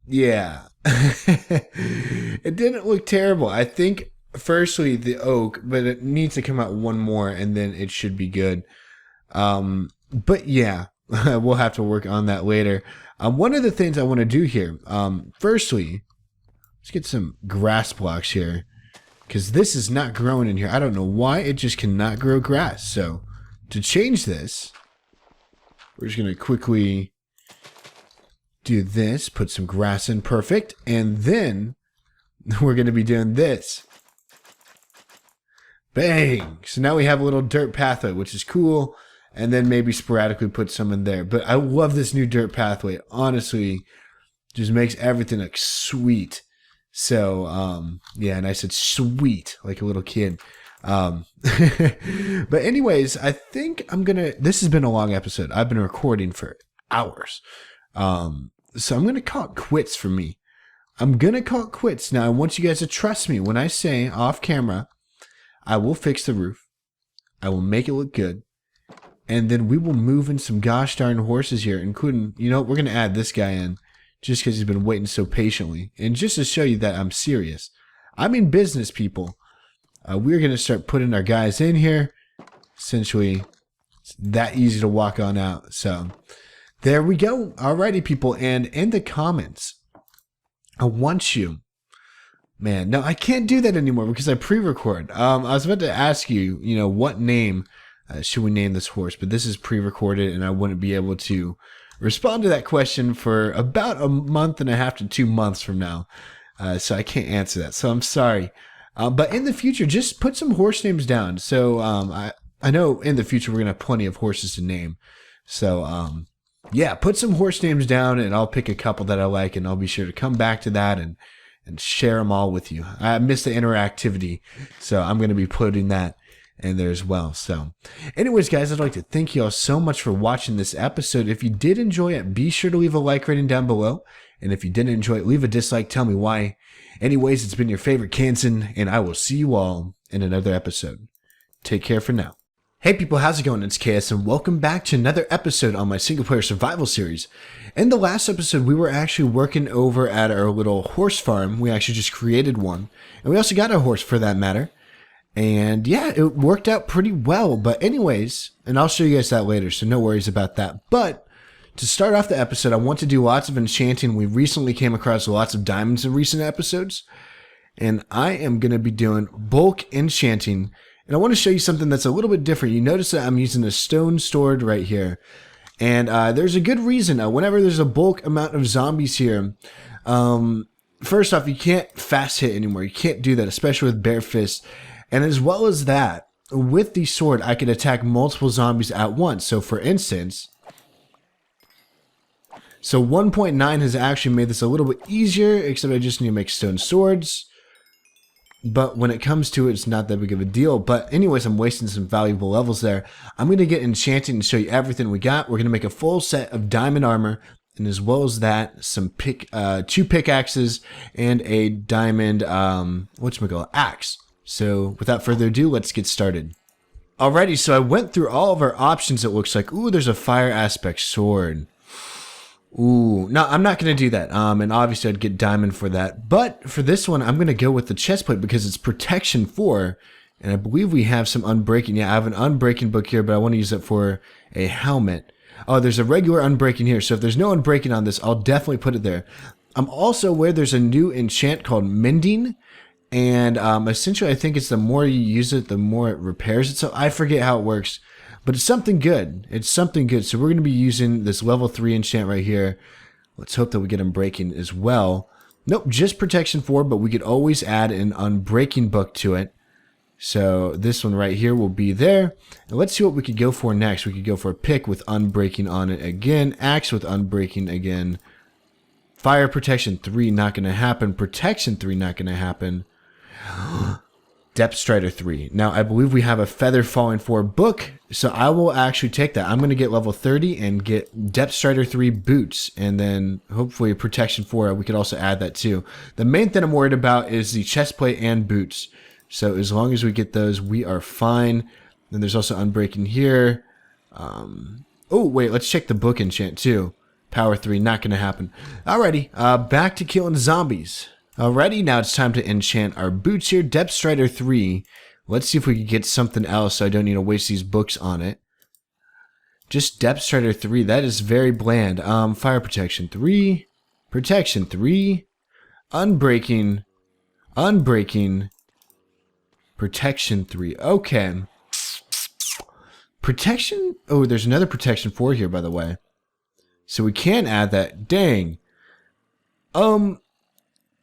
Yeah. It didn't look terrible. I think, firstly, the oak, but it needs to come out one more, and then it should be good. But yeah, we'll have to work on that later. One of the things I want to do here, firstly, let's get some grass blocks here, because this is not growing in here. I don't know why, it just cannot grow grass. So to change this, we're just going to quickly do this, put some grass in, perfect, and then we're going to be doing this. Bang! So now we have a little dirt pathway, which is cool, and then maybe sporadically put some in there. But I love this new dirt pathway. Honestly, just makes everything look sweet. So, yeah, and I said sweet, like a little kid. But anyways, I think I'm gonna, this has been a long episode. I've been recording for hours. So I'm gonna call it quits for me. I'm gonna call it quits. Now, I want you guys to trust me when I say off camera, I will fix the roof. I will make it look good. And then we will move in some gosh darn horses here, including, you know, we're gonna add this guy in. Just because he's been waiting so patiently. And just to show you that I'm serious. I'm in business, people. We're going to start putting our guys in here. Essentially, it's that easy to walk on out. So, there we go. Alrighty, people. And in the comments, I want you... Man, no, I can't do that anymore because I pre-record. I was about to ask you, you know, what name should we name this horse? But this is pre-recorded and I wouldn't be able to respond to that question for about a month and a half to 2 months from now. So I can't answer that. So I'm sorry. But in the future, just put some horse names down. So I know in the future we're going to have plenty of horses to name. So yeah, put some horse names down and I'll pick a couple that I like and I'll be sure to come back to that and share them all with you. I miss the interactivity. So I'm going to be putting that in there as well. So anyways, guys, I'd like to thank you all so much for watching this episode. If you did enjoy it, be sure to leave a like rating down below. And if you didn't enjoy it, leave a dislike. Tell me why. Anyways, it's been your favorite Kansan, and I will see you all in another episode. Take care for now. Hey people, how's it going? It's KS, and welcome back to another episode on my Singleplayer Survival series. In the last episode, we were actually working over at our little horse farm. We actually just created one. And we also got a horse for that matter. And yeah, it worked out pretty well. But anyways, and I'll show you guys that later, so no worries about that. But to start off the episode, I want to do lots of enchanting. We recently came across lots of diamonds in recent episodes. And I am going to be doing bulk enchanting. And I want to show you something that's a little bit different. You notice that I'm using a stone sword right here. And there's a good reason. Whenever there's a bulk amount of zombies here, first off, you can't fast hit anymore. You can't do that, especially with bare fists. And as well as that, with the sword, I can attack multiple zombies at once. So for instance, 1.9 has actually made this a little bit easier, except I just need to make stone swords. But when it comes to it, it's not that big of a deal. But anyways, I'm wasting some valuable levels there. I'm going to get enchanting and show you everything we got. We're going to make a full set of diamond armor. And as well as that, some 2 pickaxes and a diamond, axe. So without further ado, let's get started. Alrighty, so I went through all of our options, it looks like. Ooh, there's a fire aspect sword. Ooh, no, I'm not going to do that. And obviously I'd get diamond for that. But for this one, I'm going to go with the chestplate because it's protection 4. And I believe we have some unbreaking. Yeah, I have an unbreaking book here, but I want to use it for a helmet. Oh, there's a regular unbreaking here. So if there's no unbreaking on this, I'll definitely put it there. I'm also aware there's a new enchant called Mending. And essentially, I think it's the more you use it, the more it repairs it. So I forget how it works. But it's something good. It's something good. So we're going to be using this level 3 enchant right here. Let's hope that we get unbreaking as well. Nope, just protection 4, but we could always add an unbreaking book to it. So this one right here will be there. And let's see what we could go for next. We could go for a pick with unbreaking on it again. Axe with unbreaking again. Fire protection 3, not going to happen. Protection 3, not going to happen. Depth Strider 3. Now, I believe we have a Feather Falling 4 book, so I will actually take that. I'm going to get level 30 and get Depth Strider 3 boots, and then hopefully Protection 4, we could also add that too. The main thing I'm worried about is the chest plate and boots. So as long as we get those, we are fine. Then there's also Unbreaking here. Oh, wait, let's check the book enchant too. Power 3, not going to happen. Alrighty, back to killing zombies. Alrighty, now it's time to enchant our boots here. Depth Strider 3. Let's see if we can get something else so I don't need to waste these books on it. Just Depth Strider 3. That is very bland. Fire Protection 3. Protection 3. Unbreaking. Unbreaking. Protection 3. Okay. Protection. Oh, there's another Protection 4 here, by the way. So we can add that. Dang.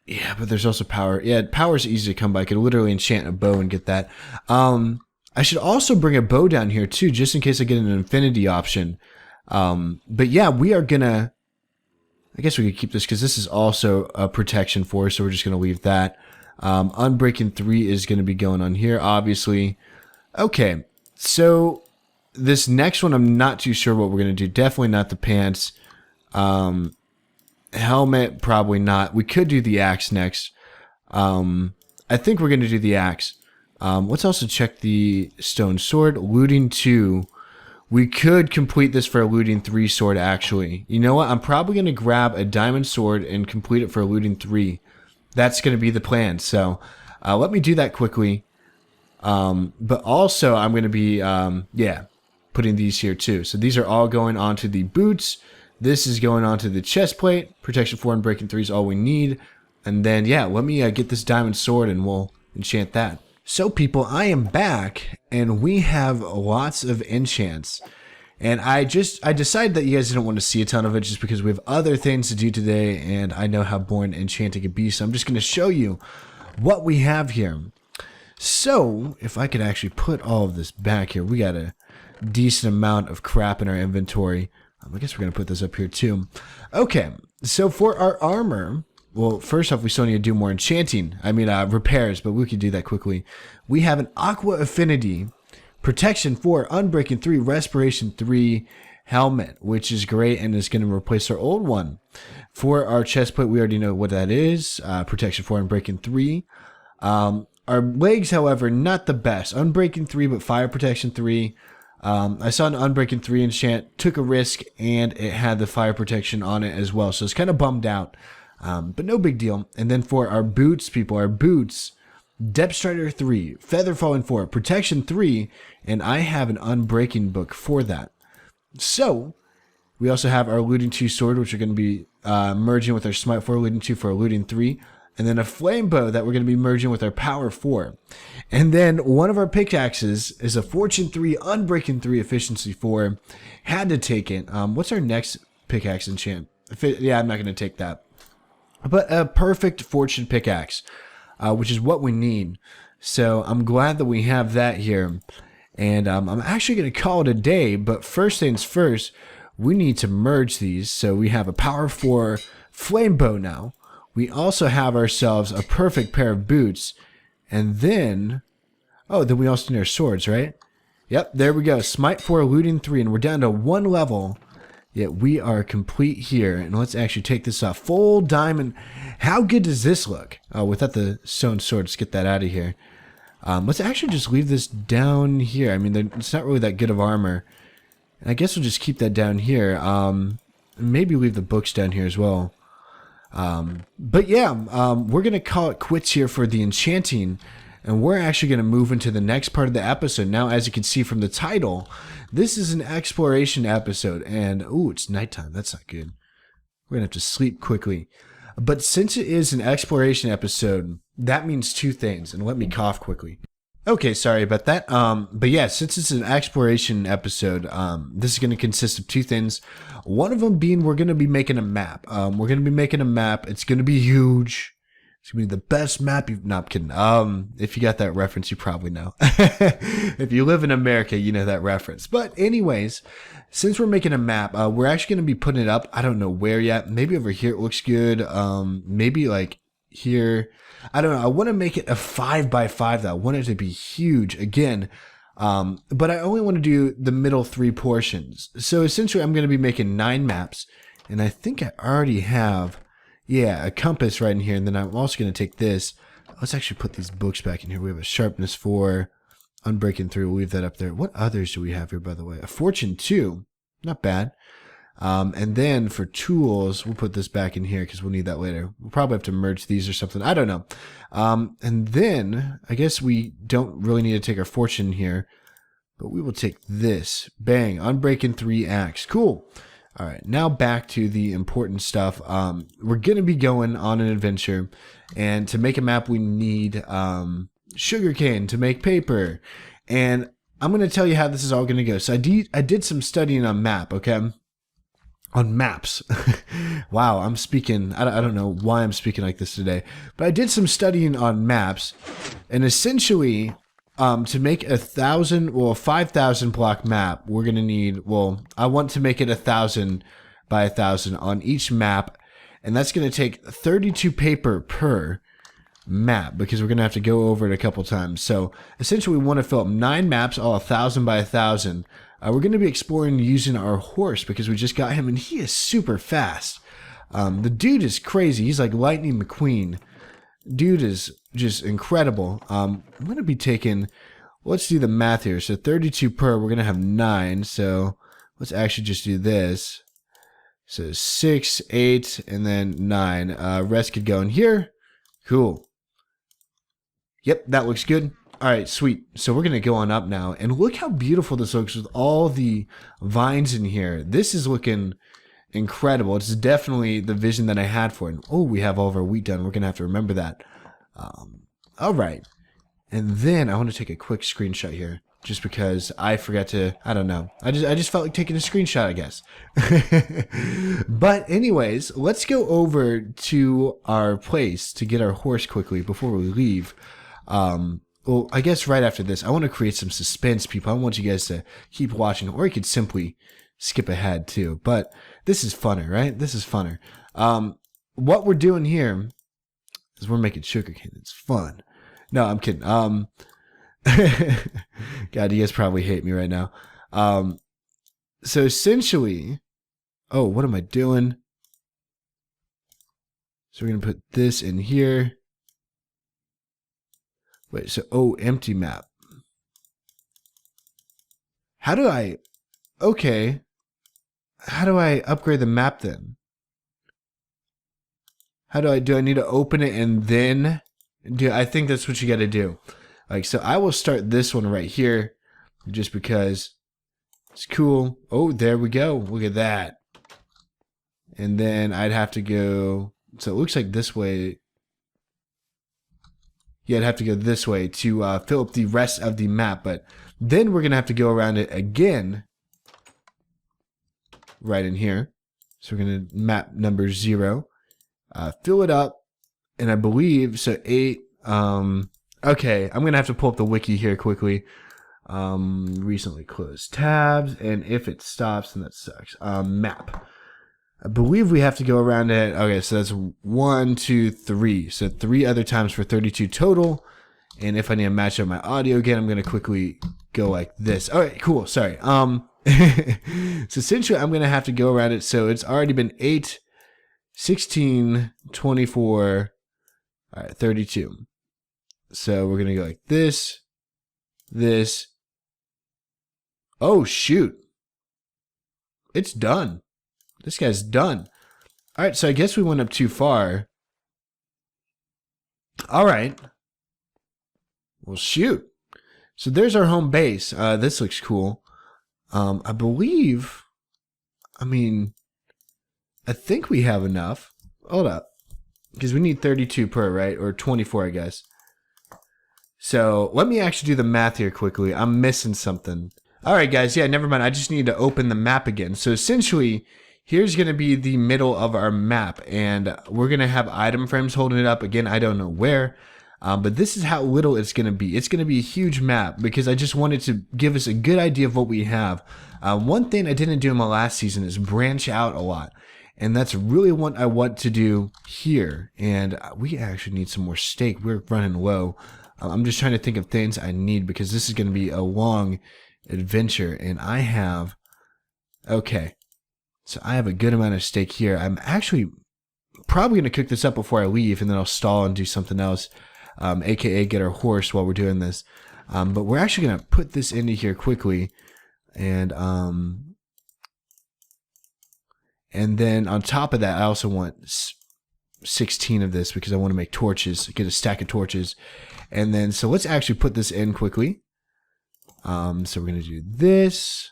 Yeah, but there's also power. Yeah, power's easy to come by. I could literally enchant a bow and get that. I should also bring a bow down here too, just in case I get an infinity option. But yeah, we are gonna... I guess we could keep this because this is also a protection 4, so we're just gonna leave that. Unbreaking 3 is gonna be going on here, obviously. Okay, so this next one, I'm not too sure what we're gonna do. Definitely not the pants. Helmet, probably not. We could do the axe next. I think we're going to do the axe. Let's also check the stone sword. Looting 2. We could complete this for a looting 3 sword, actually. You know what? I'm probably going to grab a diamond sword and complete it for a looting 3. That's going to be the plan. So let me do that quickly. But also, I'm going to be, yeah, putting these here too. So these are all going onto the boots. This is going on to the chest plate. Protection 4 and Breaking 3 is all we need. And then, yeah, let me get this diamond sword and we'll enchant that. So, people, I am back, and we have lots of enchants. And I decided that you guys didn't want to see a ton of it just because we have other things to do today, and I know how boring enchanting can be. So I'm just going to show you what we have here. So, if I could actually put all of this back here, we got a decent amount of crap in our inventory. I guess we're going to put this up here too. Okay, so for our armor, well, first off, we still need to do more enchanting. I mean, repairs, but we can do that quickly. We have an Aqua Affinity, Protection 4, Unbreaking 3, Respiration 3 helmet, which is great and is going to replace our old one. For our chest plate, we already know what that is. Protection 4, Unbreaking 3. Our legs, however, not the best. Unbreaking 3, but Fire Protection 3. I saw an Unbreaking 3 enchant, took a risk, and it had the fire protection on it as well. So it's kind of bummed out, but no big deal. And then for our boots, people, our boots, Depth Strider 3, Feather Falling 4, Protection 3, and I have an Unbreaking book for that. So we also have our Looting 2 sword, which are going to be merging with our Smite 4, Looting 2 for our Looting 3. And then a flame bow that we're going to be merging with our Power 4. And then one of our pickaxes is a Fortune 3, Unbreaking 3, Efficiency 4. Had to take it. What's our next pickaxe enchant? Yeah, I'm not going to take that. But a perfect Fortune pickaxe, which is what we need. So I'm glad that we have that here. And I'm actually going to call it a day. But first things first, we need to merge these. So we have a Power 4 flame bow now. We also have ourselves a perfect pair of boots. And then... oh, then we also need our swords, right? Yep, there we go. Smite 4, Looting 3. And we're down to 1 level. Yet we are complete here. And let's actually take this off. Full diamond. How good does this look? Oh, without the stone sword, let's get that out of here. Let's actually just leave this down here. I mean, it's not really that good of armor. And I guess we'll just keep that down here. Maybe leave the books down here as well. But yeah, we're going to call it quits here for the enchanting. and we're actually going to move into the next part of the episode. Now, as you can see from the title, this is an exploration episode, and ooh, it's nighttime. That's not good. We're going to have to sleep quickly. But since it is an exploration episode, that means two things, and let me cough quickly. Okay, sorry about that. But yeah, since it's an exploration episode, this is going to consist of two things. One of them being we're going to be making a map. We're going to be making a map. It's going to be huge. It's going to be the best map you've... No, I'm kidding. If you got that reference, you probably know. If you live in America, you know that reference. But anyways, since we're making a map, we're actually going to be putting it up. I don't know where yet. Maybe over here it looks good. Maybe like here... I don't know. I want to make it a 5x5 though. I want it to be huge again. But I only want to do the middle 3 portions. So essentially I'm going to be making 9 maps. And I think I already have, a compass right in here. And then I'm also going to take this. Let's actually put these books back in here. We have a sharpness 4, unbreaking 3. We'll leave that up there. What others do we have here, by the way? A fortune 2. Not bad. And then for tools, we'll put this back in here because we'll need that later. We'll probably have to merge these or something. I don't know. And then I guess we don't really need to take our fortune here, but we will take this. Bang. Unbreaking 3 axe. Cool. All right. Now back to the important stuff. We're going to be going on an adventure, and to make a map, we need sugarcane to make paper. And I'm going to tell you how this is all going to go. So I did some studying on map. Okay. On maps. Wow, I'm speaking, I don't know why I'm speaking like this today, but I did some studying on maps, and essentially, to make a 5,000 block map, we're going to need, I want to make it 1,000 by 1,000 on each map, and that's going to take 32 paper per map, because we're going to have to go over it a couple times. So essentially we want to fill up 9 maps, all 1,000 by 1,000. We're going to be exploring using our horse because we just got him, and he is super fast. The dude is crazy. He's like Lightning McQueen. Dude is just incredible. I'm going to be taking, let's do the math here. So 32 per, we're going to have 9. So let's actually just do this. So 6, 8, and then 9. Rest could go in here. Cool. Yep, that looks good. All right, sweet. So we're going to go on up now. And look how beautiful this looks with all the vines in here. This is looking incredible. It's definitely the vision that I had for it. Oh, we have all of our wheat done. We're going to have to remember that. All right. And then I want to take a quick screenshot here. Just because I forgot to, I don't know. I just felt like taking a screenshot, I guess. But anyways, let's go over to our place to get our horse quickly before we leave. Well, I guess right after this, I want to create some suspense, people. I want you guys to keep watching, or you could simply skip ahead too. But this is funner, right? This is funner. What we're doing here is we're making sugarcane. It's fun. No, I'm kidding. God, you guys probably hate me right now. So essentially, oh, what am I doing? So we're going to put this in here. Wait, so, empty map. How do I, okay. How do I upgrade the map then? Do I need to open it and then I think that's what you got to do. Like, so I will start this one right here just because it's cool. Oh, there we go. Look at that. And then I'd have to go, so it looks like this way. Yeah, I'd have to go this way to fill up the rest of the map, but then we're going to have to go around it again right in here. So we're going to map number 0, fill it up, and I believe, so 8, okay, I'm going to have to pull up the wiki here quickly. Recently closed tabs, and if it stops, then that sucks. Map. I believe we have to go around it. Okay, so that's 1, 2, 3. So 3 other times for 32 total. And if I need to match up my audio again, I'm going to quickly go like this. All right, cool. Sorry. So essentially, I'm going to have to go around it. So it's already been 8, 16, 24, all right, 32. So we're going to go like this, this. Oh, shoot. It's done. This guy's done. All right, so I guess we went up too far. All right. Well, shoot. So there's our home base. This looks cool. I believe, I think we have enough. Hold up. Because we need 32 per, right? Or 24, I guess. So let me actually do the math here quickly. I'm missing something. All right, guys. Yeah, never mind. I just need to open the map again. So essentially, here's going to be the middle of our map. And we're going to have item frames holding it up. Again, I don't know where. But this is how little it's going to be. It's going to be a huge map because I just wanted to give us a good idea of what we have. One thing I didn't do in my last season is branch out a lot. And that's really what I want to do here. And we actually need some more steak. We're running low. I'm just trying to think of things I need because this is going to be a long adventure. And I have... Okay. So I have a good amount of steak here. I'm actually probably going to cook this up before I leave. And then I'll stall and do something else. AKA get our horse while we're doing this. But we're actually going to put this into here quickly. And then on top of that, I also want 16 of this because I want to make torches, get a stack of torches. And then, so let's actually put this in quickly. So we're going to do this.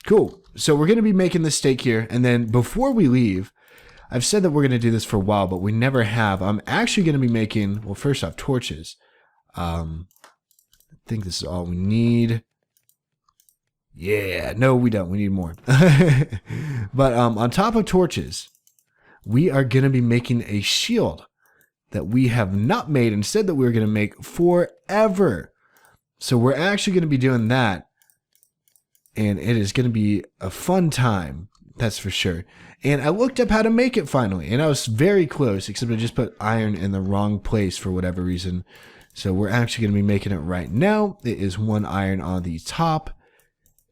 Cool. So we're going to be making the steak here. And then before we leave, I've said that we're going to do this for a while, but we never have. I'm actually going to be making, well, first off, torches. I think this is all we need. Yeah, no, we don't. We need more. But on top of torches, we are going to be making a shield that we have not made and said that we were going to make forever. So we're actually going to be doing that. And it is going to be a fun time. That's for sure. And I looked up how to make it finally. And I was very close, except I just put iron in the wrong place for whatever reason. So we're actually going to be making it right now. It is 1 iron on the top.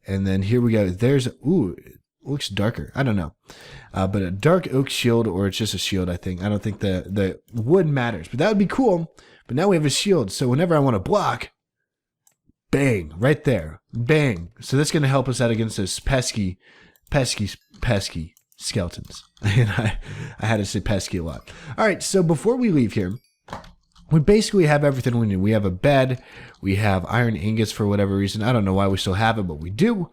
And then here we go. There's, ooh, it looks darker. I don't know. But a dark oak shield, or it's just a shield, I think. I don't think the wood matters. But that would be cool. But now we have a shield. So whenever I want to block, bang, right there. Bang. So that's going to help us out against those pesky skeletons. And I had to say pesky a lot. All right, so before we leave here, we basically have everything we need. We have a bed. We have iron ingots for whatever reason. I don't know why we still have it, but we do.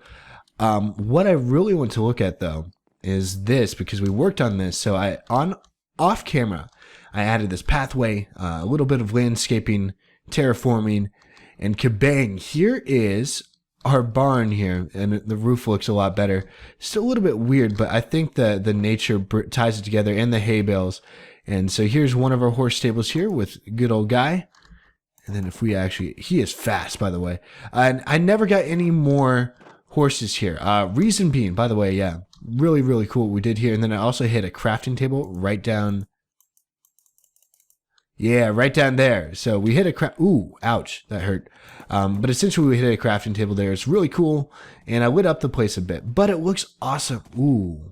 What I really want to look at, though, is this, because we worked on this. So off camera, I added this pathway, a little bit of landscaping, terraforming, and kabang, here is our barn here, and the roof looks a lot better. Still a little bit weird, but I think the nature ties it together, and the hay bales. And so here's one of our horse stables here with good old guy. And then if we actually, he is fast, by the way. And I never got any more horses here. Reason being, by the way, yeah, really, really cool what we did here. And then I also hit a crafting table right down. Yeah, right down there. So we hit a ooh, ouch, that hurt. But essentially we hit a crafting table there. It's really cool. And I lit up the place a bit, but it looks awesome. Ooh.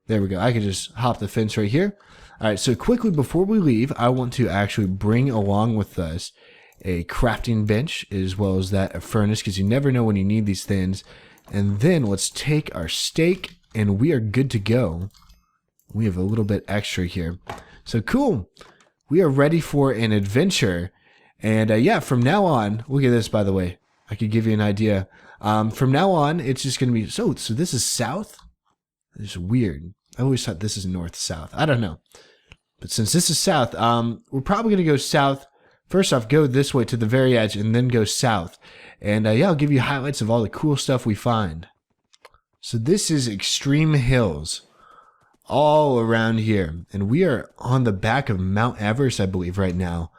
There we go. I can just hop the fence right here. All right, so quickly before we leave, I want to actually bring along with us a crafting bench as well as that a furnace, because you never know when you need these things. And then let's take our steak and we are good to go. We have a little bit extra here. So cool. We are ready for an adventure. And yeah, from now on, look at this, by the way. I could give you an idea. From now on, it's just going to be, so this is south? It's weird. I always thought this is north-south. I don't know. But since this is south, we're probably going to go south. First off, go this way to the very edge and then go south. And yeah, I'll give you highlights of all the cool stuff we find. So this is extreme hills all around here. And we are on the back of Mount Everest, I believe, right now.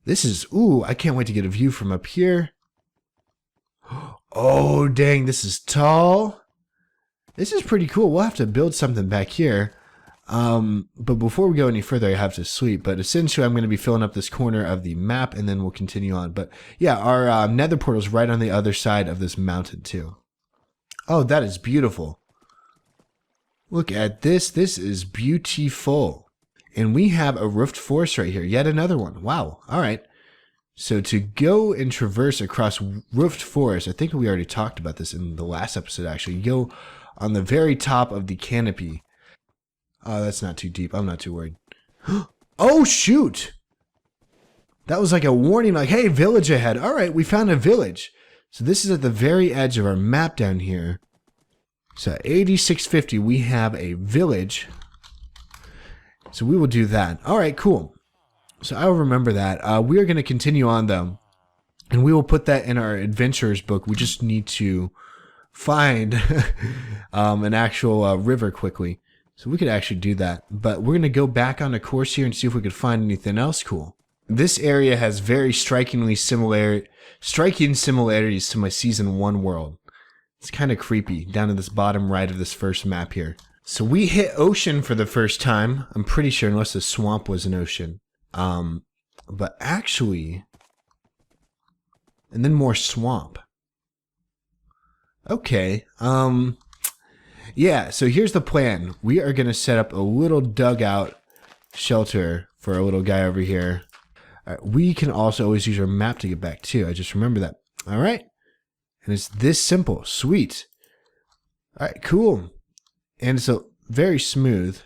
This is, ooh, I can't wait to get a view from up here. Oh, dang, this is tall. This is pretty cool. We'll have to build something back here. But before we go any further, I have to sleep. But essentially, I'm going to be filling up this corner of the map, and then we'll continue on. But yeah, our nether portal is right on the other side of this mountain, too. Oh, that is beautiful. Look at this. This is beautiful. And we have a roofed forest right here. Yet another one. Wow. All right. So to go and traverse across roofed forest, I think we already talked about this in the last episode, actually. You go on the very top of the canopy. Oh, that's not too deep. I'm not too worried. Oh, shoot. That was like a warning, like, hey, village ahead. All right, we found a village. So this is at the very edge of our map down here. So at 8650, we have a village. So we will do that. All right, cool. So I will remember that. We are going to continue on, though. And we will put that in our adventurer's book. We just need to find an actual river quickly. So we could actually do that. But we're going to go back on the course here and see if we could find anything else cool. This area has very striking similarities to my Season 1 world. It's kind of creepy down in this bottom right of this first map here. So we hit ocean for the first time. I'm pretty sure, unless the swamp was an ocean. But actually... And then more swamp. Okay. Yeah, so here's the plan. We are going to set up a little dugout shelter for our little guy over here. All right, we can also always use our map to get back too. I just remember that. All right. And it's this simple. Sweet. All right, cool. And so very smooth.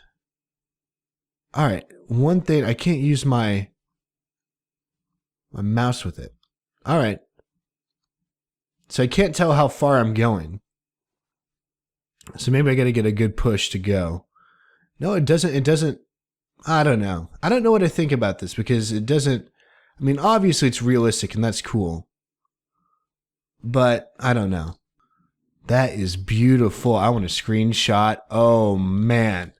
All right. One thing, I can't use my mouse with it. All right. So I can't tell how far I'm going. So maybe I got to get a good push to go. No, it doesn't. I don't know. I don't know what to think about this because it doesn't. I mean, obviously it's realistic and that's cool. But I don't know. That is beautiful. I want a screenshot. Oh, man.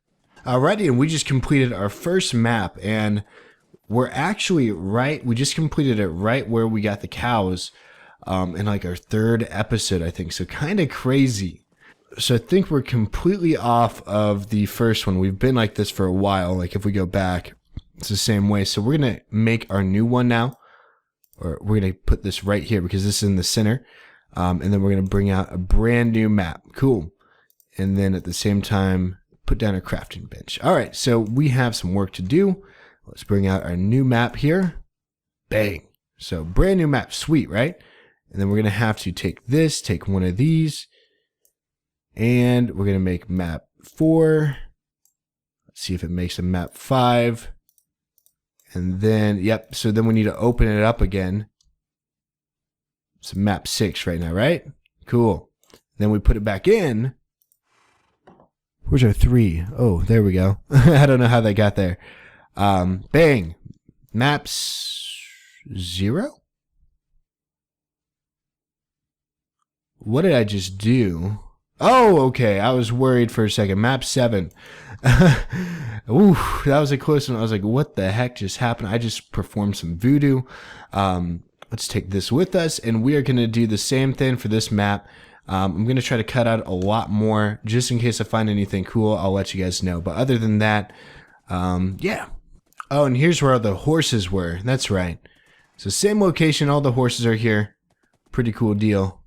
Alrighty, and we just completed our first map. And we're actually right. We just completed it right where we got the cows in like our third episode, I think. So kind of crazy. So I think we're completely off of the first one. We've been like this for a while. Like if we go back, it's the same way. So we're going to make our new one now. Or we're going to put this right here because this is in the center. And then we're going to bring out a brand new map. Cool. And then at the same time, put down a crafting bench. All right. So we have some work to do. Let's bring out our new map here. Bang. So brand new map. Sweet, right? And then we're going to have to take this, take one of these. And we're going to make map 4. Let's see if it makes a map 5. And then, yep, so then we need to open it up again. It's map 6 right now, right? Cool. Then we put it back in. Where's our 3? Oh, there we go. I don't know how they got there. Bang. Maps 0? What did I just do? Oh, okay. I was worried for a second. Map 7. Ooh, that was a close one. I was like, what the heck just happened? I just performed some voodoo. Let's take this with us, and we are going to do the same thing for this map. I'm going to try to cut out a lot more, just in case I find anything cool. I'll let you guys know. But other than that, yeah. Oh, and here's where all the horses were. That's right. So same location. All the horses are here. Pretty cool deal.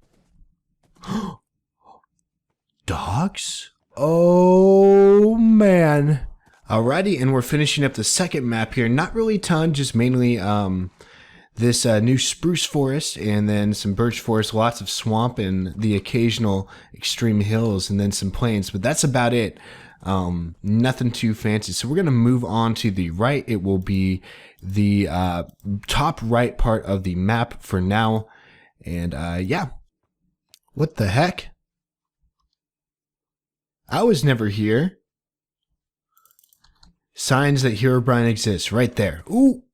Dogs? Oh, man. Alrighty, and we're finishing up the second map here. Not really a ton, just mainly this new spruce forest and then some birch forest, lots of swamp and the occasional extreme hills and then some plains. But that's about it. Nothing too fancy. So we're going to move on to the right. It will be the top right part of the map for now. And yeah. What the heck? I was never here. Signs that Herobrine exists right there. Ooh.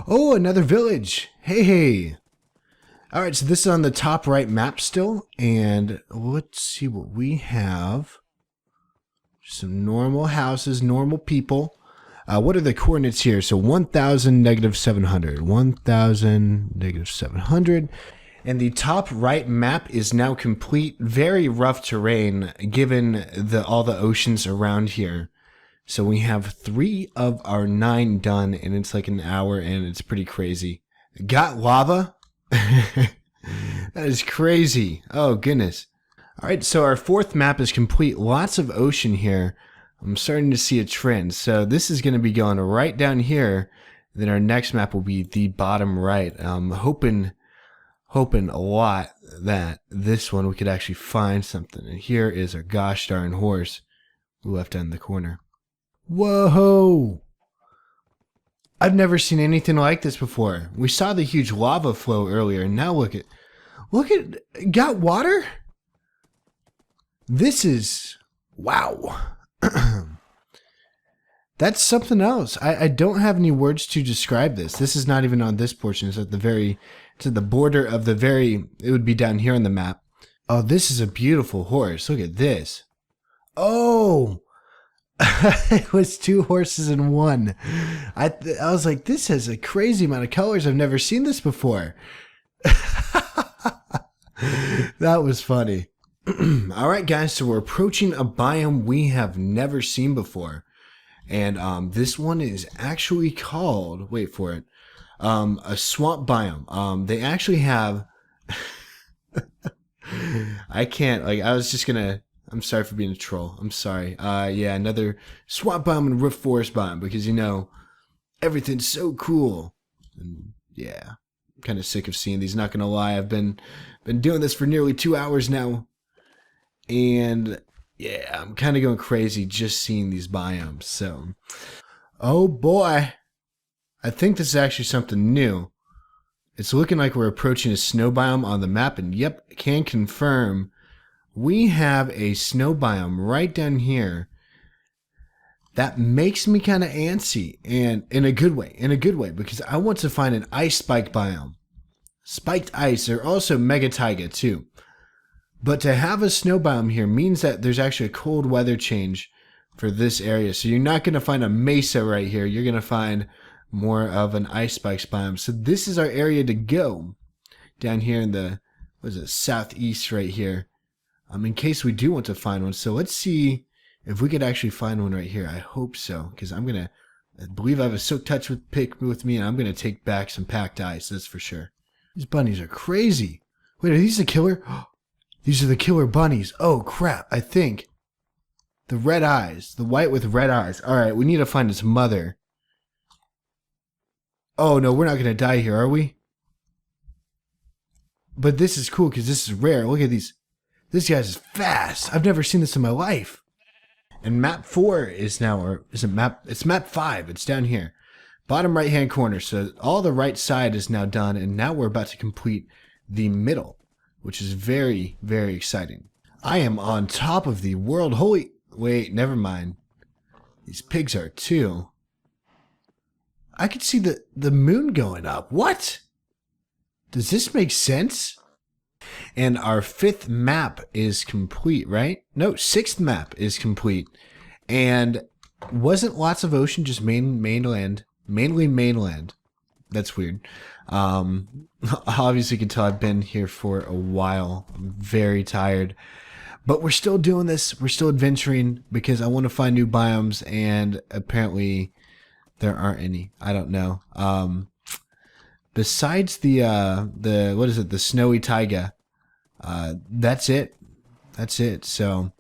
Oh, another village. Hey, hey. All right, so this is on the top right map still. And let's see what we have. Some normal houses, normal people. What are the coordinates here? So 1,000, -700. 1,000, -700. And the top right map is now complete. Very rough terrain given all the oceans around here. So we have 3 of our 9 done, and it's like an hour, and it's pretty crazy. Got lava? That is crazy. Oh, goodness. All right, so our 4th map is complete. Lots of ocean here. I'm starting to see a trend. So this is going to be going right down here. Then our next map will be the bottom right. I'm hoping a lot that this one we could actually find something. And here is our gosh darn horse we left in the corner. Whoa! I've never seen anything like this before. We saw the huge lava flow earlier, and now look at, got water? This is, wow. That's something else. I don't have any words to describe this. This is not even on this portion. It's at the border of it would be down here on the map. Oh, this is a beautiful horse. Look at this. Oh, it was 2 horses in one. I was like, this has a crazy amount of colors. I've never seen this before. That was funny. All right, guys. So we're approaching a biome we have never seen before. And this one is actually called, wait for it, a swamp biome. They actually have, I can't, I'm sorry for being a troll. I'm sorry. Yeah, another swamp biome and rift forest biome because, everything's so cool. And yeah, I'm kind of sick of seeing these, not going to lie. I've been doing this for nearly 2 hours now. And yeah, I'm kind of going crazy just seeing these biomes. So, oh boy, I think this is actually something new. It's looking like we're approaching a snow biome on the map, and yep, can confirm we have a snow biome right down here. That makes me kind of antsy, and in a good way, because I want to find an ice spike biome. Spiked ice, or also mega taiga too. But to have a snow biome here means that there's actually a cold weather change for this area. So you're not going to find a mesa right here. You're going to find more of an ice spikes biome. So this is our area to go down here in the, southeast right here. In case we do want to find one. So let's see if we could actually find one right here. I hope so, because I believe I have a soak touch pick with me, and I'm going to take back some packed ice. That's for sure. These bunnies are crazy. Wait, are these the killer? These are the killer bunnies. Oh, crap. I think. The red eyes. The white with red eyes. All right, we need to find its mother. Oh, no, we're not going to die here, are we? But this is cool because this is rare. Look at these. This guy's is fast. I've never seen this in my life. And map 4 is now, or is it map? It's map 5. It's down here. Bottom right-hand corner. So all the right side is now done. And now we're about to complete the middle, which is very, very exciting. I am on top of the world. Holy, wait, never mind. These pigs are too. I could see the moon going up. What? Does this make sense? And our 5th map is complete, right? No, 6th map is complete. And wasn't lots of ocean, just mainly mainland. That's weird. Obviously you can tell I've been here for a while. I'm very tired. But we're still doing this. We're still adventuring because I want to find new biomes, and apparently there aren't any. I don't know. Besides the what is it? The snowy taiga. That's it. That's it. So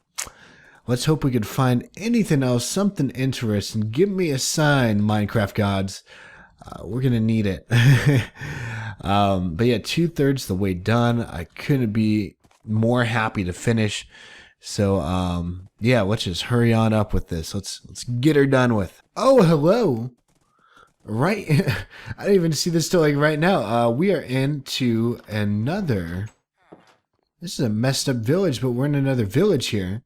let's hope we could find anything else, something interesting. Give me a sign, Minecraft gods. We're gonna need it. But yeah, 2/3 the way done. I couldn't be more happy to finish. So yeah, let's just hurry on up with this. Let's get her done with. Oh, hello. Right, I didn't even see this till like right now. We are into another. This is a messed up village, but we're in another village here.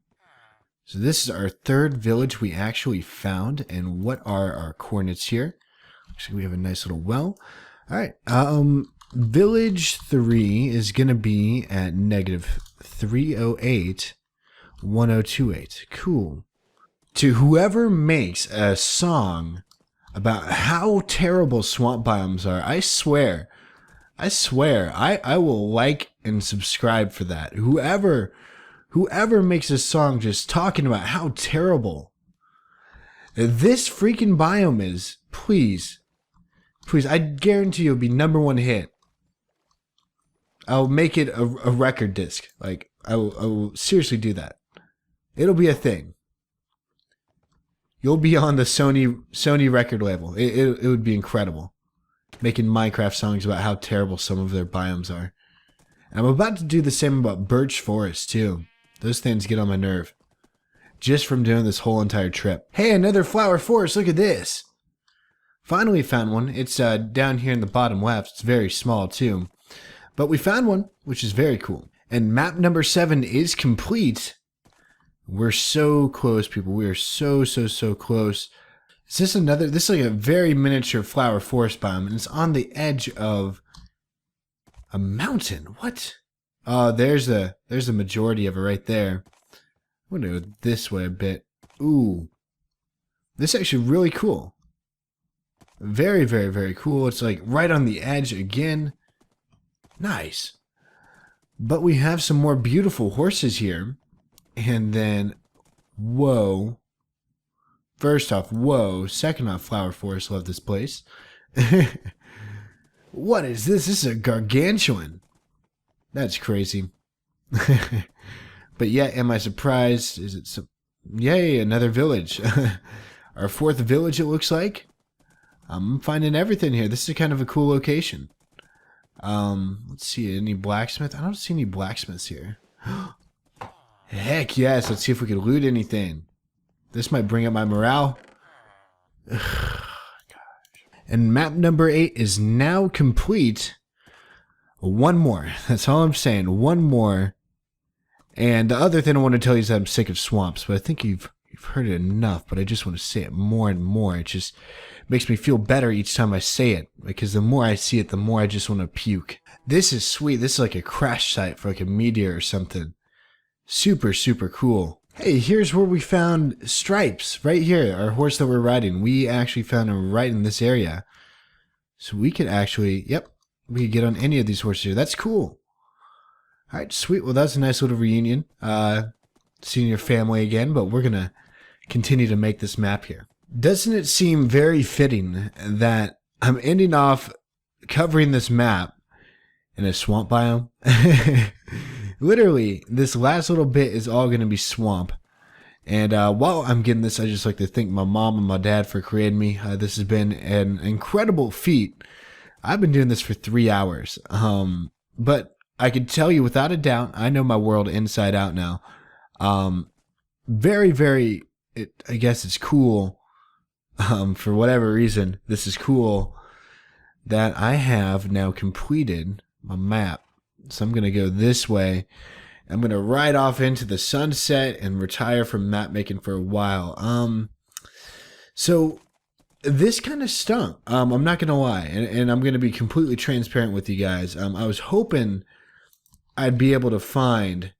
So this is our 3rd village we actually found. And what are our coordinates here? Actually, we have a nice little well. All right. Village 3 is going to be at -308-1028. Cool. To whoever makes a song about how terrible swamp biomes are, I swear, I will like and subscribe for that. Whoever makes a song just talking about how terrible this freaking biome is, please, I guarantee you'll be #1 hit. I'll make it a record disc. Like, I will seriously do that. It'll be a thing. You'll be on the Sony record label. It would be incredible. Making Minecraft songs about how terrible some of their biomes are. And I'm about to do the same about birch forest too. Those things get on my nerve. Just from doing this whole entire trip. Hey, another flower forest. Look at this. Finally found one. It's down here in the bottom left. It's very small too. But we found one, which is very cool. And map number 7 is complete. We're so close, people. We are so close. Is this another? This is like a very miniature flower forest biome, and it's on the edge of a mountain. What? Oh, there's the majority of it right there. I'm gonna go this way a bit. Ooh, this is actually really cool. Very cool. It's like right on the edge again. Nice. But we have some more beautiful horses here. And then, whoa. First off, whoa. Second off, flower forest. Love this place. What is this? This is a gargantuan. That's crazy. But yet, am I surprised? Is it some... Yay, another village. Our 4th village, it looks like. I'm finding everything here. This is kind of a cool location. Let's see, any blacksmith? I don't see any blacksmiths here. Heck yes, let's see if we can loot anything. This might bring up my morale. Gosh. And map number 8 is now complete. One more. That's all I'm saying. One more. And the other thing I want to tell you is that I'm sick of swamps, but I think you've heard it enough, but I just want to say it more and more. It just makes me feel better each time I say it, because the more I see it, the more I just want to puke. This is sweet. This is like a crash site for like a meteor or something. Super cool. Hey, here's where we found Stripes. Right here, our horse that we're riding. We actually found him right in this area. So we could actually, yep, we could get on any of these horses here. That's cool. Alright, sweet. Well, that's a nice little reunion. Seeing your family again, but we're going to continue to make this map here. Doesn't it seem very fitting that I'm ending off covering this map in a swamp biome? Literally, this last little bit is all going to be swamp. And while I'm getting this, I just like to thank my mom and my dad for creating me. This has been an incredible feat. I've been doing this for 3 hours. But I can tell you without a doubt, I know my world inside out now. Very, I guess it's cool. For whatever reason, this is cool that I have now completed my map. So I'm going to go this way. I'm going to ride off into the sunset and retire from map making for a while. So this kind of stunk. I'm not going to lie. And I'm going to be completely transparent with you guys. I was hoping I'd be able to find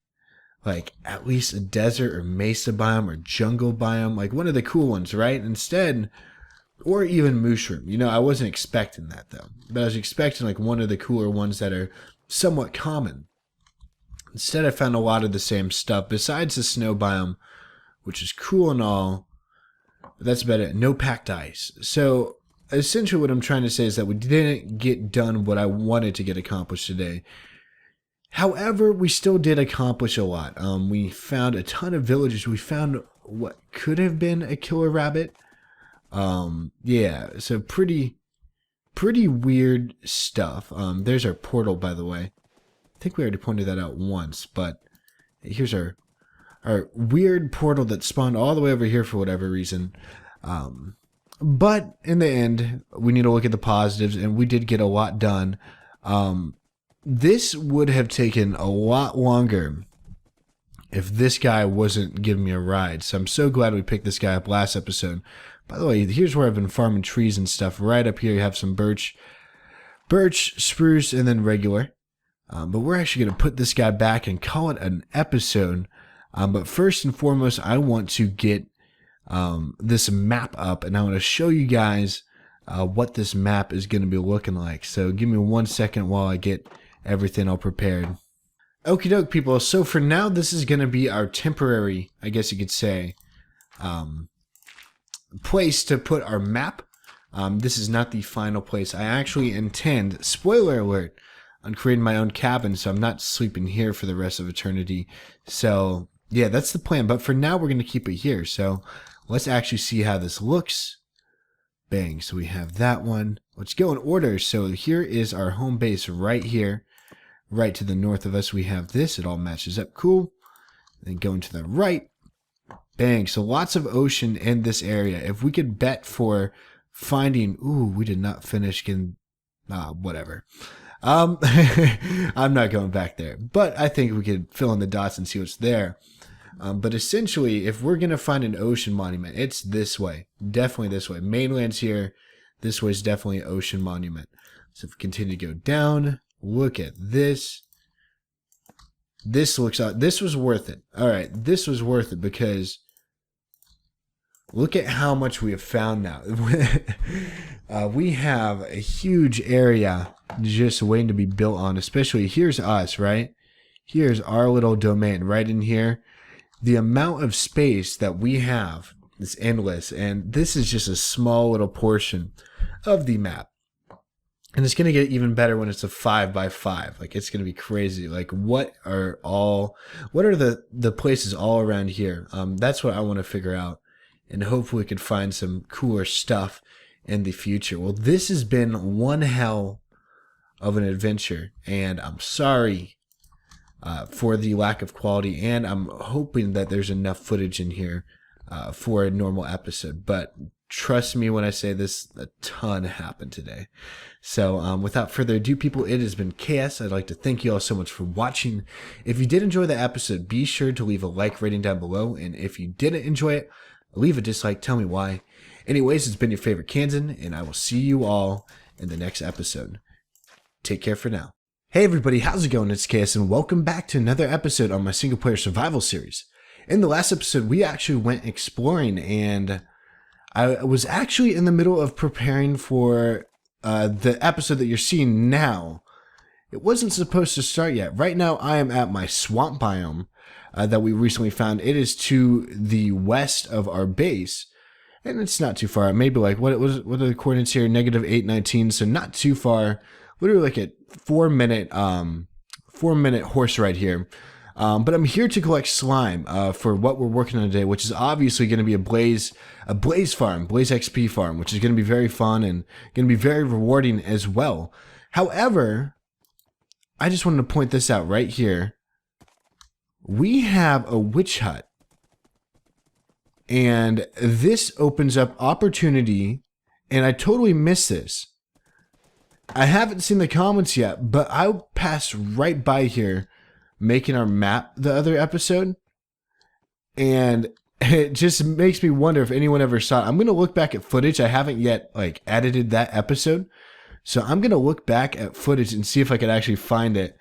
like at least a desert or mesa biome or jungle biome, like one of the cool ones, right? Instead, or even mushroom. You know, I wasn't expecting that though, but I was expecting like one of the cooler ones that are somewhat common. Instead, I found a lot of the same stuff besides the snow biome, which is cool and all. But that's about it. No packed ice. So essentially what I'm trying to say is that we didn't get done what I wanted to get accomplished today. However, we still did accomplish a lot. We found a ton of villages. We found what could have been a killer rabbit. Yeah, so pretty weird stuff. There's our portal, by the way. I think we already pointed that out once, but here's our weird portal that spawned all the way over here for whatever reason. But in the end, we need to look at the positives, and we did get a lot done. This would have taken a lot longer if this guy wasn't giving me a ride. So I'm so glad we picked this guy up last episode. By the way, here's where I've been farming trees and stuff. Right up here you have some birch, spruce, and then regular. But we're actually going to put this guy back and call it an episode. But first and foremost, I want to get this map up, and I want to show you guys what this map is going to be looking like. So give me 1 second while I get everything all prepared. Okie doke, people. So for now, this is going to be our temporary, I guess you could say, place to put our map. This is not the final place. I actually intend, spoiler alert, on creating my own cabin, so I'm not sleeping here for the rest of eternity. So yeah, that's the plan. But for now, we're going to keep it here. So let's actually see how this looks. Bang. So we have that one. Let's go in order. So here is our home base right here. Right to the north of us, we have this. It all matches up cool. Then going to the right. Bang. So lots of ocean in this area. If we could bet for finding, ooh, we did not finish getting, whatever. I'm not going back there, but I think we could fill in the dots and see what's there. But essentially, if we're going to find an ocean monument, it's this way. Definitely this way. Mainland's here. This way is definitely an ocean monument. So if we continue to go down, look at this. This looks out. This was worth it. All right. This was worth it because look at how much we have found now. We have a huge area just waiting to be built on, especially here's us, right? Here's our little domain right in here. The amount of space that we have is endless, and this is just a small little portion of the map. And it's going to get even better when it's a 5x5. Like, it's going to be crazy. Like, what are the places all around here? That's what I want to figure out, and hopefully we can find some cooler stuff in the future. Well, this has been one hell of an adventure, and I'm sorry for the lack of quality, and I'm hoping that there's enough footage in here for a normal episode. But trust me when I say this, a ton happened today. So without further ado, people, it has been KS. I'd like to thank you all so much for watching. If you did enjoy the episode, be sure to leave a like rating down below, and if you didn't enjoy it, leave a dislike. Tell me why. Anyways, it's been your favorite Kansan, and I will see you all in the next episode. Take care for now. Hey everybody, how's it going? It's KS, and welcome back to another episode on my Singleplayer Survival series. In the last episode, we actually went exploring, and I was actually in the middle of preparing for the episode that you're seeing now. It wasn't supposed to start yet. Right now, I am at my swamp biome that we recently found. It is to the west of our base, and it's not too far. Maybe like, what are the coordinates here? -819, so not too far. Literally like a 4-minute horse ride here. But I'm here to collect slime for what we're working on today, which is obviously going to be a blaze farm, blaze XP farm, which is going to be very fun and going to be very rewarding as well. However, I just wanted to point this out right here. We have a witch hut, and this opens up opportunity, and I totally missed this. I haven't seen the comments yet, but I passed right by here making our map the other episode, and it just makes me wonder if anyone ever saw it. I'm going to look back at footage. I haven't yet like edited that episode, so I'm going to look back at footage and see if I could actually find it,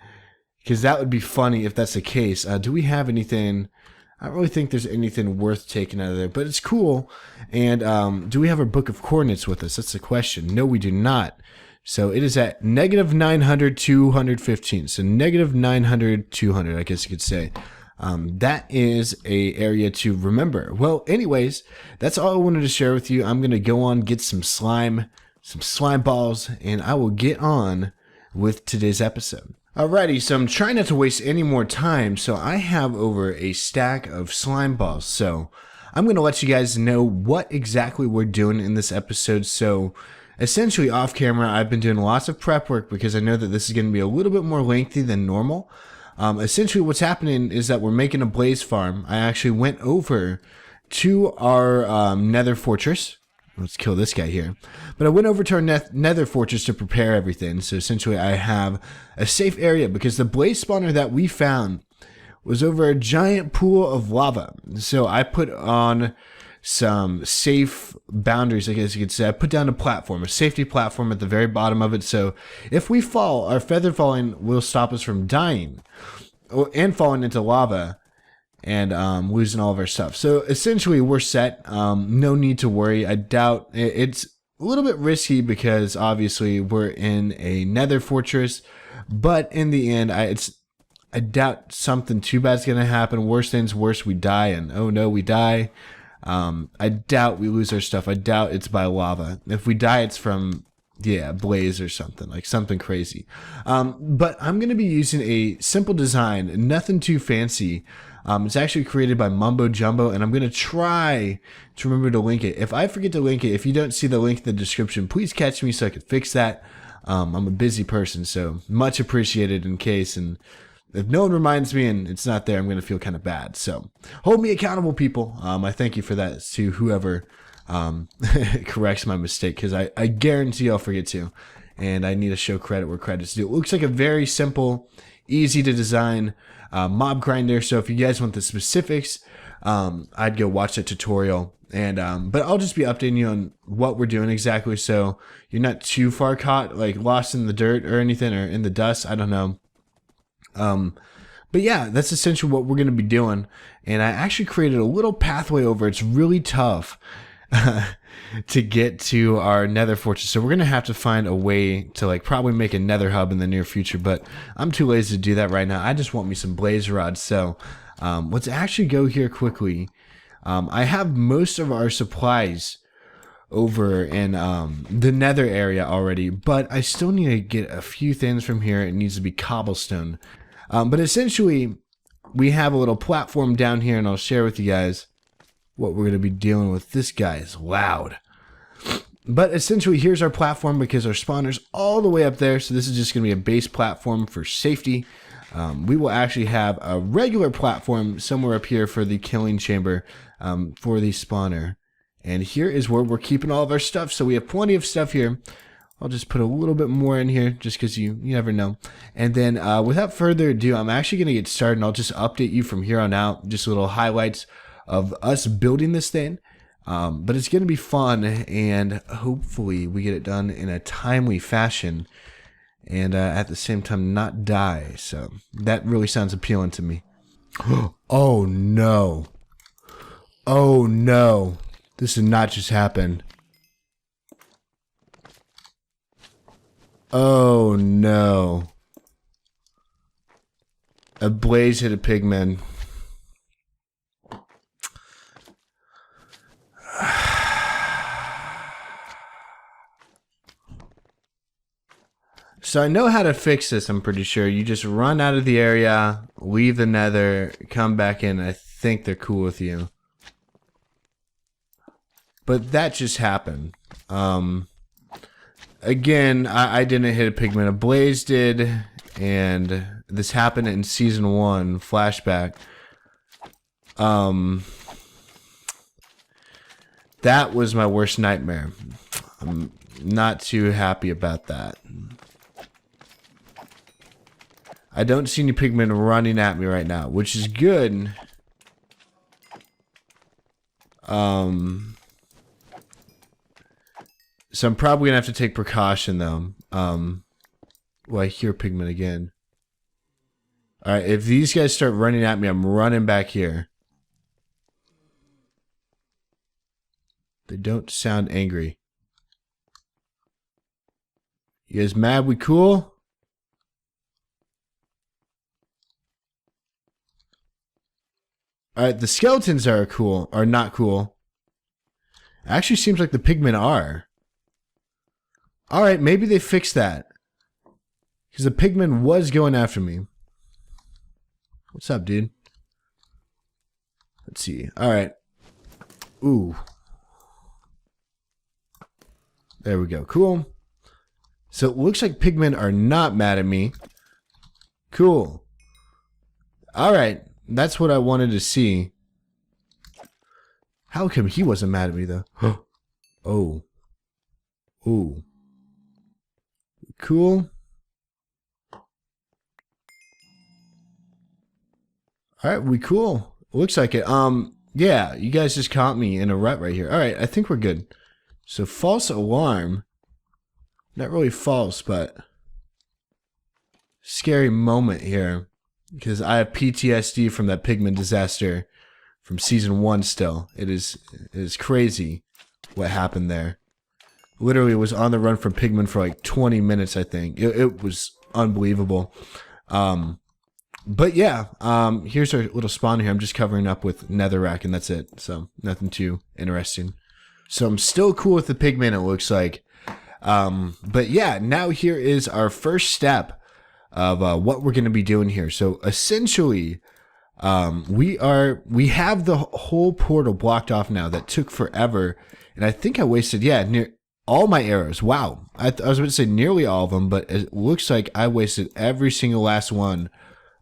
because that would be funny if that's the case. Do we have anything? I don't really think there's anything worth taking out of there, but it's cool. And do we have our book of coordinates with us? That's the question. No, we do not. So it is at -900, 215. So -900, 200, I guess you could say. That is a area to remember. Well, anyways, that's all I wanted to share with you. I'm going to go on, get some slime balls, and I will get on with today's episode. Alrighty, so I'm trying not to waste any more time. So I have over a stack of slime balls. So I'm going to let you guys know what exactly we're doing in this episode. So essentially, off camera, I've been doing lots of prep work because I know that this is going to be a little bit more lengthy than normal. Essentially, what's happening is that we're making a blaze farm. I actually went over to our nether fortress. Let's kill this guy here. But I went over to our nether fortress to prepare everything. So essentially, I have a safe area because the blaze spawner that we found was over a giant pool of lava. So I put on some safe boundaries, I guess you could say. I put down a platform, a safety platform at the very bottom of it. So if we fall, our feather falling will stop us from dying and falling into lava and losing all of our stuff. So essentially we're set. No need to worry. I doubt it's a little bit risky because obviously we're in a nether fortress, but in the end, I doubt something too bad's going to happen. Worst things worse, we die, and oh no, we die. I doubt we lose our stuff. I doubt it's by lava. If we die, it's from, blaze or something, like something crazy. But I'm going to be using a simple design, nothing too fancy. It's actually created by Mumbo Jumbo, and I'm going to try to remember to link it. If I forget to link it, if you don't see the link in the description, please catch me so I can fix that. I'm a busy person, so much appreciated in case, and if no one reminds me and it's not there, I'm going to feel kind of bad. So hold me accountable, people. I thank you for that to whoever It corrects my mistake because I guarantee I'll forget to. And I need to show credit where credit's due. It looks like a very simple, easy to design mob grinder. So if you guys want the specifics, I'd go watch the tutorial. And but I'll just be updating you on what we're doing exactly, so you're not too far caught, like lost in the dirt or anything, or in the dust. I don't know. But yeah, that's essentially what we're going to be doing. And I actually created a little pathway over. It's really tough to get to our nether fortress. So we're going to have to find a way to like probably make a nether hub in the near future. But I'm too lazy to do that right now. I just want me some blaze rods. So let's actually go here quickly. I have most of our supplies over in the nether area already, but I still need to get a few things from here. It needs to be cobblestone. But essentially, we have a little platform down here, and I'll share with you guys what we're going to be dealing with. This guy is loud. But essentially, here's our platform because our spawner's all the way up there, so this is just going to be a base platform for safety. We will actually have a regular platform somewhere up here for the killing chamber for the spawner. And here is where we're keeping all of our stuff. So we have plenty of stuff here. I'll just put a little bit more in here just because you never know. And then without further ado, I'm actually going to get started, and I'll just update you from here on out. Just little highlights of us building this thing. But it's going to be fun, and hopefully we get it done in a timely fashion. And at the same time not die. So that really sounds appealing to me. Oh no. Oh no. This did not just happen. Oh no. A blaze hit a pigman. So I know how to fix this, I'm pretty sure. You just run out of the area, leave the nether, come back in. I think they're cool with you. But that just happened. Again, I didn't hit a pigman. A blaze did, and this happened in Season 1, flashback. That was my worst nightmare. I'm not too happy about that. I don't see any pigmen running at me right now, which is good. So I'm probably gonna have to take precaution though. Well, I hear pigmen again. Alright, if these guys start running at me, I'm running back here. They don't sound angry. You guys mad we cool? Alright, the skeletons are cool, are not cool. Actually seems like the pigmen are. Alright, maybe they fixed that. Because the pigman was going after me. What's up, dude? Let's see. Alright. Ooh. There we go. Cool. So it looks like pigmen are not mad at me. Cool. Alright. That's what I wanted to see. How come he wasn't mad at me, though? Oh. Ooh. Cool. Alright, we cool. Looks like it. Yeah, you guys just caught me in a rut right here. Alright, I think we're good. So, false alarm. Not really false, but scary moment here. Because I have PTSD from that pigman disaster from Season 1 still. It is crazy what happened there. Literally was on the run from pigmen for like 20 minutes, I think. It was unbelievable. But yeah, here's our little spawn here. I'm just covering up with netherrack and that's it. So nothing too interesting. So I'm still cool with the pigman, it looks like. But yeah, now here is our first step of what we're going to be doing here. So essentially, we have the whole portal blocked off now. That took forever, and I think I wasted near all my arrows. Wow, I was about to say nearly all of them, but it looks like I wasted every single last one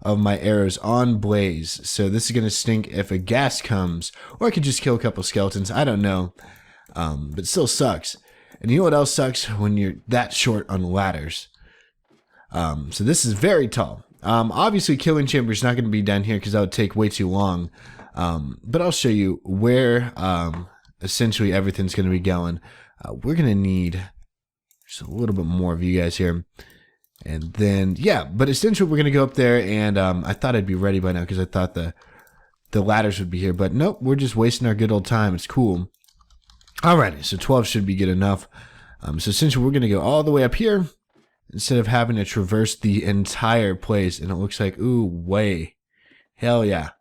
of my arrows on blaze. So this is going to stink if a ghast comes, or I could just kill a couple skeletons. I don't know. but still sucks. And you know what else sucks? When you're that short on ladders. So this is very tall. Obviously, killing chamber is not going to be down here because that would take way too long. But I'll show you where essentially everything's going to be going. We're going to need just a little bit more of you guys here. And then, yeah, but essentially we're going to go up there, and I thought I'd be ready by now because I thought the ladders would be here. But nope, we're just wasting our good old time. It's cool. Alrighty, so 12 should be good enough. So essentially we're going to go all the way up here instead of having to traverse the entire place. And it looks like, ooh, way. Hell yeah.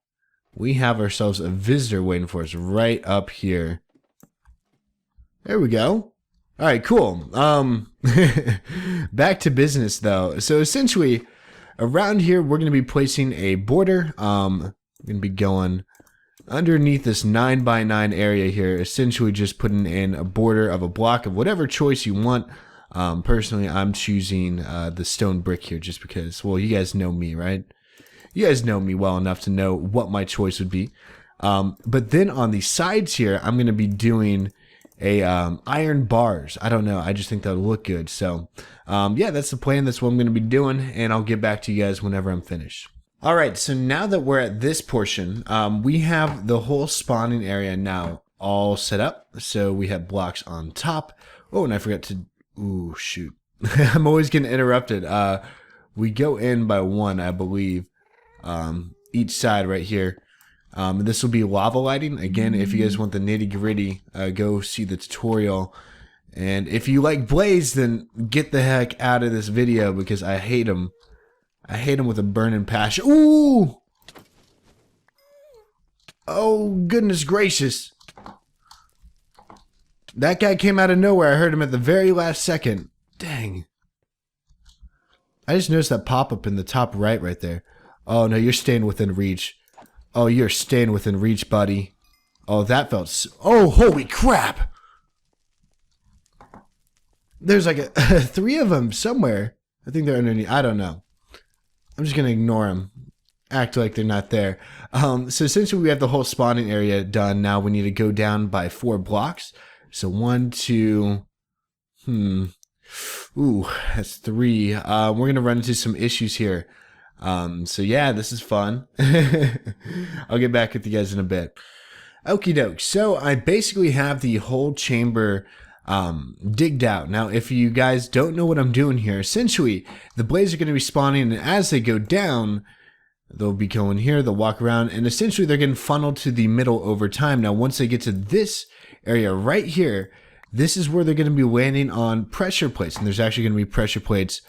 We have ourselves a visitor waiting for us right up here. There we go. All right, cool. Back to business though. So essentially, around here we're going to be placing a border. We're going to be going underneath this 9x9 area here. Essentially, just putting in a border of a block of whatever choice you want. Personally, I'm choosing the stone brick here, just because. Well, you guys know me, right? You guys know me well enough to know what my choice would be. But then on the sides here, I'm going to be doing a iron bars. I don't know. I just think that would look good. So yeah, that's the plan. That's what I'm going to be doing, and I'll get back to you guys whenever I'm finished. All right. So now that we're at this portion, we have the whole spawning area now all set up. So we have blocks on top. Oh, and I forgot to. Ooh, shoot. I'm always getting interrupted. We go in by one, I believe. Each side right here. This will be lava lighting. Again, if you guys want the nitty gritty, go see the tutorial. And if you like Blaze, then get the heck out of this video because I hate him. I hate him with a burning passion. Ooh! Oh, goodness gracious. That guy came out of nowhere. I heard him at the very last second. Dang. I just noticed that pop-up in the top right there. Oh, no, you're staying within reach. Oh, you're staying within reach, buddy. Oh, that felt... Oh, holy crap! There's like a 3 of them somewhere. I think they're underneath. I don't know. I'm just going to ignore them. Act like they're not there. So essentially we have the whole spawning area done. Now we need to go down by 4 blocks. So 1, 2... Ooh, that's 3. We're going to run into some issues here. So yeah, this is fun. I'll get back with you guys in a bit. Okie doke. So I basically have the whole chamber digged out. Now, if you guys don't know what I'm doing here, essentially the blades are going to be spawning, and as they go down, they'll be going here, they'll walk around, and essentially they're getting funneled to the middle over time. Now, once they get to this area right here, this is where they're going to be landing on pressure plates, and there's actually going to be pressure plates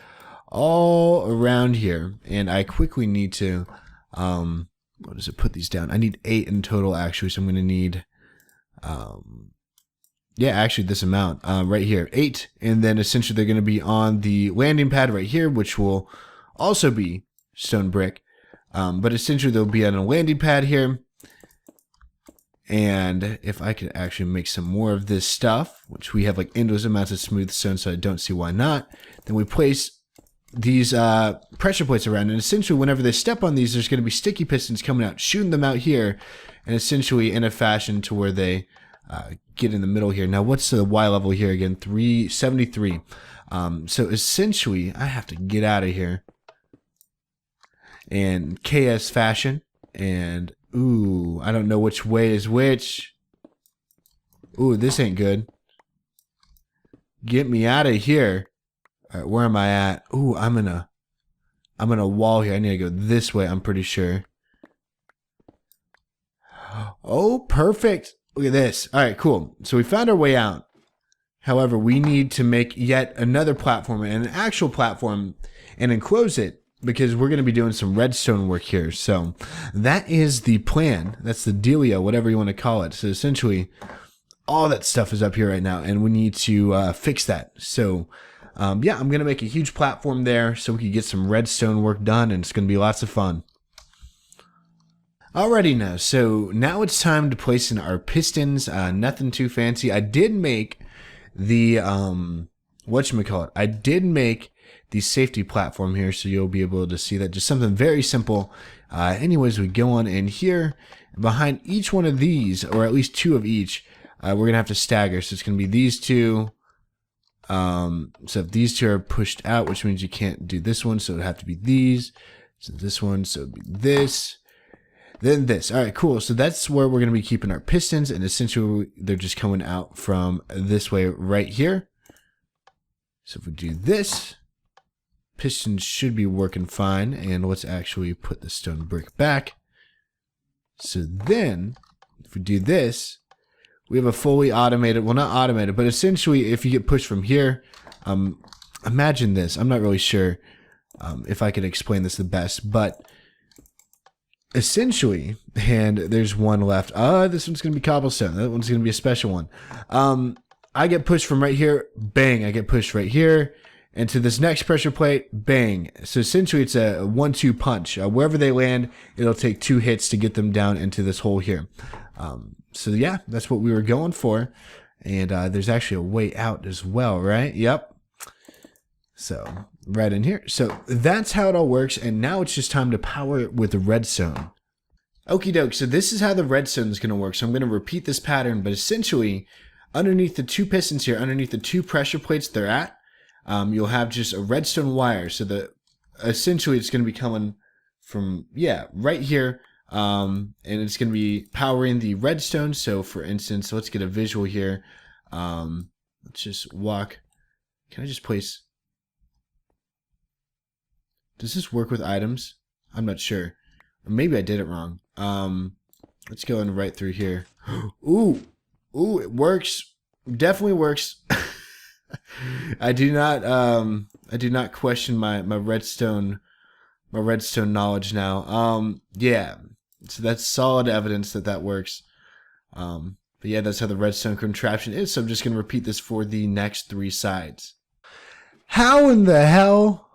all around here. And I quickly need to what does it put these down? I need 8 in total actually, so I'm going to need yeah, actually this amount right here, 8, and then essentially they're going to be on the landing pad right here, which will also be stone brick, but essentially they'll be on a landing pad here. And if I could actually make some more of this stuff, which we have like endless amounts of smooth stone, so I don't see why not, then we place these pressure plates around, and essentially whenever they step on these, there's going to be sticky pistons coming out, shooting them out here, and essentially in a fashion to where they get in the middle here. Now, what's the Y level here again? 373. So essentially, I have to get out of here and KS fashion, and ooh, I don't know which way is which. Ooh, this ain't good. Get me out of here. All right, where am I at? Ooh, I'm in a wall here. I need to go this way, I'm pretty sure. Oh, perfect. Look at this. All right, cool. So we found our way out. However, we need to make yet another platform, and an actual platform, and enclose it, because we're going to be doing some redstone work here. So that is the plan. That's the dealio, whatever you want to call it. So essentially, all that stuff is up here right now, and we need to fix that. So yeah, I'm going to make a huge platform there so we can get some redstone work done, and it's going to be lots of fun. Alrighty now, so now it's time to place in our pistons. Nothing too fancy. I did make the, whatchamacallit, I did make the safety platform here, so you'll be able to see that. Just something very simple. Anyways, we go on in here. Behind each one of these, or at least 2 of each, we're going to have to stagger. So it's going to be these two. So if these two are pushed out, which means you can't do this one, so it would have to be these. So this one, so it would be this. Then this. All right, cool. So that's where we're going to be keeping our pistons, and essentially they're just coming out from this way right here. So if we do this, pistons should be working fine. And let's actually put the stone brick back. So then, if we do this, we have a fully automated, well, not automated, but essentially if you get pushed from here, imagine this. I'm not really sure if I could explain this the best, but essentially, and there's one left. This one's going to be cobblestone. That one's going to be a special one. I get pushed from right here, bang, I get pushed right here, and to this next pressure plate, bang. So essentially it's a 1-2 punch. Wherever they land, it'll take 2 hits to get them down into this hole here. So yeah, that's what we were going for. And there's actually a way out as well, right? Yep. So right in here. So that's how it all works. And now it's just time to power it with the redstone. Okie doke. So this is how the redstone is going to work. So I'm going to repeat this pattern, but essentially underneath the 2 pistons here, underneath the 2 pressure plates they're at, you'll have just a redstone wire. So essentially it's going to be coming from, yeah, right here. And it's going to be powering the redstone. So for instance, let's get a visual here. Let's just walk. Can I just place? Does this work with items? I'm not sure. Or maybe I did it wrong. Let's go in right through here. Ooh, it works. Definitely works. I do not question my redstone knowledge now. Yeah. So that's solid evidence that works. But yeah, that's how the redstone contraption is. So I'm just going to repeat this for the next 3 sides. How in the hell?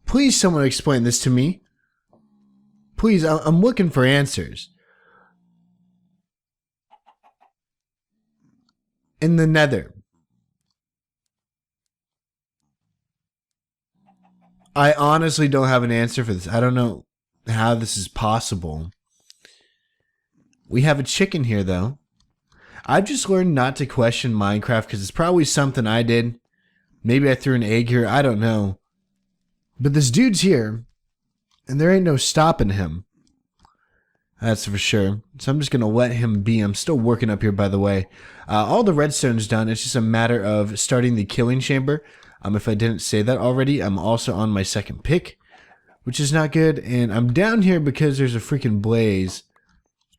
Please someone explain this to me. Please, I'm looking for answers. In the nether, I honestly don't have an answer for this. I don't know how this is possible. We have a chicken here, though. I've just learned not to question Minecraft because it's probably something I did. Maybe I threw an egg here. I don't know. But this dude's here, and there ain't no stopping him. That's for sure. So I'm just going to let him be. I'm still working up here, by the way. All the redstone's done. It's just a matter of starting the killing chamber. If I didn't say that already, I'm also on my 2nd pick, which is not good. And I'm down here because there's a freaking blaze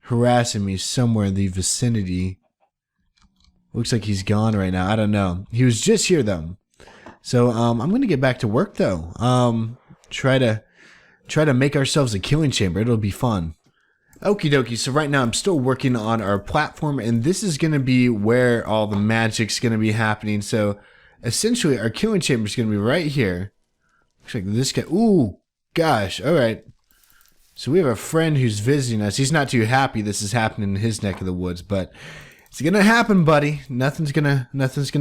harassing me somewhere in the vicinity. Looks like he's gone right now. I don't know. He was just here, though. So I'm going to get back to work, though. Try to make ourselves a killing chamber. It'll be fun. Okie dokie, so right now I'm still working on our platform, and this is going to be where all the magic's going to be happening. So essentially our killing chamber is going to be right here. Looks like this guy, ooh, gosh, alright. So we have a friend who's visiting us. He's not too happy this is happening in his neck of the woods, but it's going to happen, buddy. Nothing's gonna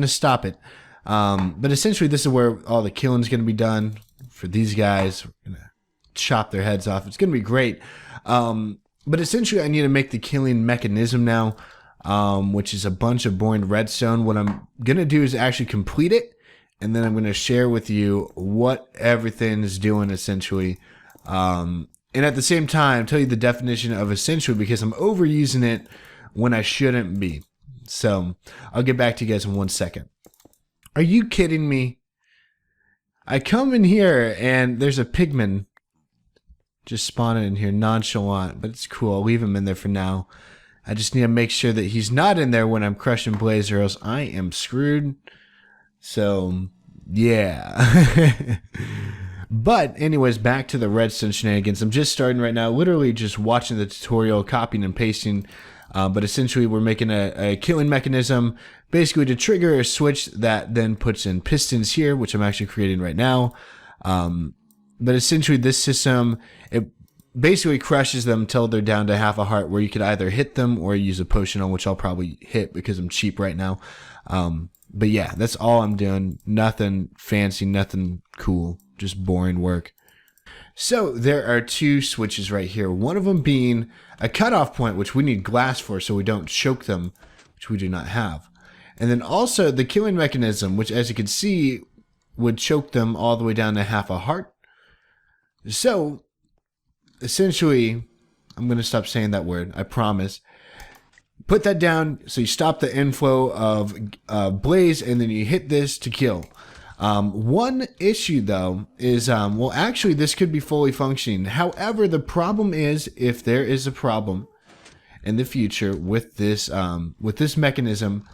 stop it. But essentially this is where all the killing's going to be done for these guys. We're going to chop their heads off. It's going to be great. But essentially, I need to make the killing mechanism now, which is a bunch of boring redstone. What I'm going to do is actually complete it, and then I'm going to share with you what everything is doing, essentially. And at the same time, tell you the definition of essentially, because I'm overusing it when I shouldn't be. So I'll get back to you guys in 1 second. Are you kidding me? I come in here, and there's a pigman just spawning in here, nonchalant, but it's cool. I'll leave him in there for now. I just need to make sure that he's not in there when I'm crushing blaze, or else I am screwed. So, yeah. But anyways, back to the redstone shenanigans. I'm just starting right now, literally just watching the tutorial, copying and pasting. But essentially, we're making a killing mechanism, basically to trigger a switch that then puts in pistons here, which I'm actually creating right now. But essentially, this system, it basically crushes them until they're down to half a heart, where you could either hit them or use a potion on, which I'll probably hit because I'm cheap right now. But yeah, that's all I'm doing. Nothing fancy, nothing cool, just boring work. So there are two switches right here. One of them being a cutoff point, which we need glass for so we don't choke them, which we do not have. And then also the killing mechanism, which as you can see would choke them all the way down to half a heart. So essentially, I'm going to stop saying that word, I promise. Put that down so you stop the inflow of blaze, and then you hit this to kill. One issue though is, well, actually this could be fully functioning. However, the problem is, if there is a problem in the future with this mechanism,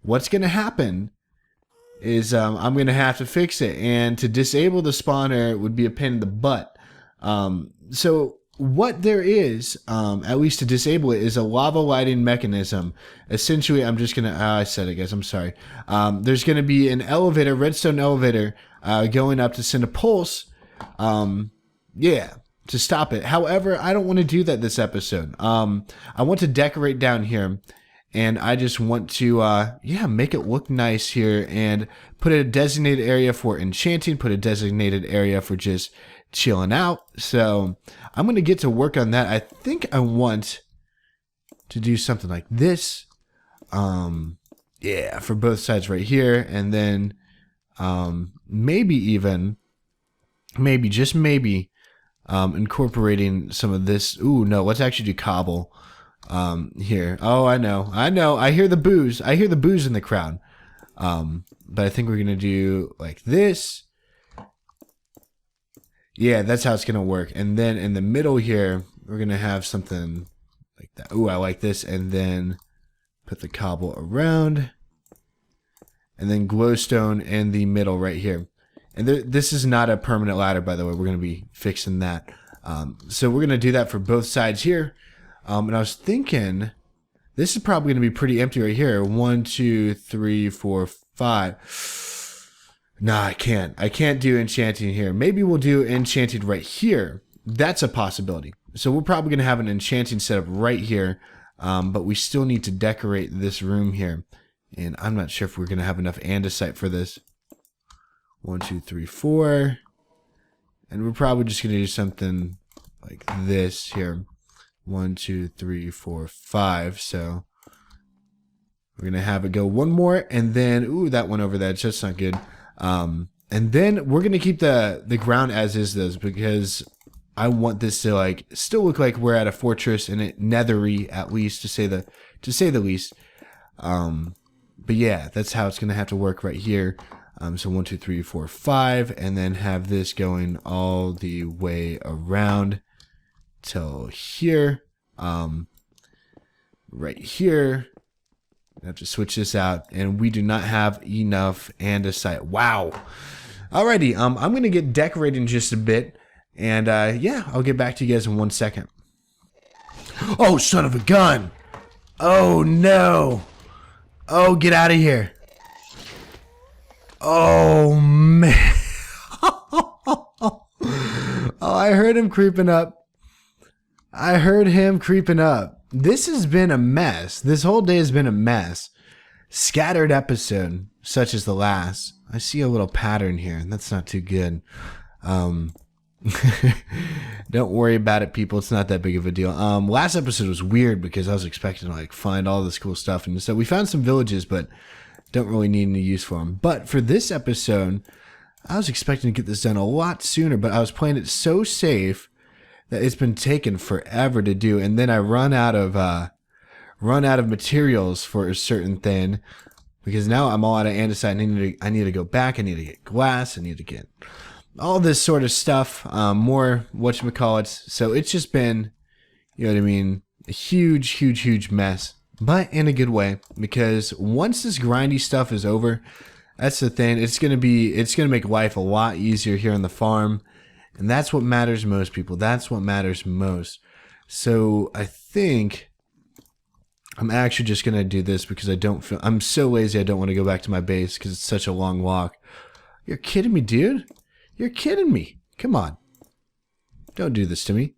what's going to happen is I'm going to have to fix it, and to disable the spawner would be a pain in the butt. So what there is, at least to disable it, is a lava lighting mechanism. Essentially, I'm just gonna, I said it, guys, I'm sorry. There's gonna be an elevator, redstone elevator, going up to send a pulse, yeah, to stop it. However, I don't want to do that this episode. I want to decorate down here, and I just want to, yeah, make it look nice here, and put a designated area for enchanting, put a designated area for just chilling out. So I'm going to get to work on that. I think I want to do something like this. Yeah, for both sides right here. And then maybe even, maybe, just maybe, incorporating some of this. Ooh, no, let's actually do cobble here. Oh, I know. I hear the boos. I hear the boos in the crowd. But I think we're going to do like this. Yeah, that's how it's going to work. And then in the middle here, we're going to have something like that. Ooh, I like this. And then put the cobble around. And then glowstone in the middle right here. And this is not a permanent ladder, by the way. We're going to be fixing that. So we're going to do that for both sides here. And I was thinking, this is probably going to be pretty empty right here. 1, 2, 3, 4, 5. Nah, I can't. I can't do enchanting here. Maybe we'll do enchanting right here. That's a possibility. So we're probably going to have an enchanting setup right here. But we still need to decorate this room here. And I'm not sure if we're going to have enough andesite for this. 1, 2, 3, 4. And we're probably just going to do something like this here. 1, 2, 3, 4, 5. So we're going to have it go one more. And then, ooh, that one over there. It's just not good. And then we're going to keep the ground as is those, because I want this to like still look like we're at a fortress, and it nethery at least, to say the least. But yeah, that's how it's going to have to work right here. So 1, 2, 3, 4, 5, and then have this going all the way around till here. Right here. I have to switch this out, and we do not have enough andesite. Wow. Alrighty, I'm going to get decorating just a bit, and yeah, I'll get back to you guys in 1 second. Oh, son of a gun. Oh, no. Oh, get out of here. Oh, man. Oh, I heard him creeping up. This has been a mess. This whole day has been a mess. Scattered episode, such as the last. I see a little pattern here, and that's not too good. Don't worry about it, people. It's not that big of a deal. Last episode was weird because I was expecting to like find all this cool stuff, and so we found some villages, but don't really need any use for them. But for this episode, I was expecting to get this done a lot sooner, but I was playing it so safe that it's been taking forever to do, and then I run out of materials for a certain thing, because now I'm all out of andesite. I need to go back. I need to get glass. I need to get all this sort of stuff. More whatchamacallits. So it's just been, you know what I mean, a huge mess, but in a good way, because once this grindy stuff is over, that's the thing. It's gonna make life a lot easier here on the farm. And that's what matters most, people. That's what matters most. So I think I'm actually just going to do this because I'm so lazy I don't want to go back to my base because it's such a long walk. You're kidding me, dude? You're kidding me. Come on. Don't do this to me.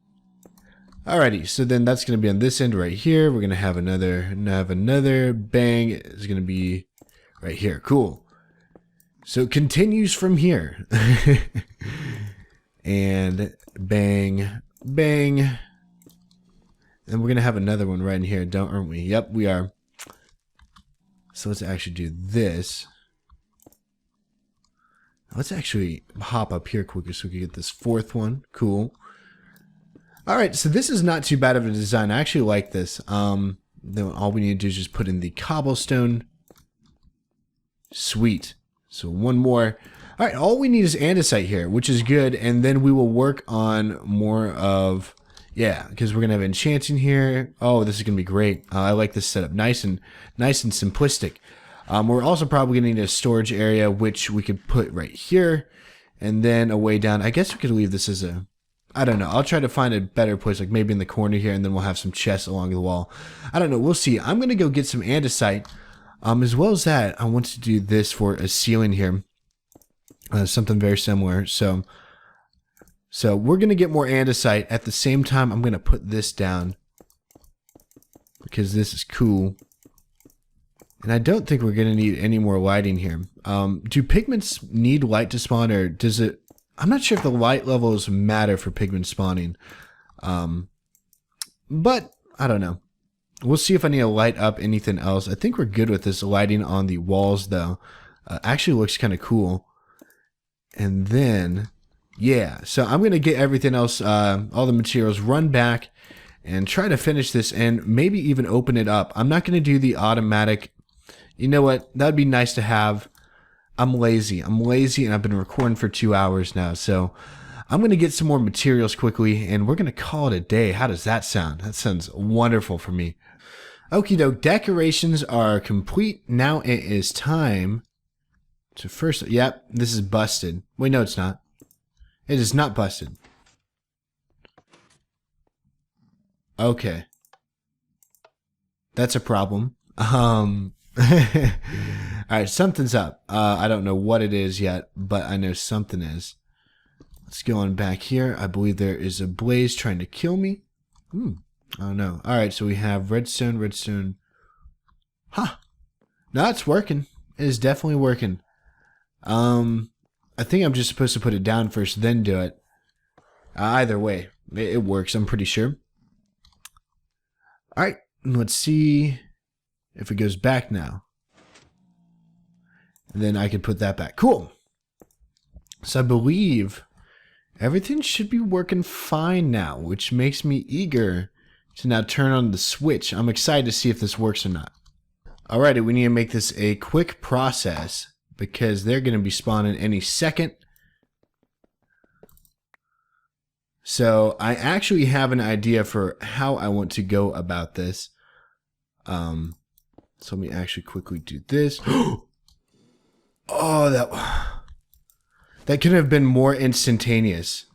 Alrighty, so then that's going to be on this end right here. We're going to have another bang. It's going to be right here. Cool. So it continues from here. And bang, bang. And we're going to have another one right in here, aren't we? Yep, we are. So let's actually do this. Let's actually hop up here quickly so we can get this fourth one. Cool. All right, so this is not too bad of a design. I actually like this. Then all we need to do is just put in the cobblestone. Sweet. So one more. All right, all we need is andesite here, which is good. And then we will work on more of, yeah, because we're going to have enchanting here. Oh, this is going to be great. I like this setup. Nice and simplistic. We're also probably going to need a storage area, which we could put right here. And then a way down. I guess we could leave this as a, I don't know. I'll try to find a better place, like maybe in the corner here, and then we'll have some chests along the wall. I don't know. We'll see. I'm going to go get some andesite. As well as that, I want to do this for a ceiling here. Something very similar. So we're going to get more andesite. At the same time, I'm going to put this down because this is cool. And I don't think we're going to need any more lighting here. Do pigments need light to spawn, or does it? I'm not sure if the light levels matter for pigment spawning. But I don't know. We'll see if I need to light up anything else. I think we're good with this lighting on the walls, though. Actually looks kind of cool. And then, yeah. So I'm going to get everything else, all the materials, run back, and try to finish this, and maybe even open it up. I'm not going to do the automatic. You know what? That would be nice to have. I'm lazy, and I've been recording for 2 hours now. So I'm going to get some more materials quickly, and we're going to call it a day. How does that sound? That sounds wonderful for me. Okie doke, decorations are complete. Now it is time to first, yep, this is busted. Wait, no, it's not. It is not busted. Okay. That's a problem. Alright, something's up. I don't know what it is yet, but I know something is. Let's go on back here. I believe there is a blaze trying to kill me. Oh no. Alright, so we have redstone. Huh. No, it's working. It is definitely working. I think I'm just supposed to put it down first, then do it. Either way, it works, I'm pretty sure. Alright, let's see if it goes back now. And then I can put that back. Cool. So I believe everything should be working fine now, which makes me eager to now turn on the switch. I'm excited to see if this works or not. Alrighty, we need to make this a quick process because they're going to be spawning any second. So I actually have an idea for how I want to go about this. So let me actually quickly do this. Oh, that couldn't have been more instantaneous.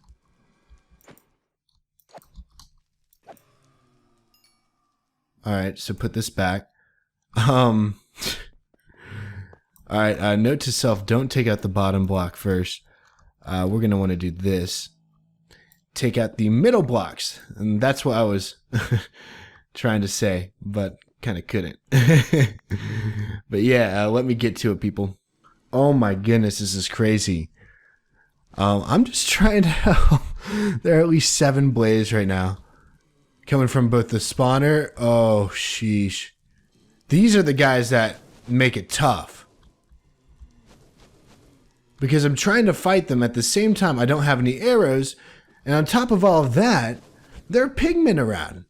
Alright, so put this back. Alright, note to self, don't take out the bottom block first. We're going to want to do this. Take out the middle blocks. And that's what I was trying to say, but kind of couldn't. But yeah, let me get to it, people. Oh my goodness, this is crazy. I'm just trying to help. There are at least 7 blazes right now. Coming from both the spawner. Oh, sheesh. These are the guys that make it tough. Because I'm trying to fight them at the same time. I don't have any arrows. And on top of all of that, there are pigmen around.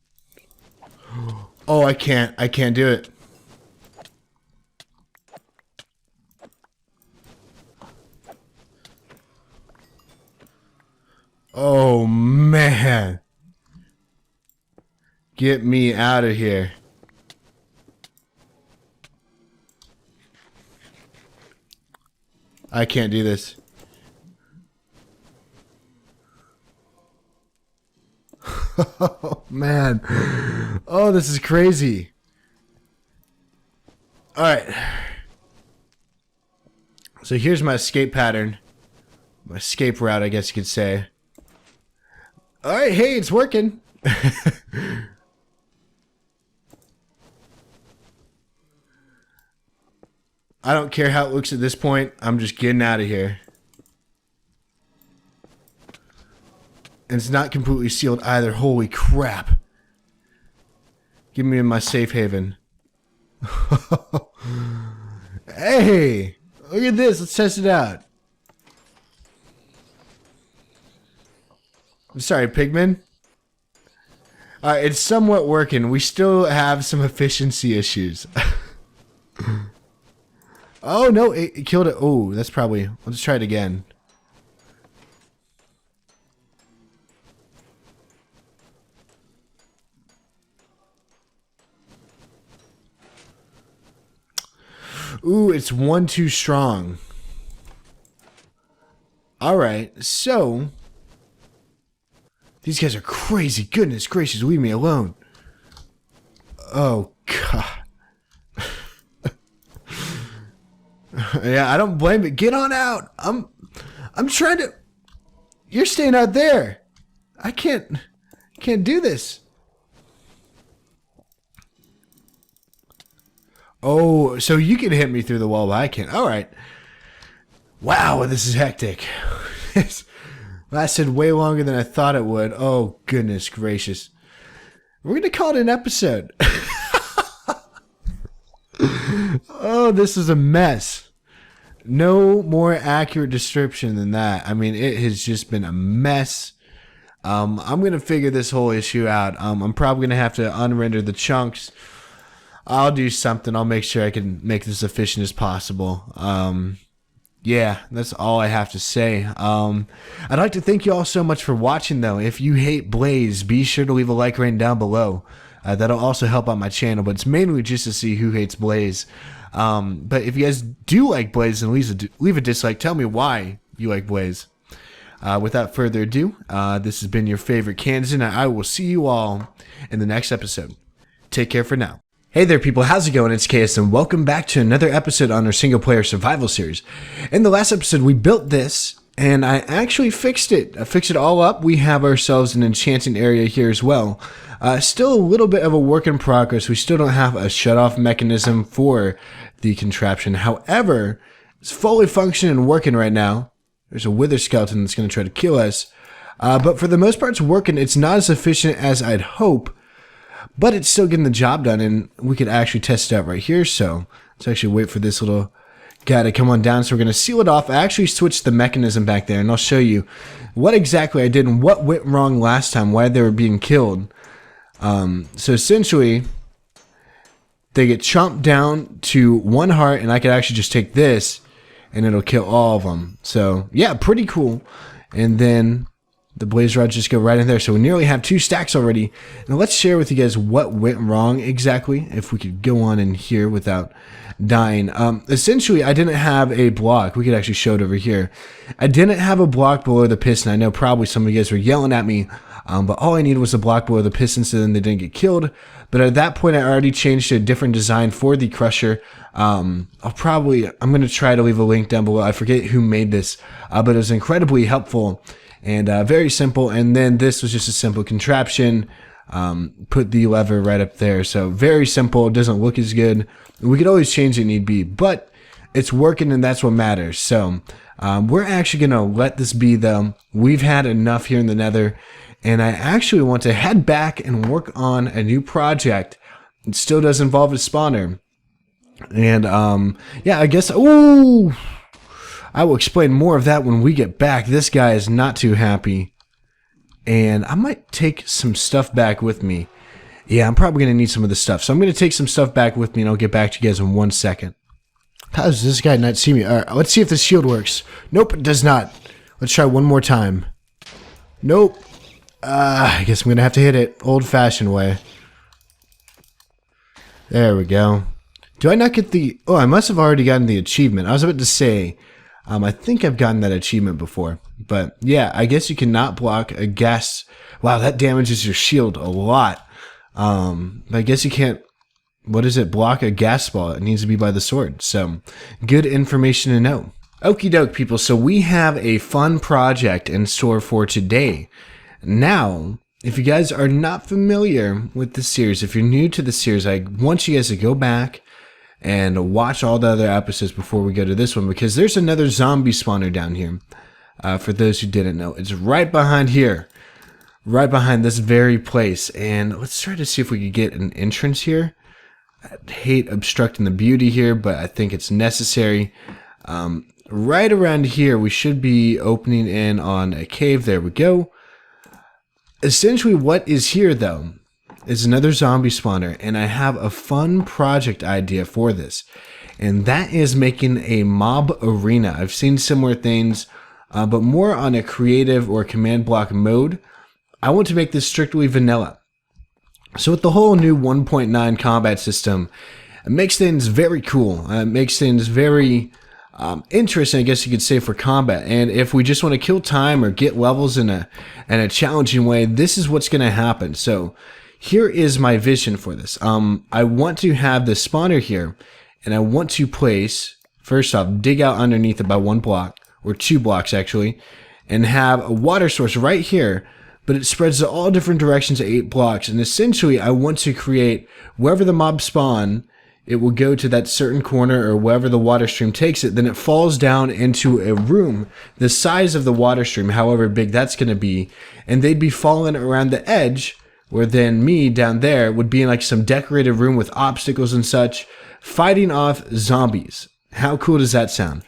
Oh, I can't do it. Oh, man. Get me out of here. I can't do this. Oh, man. Oh, this is crazy. Alright. So here's my escape pattern. My escape route, I guess you could say. Alright, hey, it's working. I don't care how it looks at this point. I'm just getting out of here. And it's not completely sealed either. Holy crap. Give me in my safe haven. Hey, look at this. Let's test it out. I'm sorry, Pigman. It's somewhat working. We still have some efficiency issues. Oh, no, it killed it. Oh, that's probably... Let's try it again. Ooh, it's one too strong. Alright, so... These guys are crazy. Goodness gracious, leave me alone. Oh, God. Yeah, I don't blame it. Get on out. I'm trying to... You're staying out there. I can't do this. Oh, so you can hit me through the wall, but I can't. All right. Wow, this is hectic. This lasted way longer than I thought it would. Oh, goodness gracious. We're going to call it an episode. Oh, this is a mess. No more accurate description than that. I mean, it has just been a mess. I'm going to figure this whole issue out. I'm probably going to have to unrender the chunks. I'll do something. I'll make sure I can make this efficient as possible. Yeah, that's all I have to say. I'd like to thank you all so much for watching, though. If you hate Blaze, be sure to leave a like rating down below. That'll also help out my channel, but it's mainly just to see who hates Blaze. But if you guys do like Blaze, then leave a dislike. Tell me why you like Blaze. Without further ado, this has been your favorite Kansas, and I will see you all in the next episode. Take care for now. Hey there people, how's it going? It's KS and welcome back to another episode on our single player survival series. In the last episode we built this and I actually fixed it. I fixed it all up. We have ourselves an enchanting area here as well. Still a little bit of a work in progress. We still don't have a shut-off mechanism for the contraption. However, it's fully functioning and working right now. There's a wither skeleton that's going to try to kill us. But for the most part it's working. It's not as efficient as I'd hope. But it's still getting the job done, and we could actually test it out right here. So let's actually wait for this little guy to come on down. So we're going to seal it off. I actually switched the mechanism back there, and I'll show you what exactly I did and what went wrong last time, why they were being killed. So essentially, they get chomped down to one heart, and I could actually just take this, and it'll kill all of them. So yeah, pretty cool. And then the blaze rods just go right in there. So we nearly have 2 stacks already. Now let's share with you guys what went wrong exactly. If we could go on in here without dying. Essentially, I didn't have a block. We could actually show it over here. I didn't have a block below the piston. I know probably some of you guys were yelling at me. But all I needed was a block below the piston so then they didn't get killed. But at that point, I already changed to a different design for the crusher. I'm going to try to leave a link down below. I forget who made this, but it was incredibly helpful. And very simple, and then this was just a simple contraption. Put the lever right up there, so very simple. It doesn't look as good. We could always change it need be, but it's working and that's what matters. So we're actually gonna let this be though. We've had enough here in the nether, and I actually want to head back and work on a new project. It still does involve a spawner, and yeah, I guess. Ooh, I will explain more of that when we get back. This guy is not too happy. And I might take some stuff back with me. Yeah, I'm probably going to need some of the stuff. So I'm going to take some stuff back with me and I'll get back to you guys in 1 second. How does this guy not see me? All right, let's see if the shield works. Nope, it does not. Let's try one more time. Nope. I guess I'm going to have to hit it old-fashioned way. There we go. Do I not get the... Oh, I must have already gotten the achievement. I was about to say... I think I've gotten that achievement before. But yeah, I guess you cannot block a gas. Wow, that damages your shield a lot. But I guess you can't, what is it, block a gas ball. It needs to be by the sword. So good information to know. Okie doke, people. So we have a fun project in store for today. Now, if you guys are not familiar with the series, if you're new to the series, I want you guys to go back and watch all the other episodes before we go to this one, because there's another zombie spawner down here. For those who didn't know, it's right behind here. right behind this very place. And let's try to see if we could get an entrance here. I hate obstructing the beauty here, but I think it's necessary. Right around here, we should be opening in on a cave. There we go. Essentially, what is here, though, is another zombie spawner, and I have a fun project idea for this, and that is making a mob arena. I've seen similar things, but more on a creative or command block mode. I want to make this strictly vanilla. So with the whole new 1.9 combat system, it makes things very cool. It makes things very interesting, I guess you could say, for combat. And if we just want to kill time or get levels in a challenging way, this is what's going to happen. So here is my vision for this. I want to have the spawner here, and I want to place, first off, dig out underneath it by 1 block, or 2 blocks actually, and have a water source right here, but it spreads to all different directions at 8 blocks. And essentially, I want to create, wherever the mob spawn, it will go to that certain corner, or wherever the water stream takes it, then it falls down into a room the size of the water stream, however big that's going to be, and they'd be falling around the edge, where then me down there would be in like some decorated room with obstacles and such, fighting off zombies. How cool does that sound?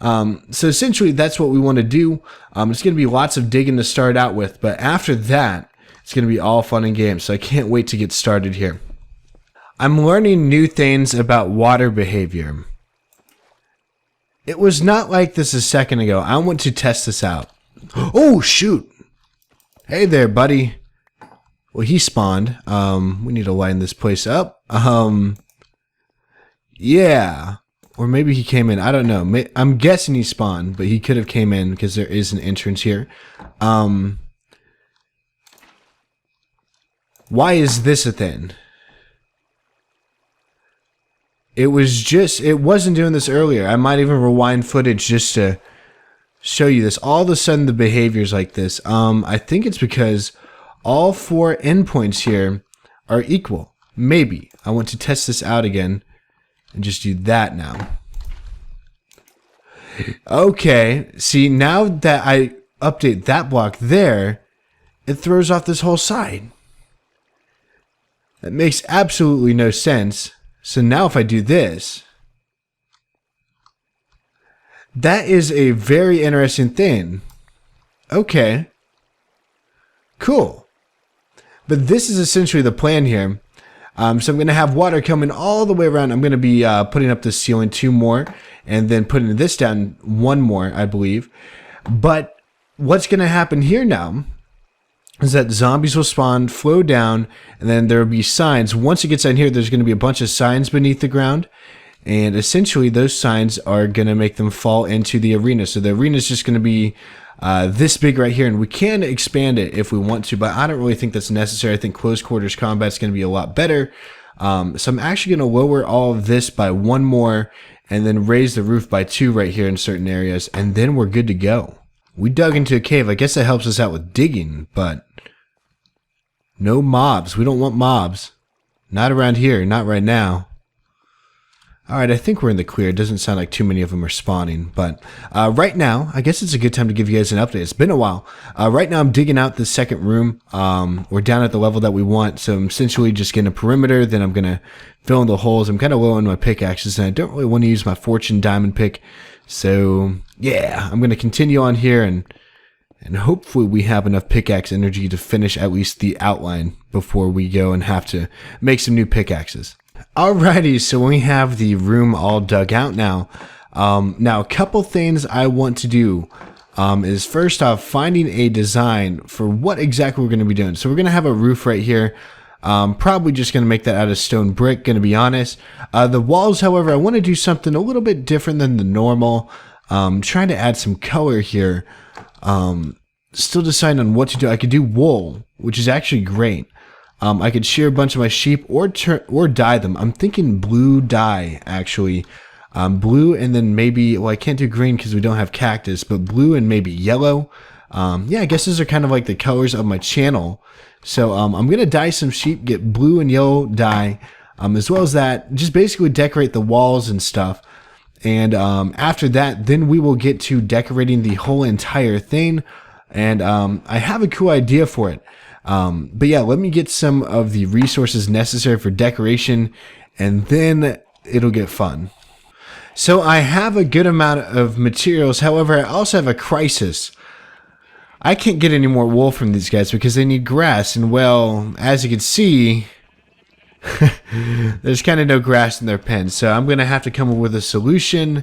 So essentially, that's what we want to do. It's going to be lots of digging to start out with, but after that, it's going to be all fun and games. So I can't wait to get started here. I'm learning new things about water behavior. It was not like this a second ago. I want to test this out. Oh, shoot. Hey there, buddy. Well, he spawned. We need to line this place up. Yeah. Or maybe he came in. I don't know. I'm guessing he spawned, but he could have came in because there is an entrance here. Why is this a thing? It wasn't doing this earlier. I might even rewind footage just to show you this. All of a sudden, the behavior's like this. I think it's because all 4 endpoints here are equal. Maybe. I want to test this out again. And just do that now. Okay, see, now that I update that block there, it throws off this whole side. That makes absolutely no sense. So now if I do this, that is a very interesting thing. Okay. Cool. But this is essentially the plan here. So I'm going to have water coming all the way around. I'm going to be putting up the ceiling 2 more, and then putting this down 1 more, I believe. But what's going to happen here now is that zombies will spawn, flow down, and then there will be signs. Once it gets down here, there's going to be a bunch of signs beneath the ground, and essentially those signs are going to make them fall into the arena. So the arena is just going to be this big right here, and we can expand it if we want to, but I don't really think that's necessary. I think close quarters combat is going to be a lot better. So I'm actually going to lower all of this by 1 more, and then raise the roof by 2 right here in certain areas, and then we're good to go. We dug into a cave. I guess that helps us out with digging, but no mobs. We don't want mobs. Not around here. Not right now. Alright, I think we're in the clear. It doesn't sound like too many of them are spawning, but right now, I guess it's a good time to give you guys an update. It's been a while. Right now, I'm digging out the second room. We're down at the level that we want, so I'm essentially just getting a perimeter, then I'm going to fill in the holes. I'm kind of low on my pickaxes, and I don't really want to use my fortune diamond pick, so yeah, I'm going to continue on here, and hopefully we have enough pickaxe energy to finish at least the outline before we go and have to make some new pickaxes. Alrighty, so we have the room all dug out now. Now, a couple things I want to do is first off finding a design for what exactly we're going to be doing. So we're going to have a roof right here. Probably just going to make that out of stone brick, going to be honest. The walls, however, I want to do something a little bit different than the normal. Trying to add some color here. Still deciding on what to do. I could do wool, which is actually great. I could shear a bunch of my sheep or dye them. I'm thinking blue dye, actually. Blue and then maybe, well, I can't do green because we don't have cactus, but blue and maybe yellow. Yeah, I guess those are kind of like the colors of my channel. So I'm going to dye some sheep, get blue and yellow dye, as well as that, just basically decorate the walls and stuff. And after that, then we will get to decorating the whole entire thing. And I have a cool idea for it. But yeah, let me get some of the resources necessary for decoration, and then it'll get fun. So I have a good amount of materials. However, I also have a crisis. I can't get any more wool from these guys because they need grass. And well, as you can see, there's kind of no grass in their pen. So I'm going to have to come up with a solution,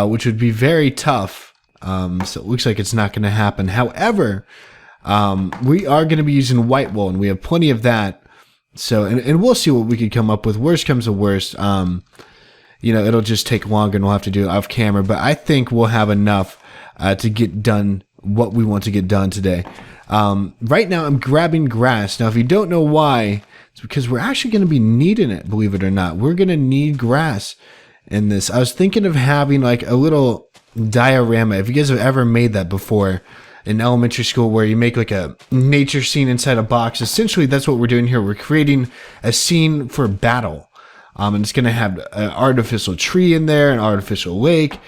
which would be very tough. So it looks like it's not going to happen. However, we are going to be using white wool, and we have plenty of that. So, and we'll see what we can come up with. Worst comes to worst. You know, it'll just take longer and we'll have to do it off camera, but I think we'll have enough to get done what we want to get done today. Right now I'm grabbing grass. Now, if you don't know why, it's because we're actually going to be needing it, believe it or not. We're going to need grass in this. I was thinking of having like a little diorama. If you guys have ever made that before in elementary school, where you make like a nature scene inside a box, essentially that's what we're doing here. We're creating a scene for battle. And it's going to have an artificial tree in there, an artificial lake,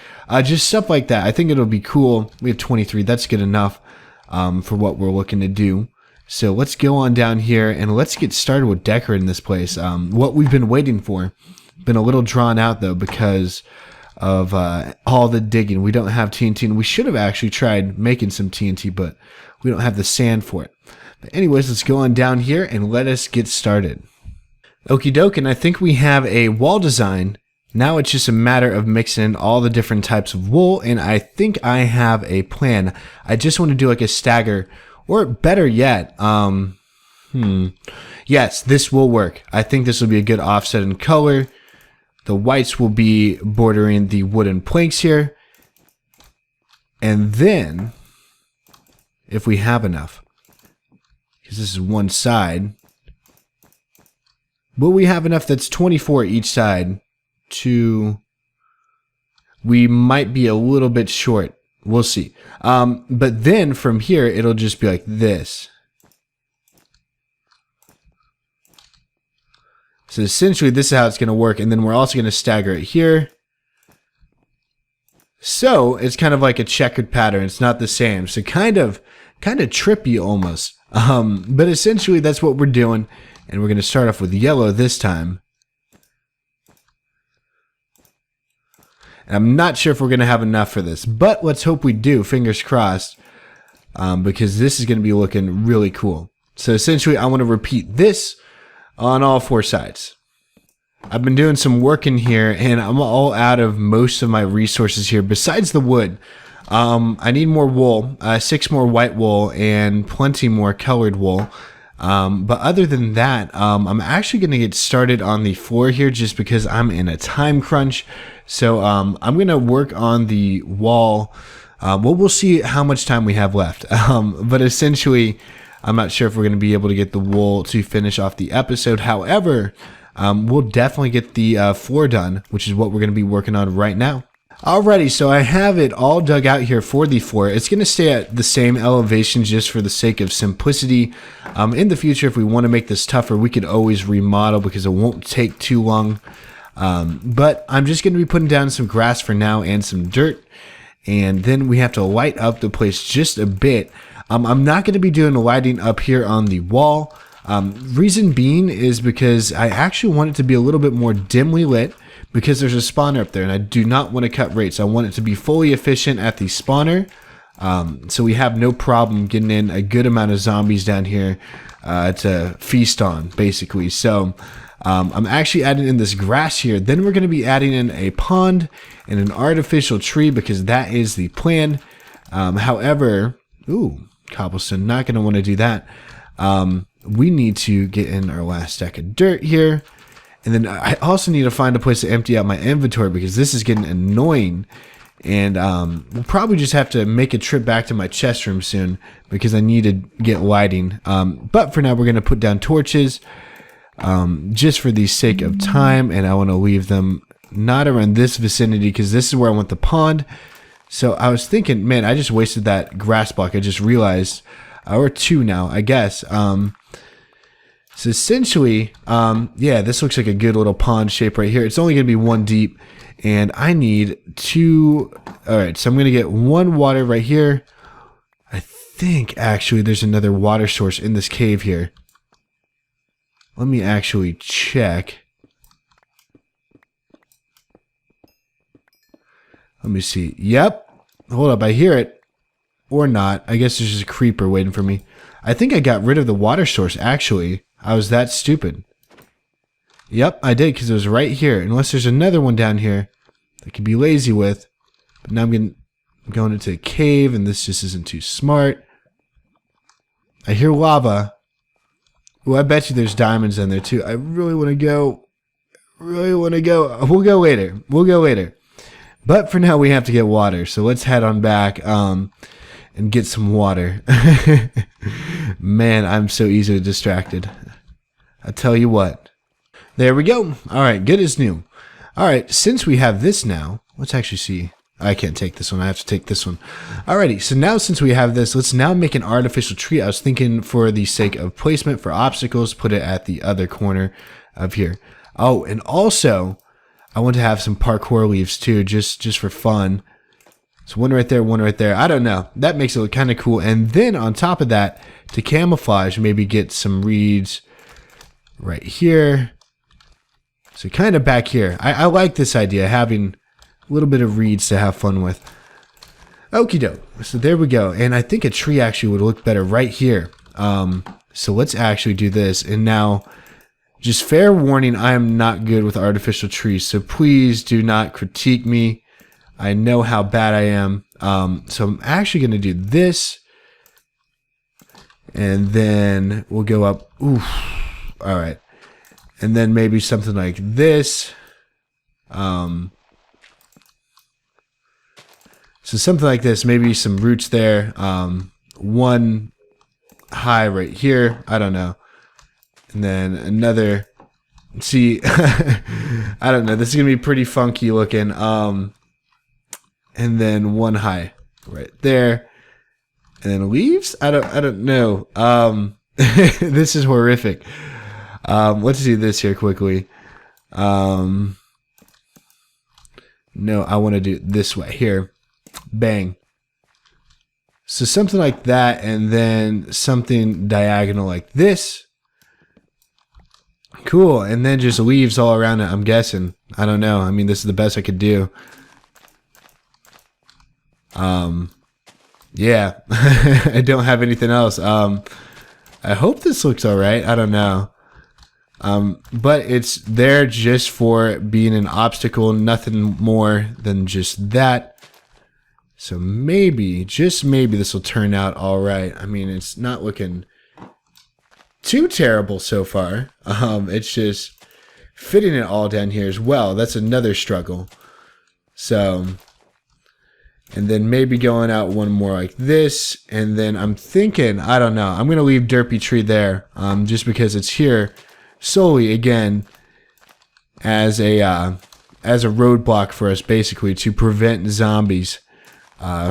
just stuff like that. I think it'll be cool. We have 23. That's good enough for what we're looking to do. So let's go on down here and let's get started with decorating this place. What we've been waiting for. Been a little drawn out, though, because of all the digging. We don't have TNT, and we should have actually tried making some TNT, but we don't have the sand for it. But anyways, let's go on down here and let us get started. Okie doke, and I think we have a wall design. Now it's just a matter of mixing in all the different types of wool, and I think I have a plan. I just want to do like a stagger, or better yet, yes, this will work. I think this will be a good offset in color. The whites will be bordering the wooden planks here. And then, if we have enough, because this is one side, will we have enough? That's 24 each side to... We might be a little bit short. We'll see. But then from here, it'll just be like this. So essentially, this is how it's going to work. And then we're also going to stagger it here. So it's kind of like a checkered pattern. It's not the same. So kind of trippy almost. But essentially, that's what we're doing. And we're going to start off with yellow this time. And I'm not sure if we're going to have enough for this, but let's hope we do, fingers crossed, because this is going to be looking really cool. So essentially, I want to repeat this on all four sides. I've been doing some work in here, and I'm all out of most of my resources here, besides the wood. I need more wool, 6 more white wool, and plenty more colored wool. But other than that, I'm actually going to get started on the floor here just because I'm in a time crunch. So I'm going to work on the wall. Well, we'll see how much time we have left. But essentially, I'm not sure if we're going to be able to get the wool to finish off the episode. However, we'll definitely get the floor done, which is what we're going to be working on right now. Alrighty, so I have it all dug out here for the floor. It's going to stay at the same elevation just for the sake of simplicity. In the future, if we want to make this tougher, we could always remodel because it won't take too long. But I'm just going to be putting down some grass for now and some dirt. And then we have to light up the place just a bit. I'm not going to be doing the lighting up here on the wall. Reason being is because I actually want it to be a little bit more dimly lit, because there's a spawner up there and I do not want to cut rates. I want it to be fully efficient at the spawner, so we have no problem getting in a good amount of zombies down here to feast on, basically. So I'm actually adding in this grass here. Then we're going to be adding in a pond and an artificial tree because that is the plan. However, cobblestone, not going to want to do that. We need to get in our last stack of dirt here. And then I also need to find a place to empty out my inventory because this is getting annoying. And we'll probably just have to make a trip back to my chest room soon because I need to get lighting. But for now, we're going to put down torches just for the sake of time. And I want to leave them not around this vicinity because this is where I want the pond. So I was thinking, man, I just wasted that grass block. I just realized, or 2 now, I guess. So essentially, yeah, this looks like a good little pond shape right here. It's only going to be 1 deep, and I need 2. All right, so I'm going to get 1 water right here. I think actually there's another water source in this cave here. Let me actually check. Let me see. Yep. Hold up, I hear it. Or not. I guess there's just a creeper waiting for me. I think I got rid of the water source, actually. I was that stupid. Yep, I did, because it was right here. Unless there's another one down here that I could be lazy with. But now I'm going into a cave, and this just isn't too smart. I hear lava. Ooh, I bet you there's diamonds in there, too. I really want to go. Really want to go. We'll go later. We'll go later. But for now, we have to get water. So let's head on back and get some water. Man, I'm so easily distracted. I tell you what. There we go. All right, good as new. All right, since we have this now, let's actually see. I can't take this one. I have to take this one. Alrighty, so now since we have this, let's now make an artificial tree. I was thinking for the sake of placement for obstacles, put it at the other corner of here. Oh, and also, I want to have some parkour leaves too, just for fun. So one right there, one right there. I don't know. That makes it look kind of cool. And then on top of that, to camouflage, maybe get some reeds right here. So kind of back here. I like this idea, having a little bit of reeds to have fun with. Okie doke. So there we go. And I think a tree actually would look better right here. So let's actually do this. And now, just fair warning, I am not good with artificial trees. So please do not critique me. I know how bad I am. So I'm actually going to do this. And then we'll go up. Oof. All right. And then maybe something like this. So something like this, maybe some roots there. One high right here. I don't know. And then another. See, I don't know. This is gonna be pretty funky looking. And then one high right there. And then leaves. I don't know. This is horrific. Let's do this here quickly. No, I want to do it this way here. Bang. So something like that, and then something diagonal like this. Cool, and then just leaves all around it, I'm guessing. I don't know. I mean, this is the best I could do. Yeah. I don't have anything else. I hope this looks alright. I don't know. But it's there just for being an obstacle, nothing more than just that. So maybe, just maybe this will turn out alright. I mean, it's not looking too terrible so far. It's just fitting it all down here as well. That's another struggle. So, and then maybe going out one more like this. And then I'm thinking, I don't know, I'm going to leave Derpy Tree there, just because it's here solely, again, as a roadblock for us, basically, to prevent zombies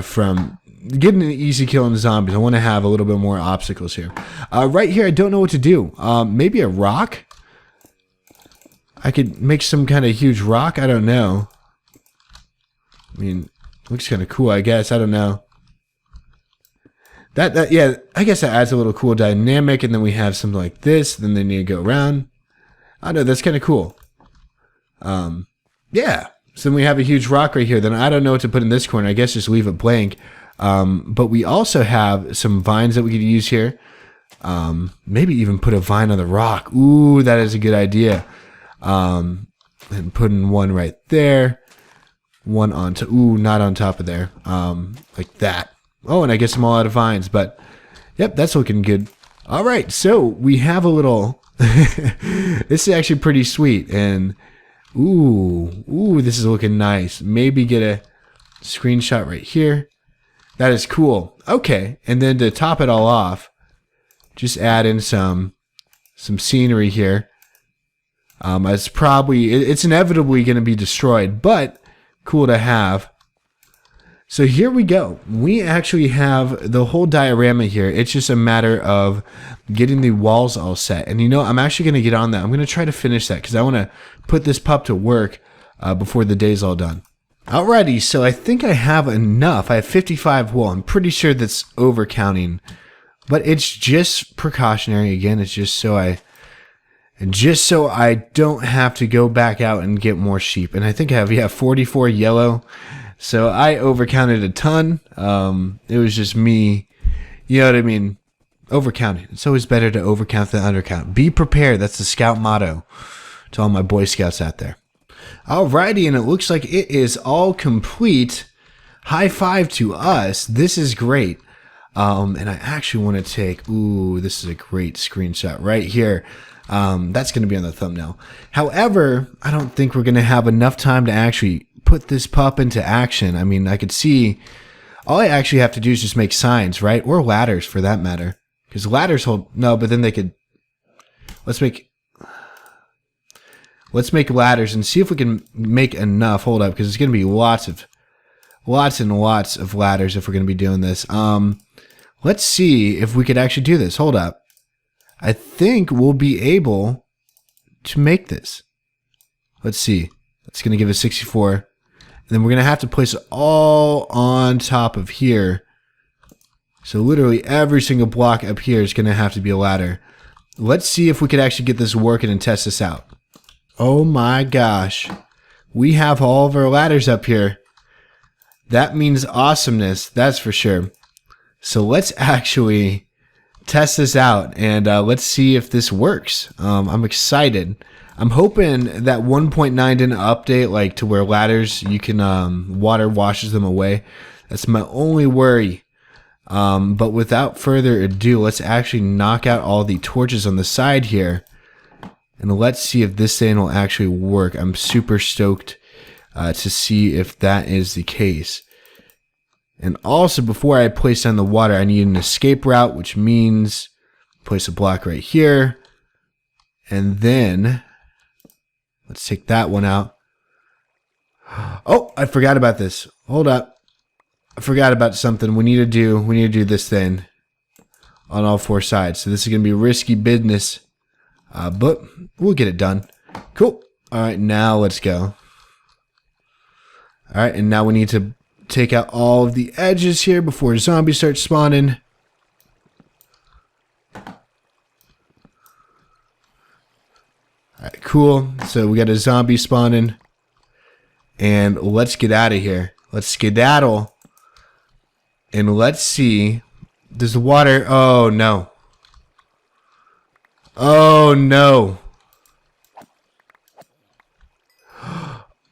from getting an easy kill on the zombies. I want to have a little bit more obstacles here. Right here, I don't know what to do. Maybe a rock? I could make some kind of huge rock? I don't know. I mean, looks kind of cool, I guess. I don't know. Yeah, I guess that adds a little cool dynamic, and then we have something like this, then they need to go around. I know, that's kind of cool. Yeah, so then we have a huge rock right here. Then I don't know what to put in this corner. I guess just leave it blank. But we also have some vines that we could use here. Maybe even put a vine on the rock. Ooh, that is a good idea. And putting one right there. One on top. Ooh, not on top of there. Like that. Oh, and I guess I'm all out of vines, but yep, that's looking good. All right, so we have a little. This is actually pretty sweet, and ooh, this is looking nice. Maybe get a screenshot right here. That is cool. Okay, and then to top it all off, just add in some scenery here. It's inevitably going to be destroyed, but cool to have. So here we go. We actually have the whole diorama here. It's just a matter of getting the walls all set. And you know, I'm actually going to get on that. I'm going to try to finish that because I want to put this pup to work before the day's all done. Alrighty, so I think I have enough. I have 55 wool. I'm pretty sure that's overcounting, but it's just precautionary. Again, it's just so I don't have to go back out and get more sheep. And I think I have 44 yellow. So I overcounted a ton. It was just me, you know what I mean? Overcounting. It's always better to overcount than undercount. Be prepared. That's the scout motto to all my Boy Scouts out there. Alrighty, and it looks like it is all complete. High five to us. This is great. And I actually want to take, this is a great screenshot right here. That's going to be on the thumbnail. However, I don't think we're going to have enough time to actually put this pup into action. I mean, I could see all I actually have to do is just make signs, right? Or ladders for that matter. Because ladders hold, no, but then they could, let's make ladders and see if we can make enough. Hold up, because it's going to be lots and lots of ladders if we're going to be doing this. Let's see if we could actually do this. Hold up. I think we'll be able to make this. Let's see. It's going to give us 64. And then we're going to have to place it all on top of here. So literally every single block up here is going to have to be a ladder. Let's see if we could actually get this working and test this out. Oh my gosh. We have all of our ladders up here. That means awesomeness, that's for sure. So let's actually test this out and let's see if this works. I'm excited. I'm hoping that 1.9 didn't update like to where ladders you can water washes them away. That's my only worry. But without further ado, let's actually knock out all the torches on the side here. And let's see if this thing will actually work. I'm super stoked to see if that is the case. And also, before I place down the water, I need an escape route, which means place a block right here. And then, let's take that one out. Oh, I forgot about this. Hold up. I forgot about something we need to do. We need to do this thing on all four sides. So this is going to be risky business. But we'll get it done. Cool. All right, now let's go. All right, and now we need to take out all of the edges here before zombies start spawning. All right, cool. So we got a zombie spawning. And let's get out of here. Let's skedaddle. And let's see. Does the water... Oh, no. Oh, no.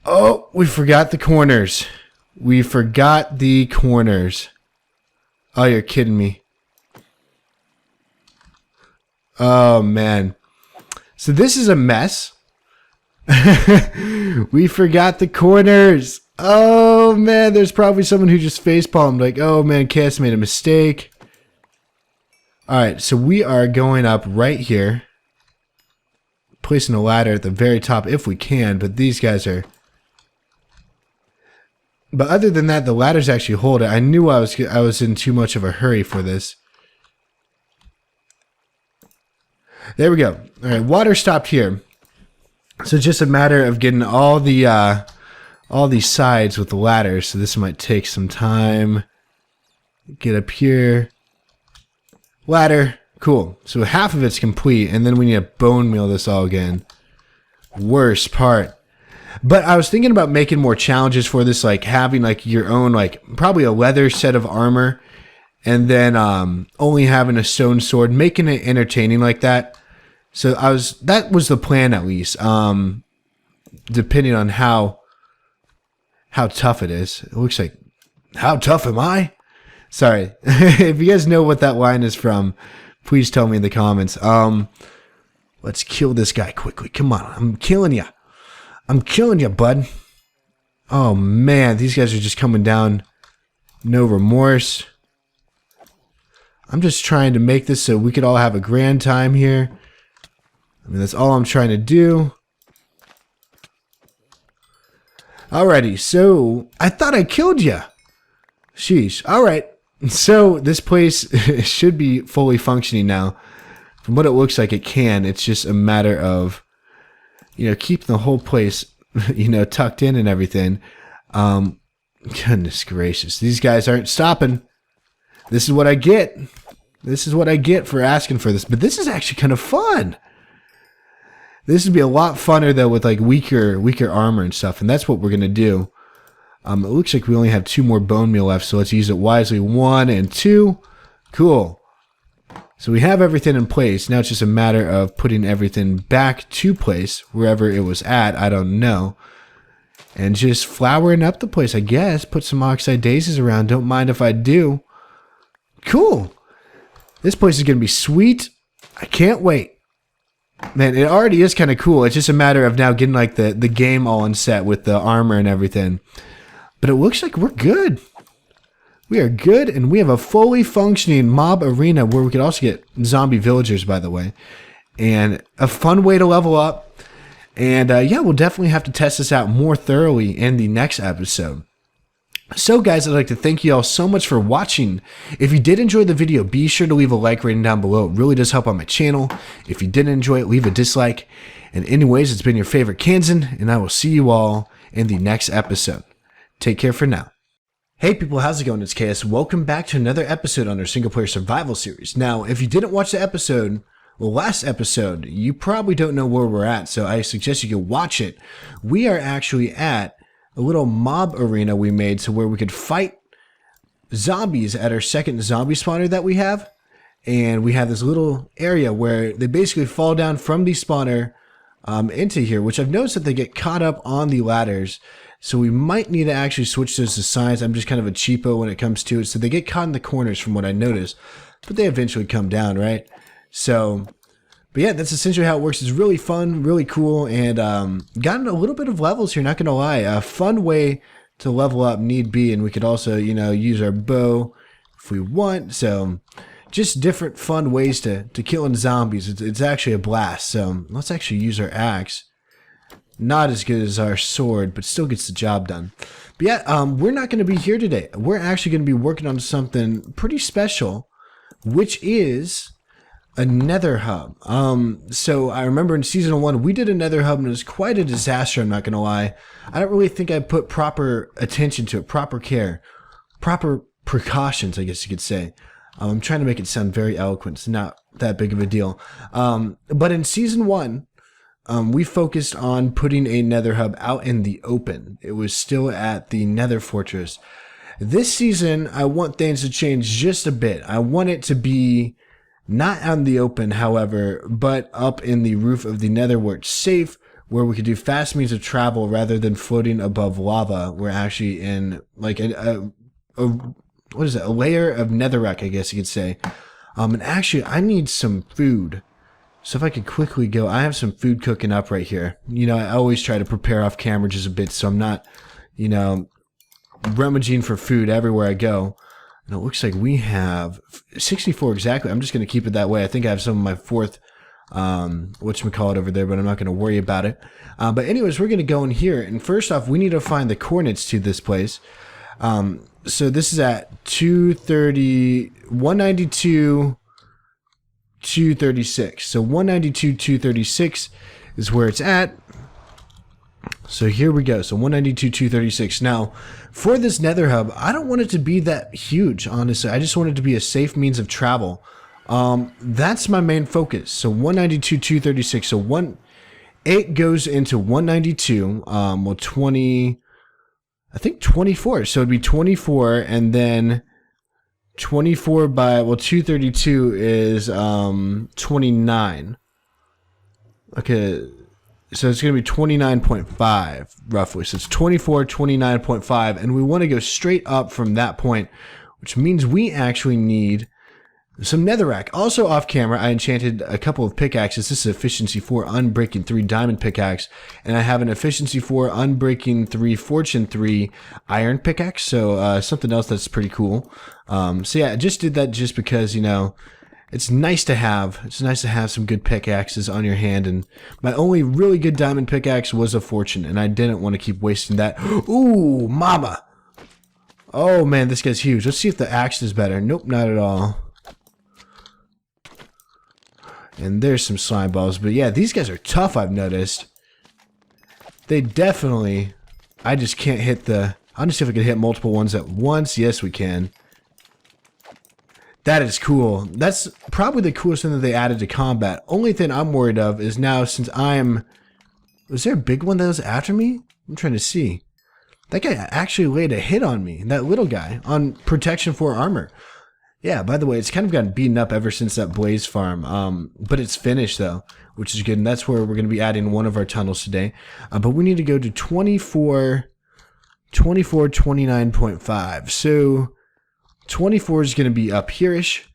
Oh, we forgot the corners. We forgot the corners. Oh, you're kidding me. Oh, man. So this is a mess. We forgot the corners. Oh, man. There's probably someone who just facepalmed. Like, oh, man, Cass made a mistake. All right, so we are going up right here. Placing a ladder at the very top if we can, but these guys are... But other than that, the ladders actually hold it. I knew I was in too much of a hurry for this. There we go. All right, water stopped here. So it's just a matter of getting all these sides with the ladders. So this might take some time. Get up here. Ladder. Cool. So half of it's complete, and then we need to bone meal this all again. Worst part. But I was thinking about making more challenges for this, like having like your own, like probably a leather set of armor, and then only having a stone sword, making it entertaining like that. So that was the plan at least. Depending on how tough it is. It looks like, how tough am I? Sorry. If you guys know what that line is from, please tell me in the comments. Let's kill this guy quickly. Come on. I'm killing you. I'm killing you, bud. Oh, man. These guys are just coming down. No remorse. I'm just trying to make this so we could all have a grand time here. I mean, that's all I'm trying to do. Alrighty. So, I thought I killed you. Sheesh. Alright. So, this place should be fully functioning now. From what it looks like, it can. It's just a matter of... keeping the whole place, tucked in and everything. Goodness gracious. These guys aren't stopping. This is what I get. This is what I get for asking for this. But this is actually kind of fun. This would be a lot funner, though, with like weaker armor and stuff. And that's what we're going to do. It looks like we only have 2 more bone meal left. So let's use it wisely. 1 and 2. Cool. So we have everything in place. Now it's just a matter of putting everything back to place, wherever it was at. I don't know. And just flowering up the place, I guess. Put some oxide daisies around. Don't mind if I do. Cool. This place is going to be sweet. I can't wait. Man, it already is kind of cool. It's just a matter of now getting like the game all in set with the armor and everything. But it looks like we're good. We are good, and we have a fully functioning mob arena where we could also get zombie villagers, by the way. And a fun way to level up. And yeah, we'll definitely have to test this out more thoroughly in the next episode. So guys, I'd like to thank you all so much for watching. If you did enjoy the video, be sure to leave a like rating down below. It really does help on my channel. If you didn't enjoy it, leave a dislike. And anyways, it's been your favorite Kansan, and I will see you all in the next episode. Take care for now. Hey people, how's it going? It's KS. Welcome back to another episode on our Singleplayer Survival series. Now, if you didn't watch the episode, well, last episode, you probably don't know where we're at, so I suggest you go watch it. We are actually at a little mob arena we made to where we could fight zombies at our second zombie spawner that we have. And we have this little area where they basically fall down from the spawner into here, which I've noticed that they get caught up on the ladders. So we might need to actually switch those to signs. I'm just kind of a cheapo when it comes to it. So they get caught in the corners from what I noticed, but they eventually come down, right? So, but yeah, that's essentially how it works. It's really fun, really cool, and gotten a little bit of levels here, not going to lie. A fun way to level up need be, and we could also, you know, use our bow if we want. So just different fun ways to killing zombies. It's actually a blast. So let's actually use our axe. Not as good as our sword, but still gets the job done. But yeah, we're not going to be here today. We're actually going to be working on something pretty special, which is a nether hub. So I remember in season 1, we did a nether hub, and it was quite a disaster, I'm not going to lie. I don't really think I put proper attention to it, proper care, proper precautions, I guess you could say. I'm trying to make it sound very eloquent. It's not that big of a deal. But in season 1, we focused on putting a nether hub out in the open. It was still at the nether fortress. This season, I want things to change just a bit. I want it to be not out in the open, however, but up in the roof of the nether where it's safe, where we could do fast means of travel rather than floating above lava. We're actually in like what is it? A layer of netherrack, I guess you could say. And actually, I need some food. So if I could quickly go, I have some food cooking up right here. You know, I always try to prepare off camera just a bit so I'm not, you know, rummaging for food everywhere I go. And it looks like we have 64 exactly. I'm just going to keep it that way. I think I have some of my fourth, whatchamacallit over there, but I'm not going to worry about it. But anyways, we're going to go in here. And first off, we need to find the coordinates to this place. So this is at 192... 236. So 192, 236 is where it's at. So here we go. So 192, 236. Now, for this nether hub, I don't want it to be that huge, honestly. I just want it to be a safe means of travel. That's my main focus. So 192, 236. So it goes into 192. Well, 20, I think 24. So it'd be 24, and then 24 by, well, 232 is 29. Okay, so it's going to be 29.5 roughly. So it's 24, 29.5, and we want to go straight up from that point, which means we actually need some netherrack. Also off camera, I enchanted a couple of pickaxes. This is efficiency 4 unbreaking 3 diamond pickaxe, and I have an efficiency 4 unbreaking 3 fortune 3 iron pickaxe. So something else that's pretty cool. So yeah, I just did that just because, you know, it's nice to have. It's nice to have some good pickaxes on your hand, and my only really good diamond pickaxe was a fortune, and I didn't want to keep wasting that. Ooh, mama! Oh man, this guy's huge. Let's see if the axe is better. Nope, not at all. And there's some slime balls. But yeah, these guys are tough, I've noticed. They definitely I just can't hit the... I'll just see if I can hit multiple ones at once. Yes, we can. That is cool. That's probably the coolest thing that they added to combat. Only thing I'm worried of is now since I'm... Was there a big one that was after me? I'm trying to see. That guy actually laid a hit on me. That little guy on protection 4 armor. Yeah, by the way, it's kind of gotten beaten up ever since that Blaze farm. But it's finished though, which is good. And that's where we're going to be adding one of our tunnels today. But we need to go to 29.5. So 24 is going to be up here-ish.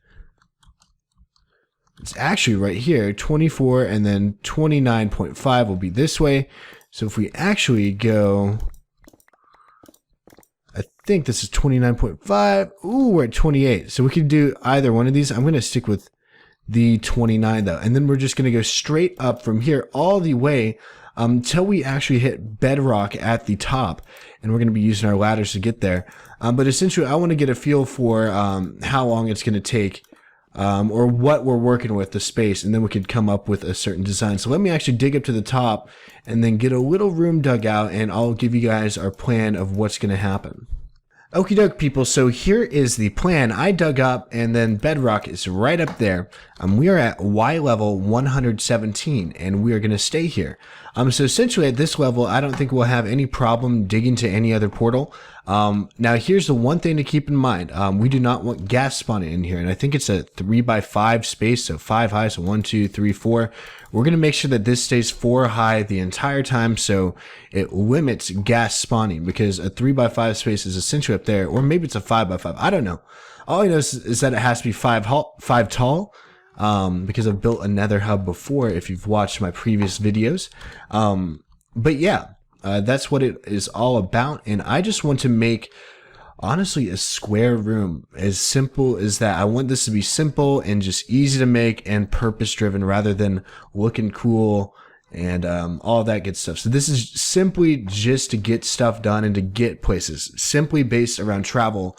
It's actually right here, 24, and then 29.5 will be this way. So if we actually go, I think this is 29.5. Ooh, we're at 28. So we could do either one of these. I'm going to stick with the 29 though. And then we're just going to go straight up from here all the way until we actually hit bedrock at the top. And we're going to be using our ladders to get there. But essentially, I want to get a feel for how long it's going to take or what we're working with, the space, and then we could come up with a certain design. So let me actually dig up to the top and then get a little room dug out, and I'll give you guys our plan of what's going to happen. Okie doke, people. So here is the plan. I dug up, and then bedrock is right up there. We are at Y level 117, and we are going to stay here. So essentially at this level, I don't think we'll have any problem digging to any other portal. Now here's the one thing to keep in mind. We do not want gas spawning in here, and I think it's a 3x5 space, so 5 high, so 1, 2, 3, 4. We're going to make sure that this stays 4 high the entire time, so it limits gas spawning, because a 3x5 space is essentially up there, or maybe it's a 5x5. I don't know. All I know is that it has to be 5 tall. Because I've built a nether hub before, if you've watched my previous videos. But yeah, that's what it is all about. And I just want to make, honestly, a square room as simple as that. I want this to be simple and just easy to make and purpose driven rather than looking cool and all that good stuff. So this is simply just to get stuff done and to get places, simply based around travel.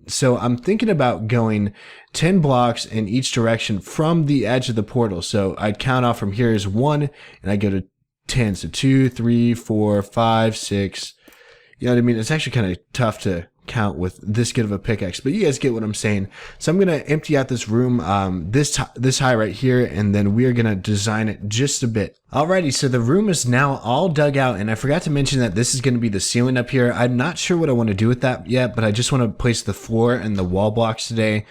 So I'm thinking about going 10 blocks in each direction from the edge of the portal. So I'd count off from here as 1, and I go to 10. So 2, 3, 4, 5, 6. You know what I mean? It's actually kind of tough to count with this good of a pickaxe, but you guys get what I'm saying. So I'm going to empty out this room, this high right here, and then we are going to design it just a bit. Alrighty, so the room is now all dug out, and I forgot to mention that this is going to be the ceiling up here. I'm not sure what I want to do with that yet, but I just want to place the floor and the wall blocks today,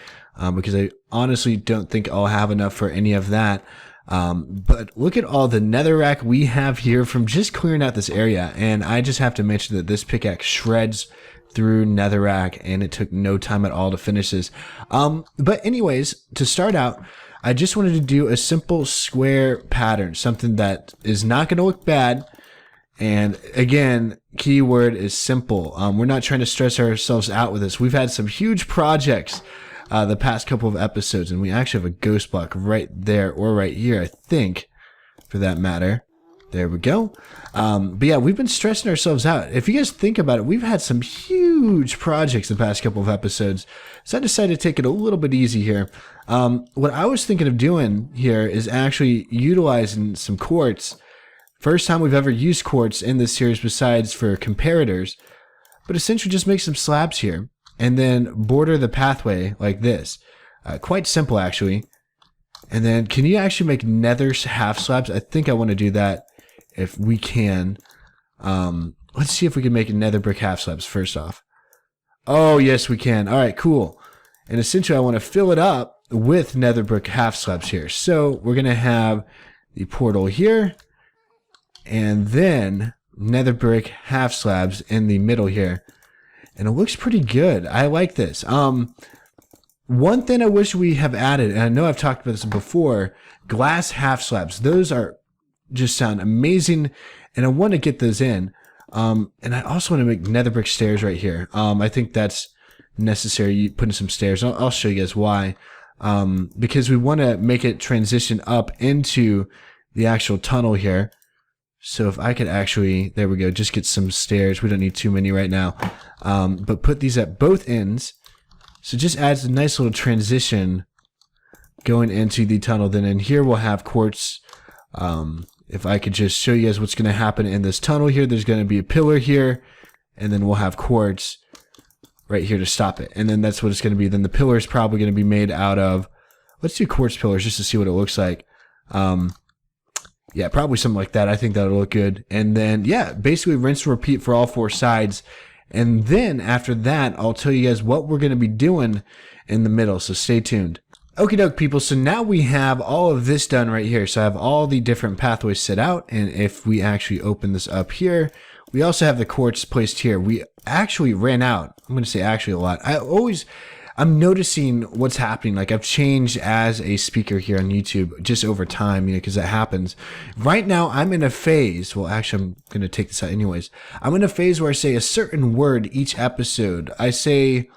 because I honestly don't think I'll have enough for any of that. But look at all the netherrack we have here from just clearing out this area, and I just have to mention that this pickaxe shreds through netherrack, and it took no time at all to finish this. But anyways, to start out, I just wanted to do a simple square pattern, something that is not going to look bad. And again, keyword is simple. We're not trying to stress ourselves out with this. We've had some huge projects the past couple of episodes, and we actually have a ghost block right there, or right here, I think, for that matter. There we go. But yeah, we've been stressing ourselves out. If you guys think about it, we've had some huge projects the past couple of episodes. So I decided to take it a little bit easy here. What I was thinking of doing here is actually utilizing some quartz. First time we've ever used quartz in this series besides for comparators. But essentially just make some slabs here and then border the pathway like this. Quite simple actually. And then can you actually make nether half slabs? I think I want to do that. If we can, let's see if we can make nether brick half slabs first off. Oh, yes, we can. All right, cool. And essentially, I want to fill it up with nether brick half slabs here. So we're going to have the portal here, and then nether brick half slabs in the middle here. And it looks pretty good. I like this. One thing I wish we have added, and I know I've talked about this before, glass half slabs. Those are just sound amazing, and I want to get those in. And I also want to make nether brick stairs right here. I think that's necessary, putting some stairs. I'll show you guys why. Because we want to make it transition up into the actual tunnel here. So if I could actually, there we go, just get some stairs. We don't need too many right now. But put these at both ends. So just adds a nice little transition going into the tunnel. Then in here we'll have quartz if I could just show you guys what's going to happen in this tunnel here. There's going to be a pillar here, and then we'll have quartz right here to stop it. And then that's what it's going to be. Then the pillar is probably going to be made out of, let's do quartz pillars just to see what it looks like. Yeah, probably something like that. I think that'll look good. And then, yeah, basically rinse and repeat for all 4 sides. And then after that, I'll tell you guys what we're going to be doing in the middle. So stay tuned. Okie doke, people. So now we have all of this done right here. So I have all the different pathways set out. And if we actually open this up here, we also have the quartz placed here. We actually ran out. I'm going to say actually a lot. I'm noticing what's happening. Like, I've changed as a speaker here on YouTube just over time, you know, because that happens. Right now, I'm in a phase. Well, actually, I'm going to take this out anyways. I'm in a phase where I say a certain word each episode. I say,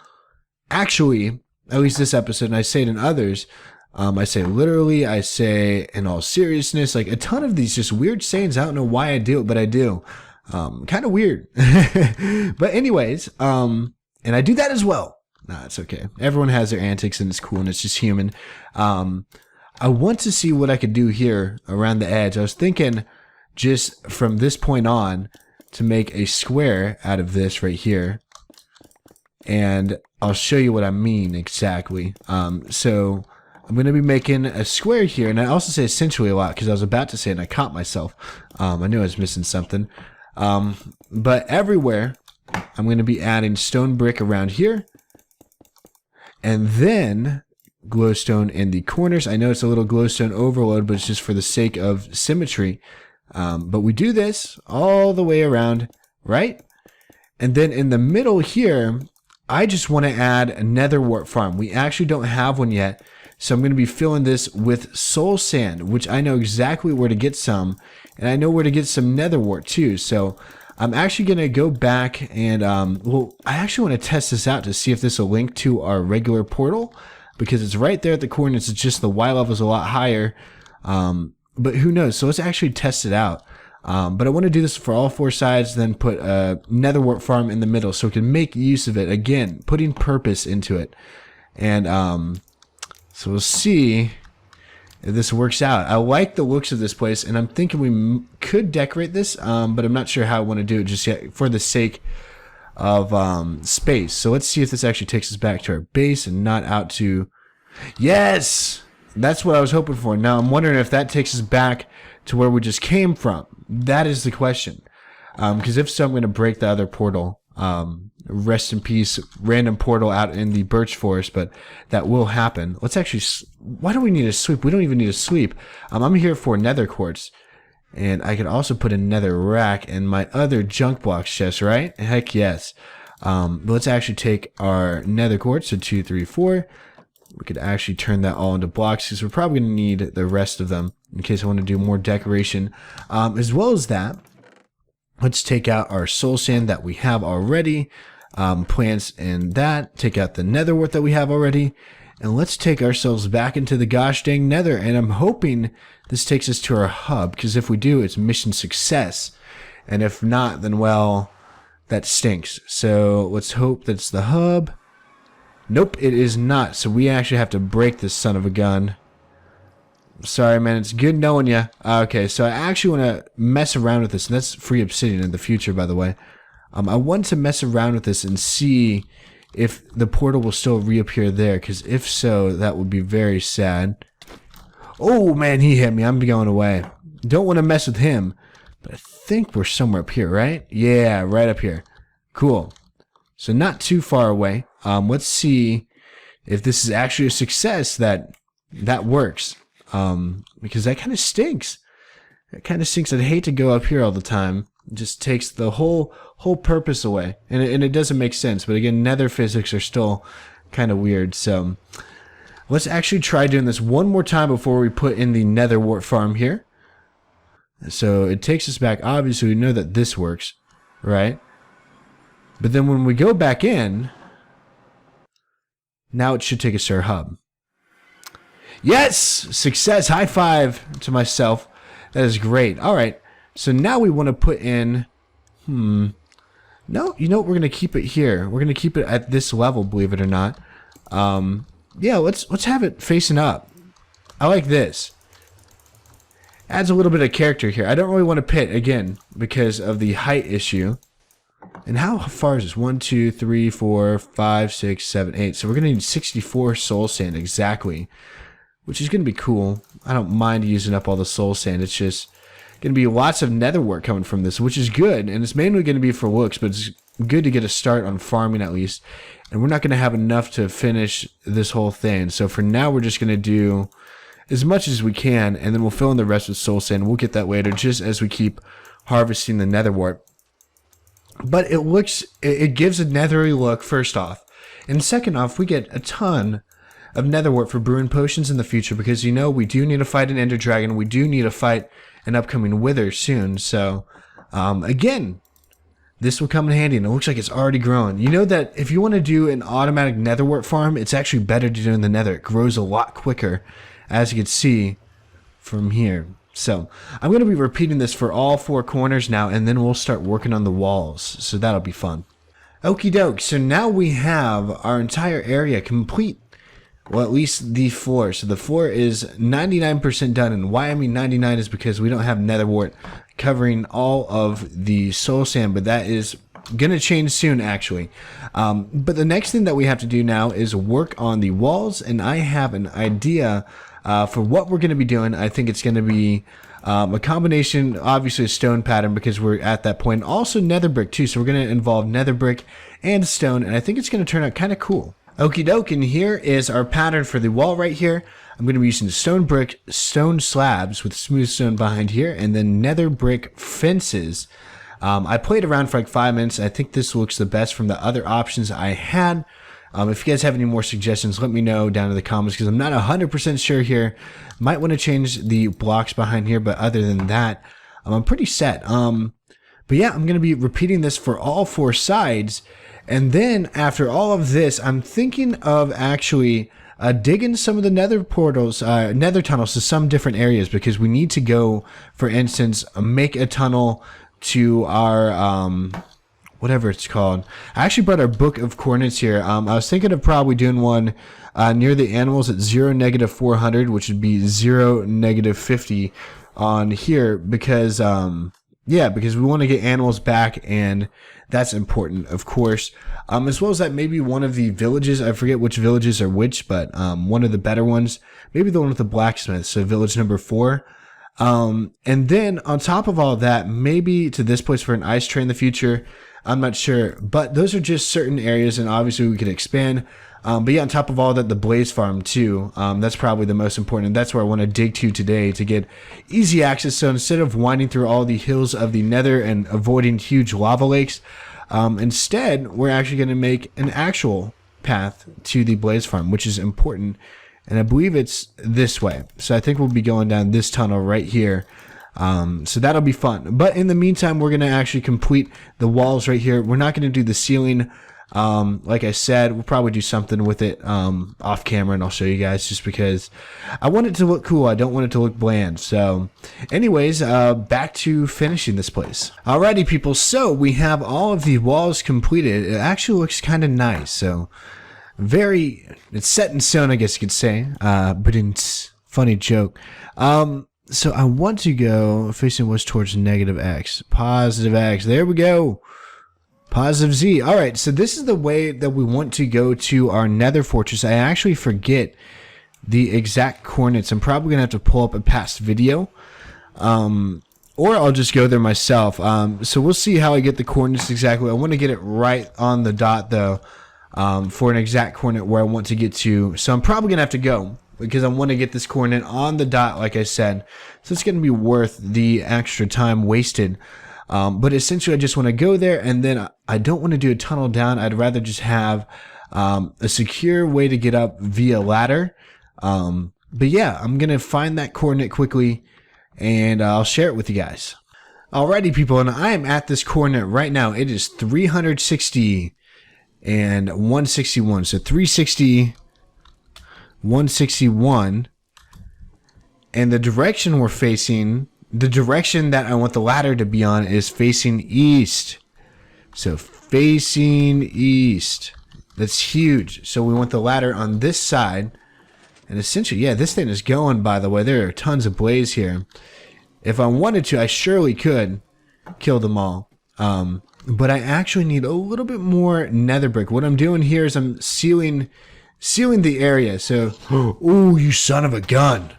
actually, at least this episode, and I say it in others. I say literally, I say in all seriousness, like a ton of these just weird sayings. I don't know why I do it, but I do. Kind of weird. But anyways, and I do that as well. Nah, it's okay. Everyone has their antics and it's cool and it's just human. I want to see what I could do here around the edge. I was thinking just from this point on to make a square out of this right here. And I'll show you what I mean exactly. So I'm going to be making a square here. And I also say essentially a lot because I was about to say it and I caught myself. I knew I was missing something. But everywhere, I'm going to be adding stone brick around here. And then glowstone in the corners. I know it's a little glowstone overload, but it's just for the sake of symmetry. But we do this all the way around, right? And then in the middle here, I just want to add a nether wart farm. We actually don't have one yet. So I'm going to be filling this with soul sand, which I know exactly where to get some. And I know where to get some nether wart too. So I'm actually going to go back and, well, I actually want to test this out to see if this will link to our regular portal, because it's right there at the coordinates. It's just the Y level is a lot higher, but who knows? So let's actually test it out. But I want to do this for all 4 sides, then put a nether wart farm in the middle so we can make use of it. Again, putting purpose into it. And so we'll see if this works out. I like the looks of this place, and I'm thinking we could decorate this, but I'm not sure how I want to do it just yet for the sake of space. So let's see if this actually takes us back to our base and not out to... Yes! That's what I was hoping for. Now I'm wondering if that takes us back to where we just came from. That is the question. Because if so, I'm going to break the other portal. Rest in peace, random portal out in the birch forest, but that will happen. Let's actually... Why do we need a sleep? We don't even need a sleep. I'm here for nether quartz. And I could also put a nether rack in my other junk blocks chest, right? Heck yes. Let's actually take our nether quartz, so 2, 3, 4. We could actually turn that all into blocks because we're probably going to need the rest of them in case I want to do more decoration. As well as that, let's take out our soul sand that we have already. Plants and that. Take out the nether wart that we have already. And let's take ourselves back into the gosh dang nether. And I'm hoping this takes us to our hub, because if we do, it's mission success. And if not, then well, that stinks. So let's hope that's the hub. Nope, it is not. So we actually have to break this son of a gun. Sorry, man. It's good knowing you. Okay, so I actually want to mess around with this. And that's free obsidian in the future, by the way. I want to mess around with this and see if the portal will still reappear there. Because if so, that would be very sad. Oh, man, he hit me. I'm going away. Don't want to mess with him. But I think we're somewhere up here, right? Yeah, right up here. Cool. So not too far away. Let's see if this is actually a success that works. Because that kind of stinks. It kind of stinks. I'd hate to go up here all the time. It just takes the whole purpose away. And it doesn't make sense. But again, nether physics are still kind of weird. So let's actually try doing this one more time before we put in the nether wart farm here. So it takes us back. Obviously, we know that this works, right? But then when we go back in, now it should take us to our hub. Yes! Success! High five to myself. That is great. All right. So now we want to put in... No, you know what? We're going to keep it here. We're going to keep it at this level, believe it or not. Yeah, let's have it facing up. I like this. Adds a little bit of character here. I don't really want to pit, again, because of the height issue. And how far is this? 1, 2, 3, 4, 5, 6, 7, 8. So we're going to need 64 soul sand exactly, which is going to be cool. I don't mind using up all the soul sand. It's just going to be lots of nether work coming from this, which is good. And it's mainly going to be for looks, but it's good to get a start on farming at least. And we're not going to have enough to finish this whole thing. So for now, we're just going to do as much as we can, and then we'll fill in the rest with soul sand. We'll get that later, just as we keep harvesting the nether wart. But it gives a nethery look, first off. And second off, we get a ton of nether wart for brewing potions in the future, because, you know, we do need to fight an ender dragon. We do need to fight an upcoming wither soon. So, again, this will come in handy, and it looks like it's already growing. You know that if you want to do an automatic nether wart farm, it's actually better to do in the nether. It grows a lot quicker, as you can see from here. So I'm going to be repeating this for all 4 corners now, and then we'll start working on the walls. So that'll be fun. Okie doke. So now we have our entire area complete. Well, at least the floor. So the floor is 99% done. And why I mean 99 is because we don't have nether wart covering all of the soul sand, but that is going to change soon, actually. But the next thing that we have to do now is work on the walls, and I have an idea for what we're going to be doing. I think it's going to be a combination, obviously a stone pattern, because we're at that point. Also nether brick too, so we're going to involve nether brick and stone, and I think it's going to turn out kind of cool. Okie doke, and here is our pattern for the wall right here. I'm going to be using stone brick, stone slabs with smooth stone behind here, and then nether brick fences. I played around for like 5 minutes. I think this looks the best from the other options I had. If you guys have any more suggestions, let me know down in the comments, because I'm not 100% sure here. Might want to change the blocks behind here, but other than that, I'm pretty set. But yeah, I'm going to be repeating this for all 4 sides. And then after all of this, I'm thinking of actually digging some of the nether portals, nether tunnels to some different areas, because we need to go, for instance, make a tunnel to our whatever it's called. I actually brought our book of coordinates here. I was thinking of probably doing one near the animals at 0, -400, which would be 0, -50 on here, because yeah, because we want to get animals back, and that's important, of course. As well as that, maybe one of the villages, I forget which villages are which, but one of the better ones, maybe the one with the blacksmith, so village number 4. And then on top of all that, maybe to this place for an ice train in the future. I'm not sure, but those are just certain areas, and obviously we could expand. But yeah, on top of all that, the blaze farm too. That's probably the most important, and that's where I want to dig to today to get easy access. So instead of winding through all the hills of the nether and avoiding huge lava lakes, instead we're actually going to make an actual path to the blaze farm, which is important. And I believe it's this way. So I think we'll be going down this tunnel right here. So that'll be fun. But in the meantime, we're going to actually complete the walls right here. We're not going to do the ceiling. Like I said, we'll probably do something with it off camera, and I'll show you guys, just because I want it to look cool. I don't want it to look bland. So anyways, back to finishing this place. Alrighty, people. So we have all of the walls completed. It actually looks kind of nice. So it's set in stone, I guess you could say. But it's funny joke. So I want to go facing west towards -X, +X. There we go. +Z. All right. So this is the way that we want to go to our nether fortress. I actually forget the exact coordinates. I'm probably going to have to pull up a past video. Or I'll just go there myself. So we'll see how I get the coordinates exactly. I want to get it right on the dot, though, for an exact coordinate where I want to get to. So I'm probably going to have to go, because I want to get this coordinate on the dot, like I said. So it's going to be worth the extra time wasted. But essentially, I just want to go there, and then I don't want to do a tunnel down. I'd rather just have a secure way to get up via ladder. But yeah, I'm going to find that coordinate quickly, and I'll share it with you guys. Alrighty, people, and I am at this coordinate right now. It is 360 and 161. So 360, 161, and the direction we're facing, the direction that I want the ladder to be on, is facing east. So facing east. That's huge. So we want the ladder on this side. And essentially, yeah, this thing is going, by the way. There are tons of blaze here. If I wanted to, I surely could kill them all. But I actually need a little bit more nether brick. What I'm doing here is I'm sealing the area. So, ooh, you son of a gun.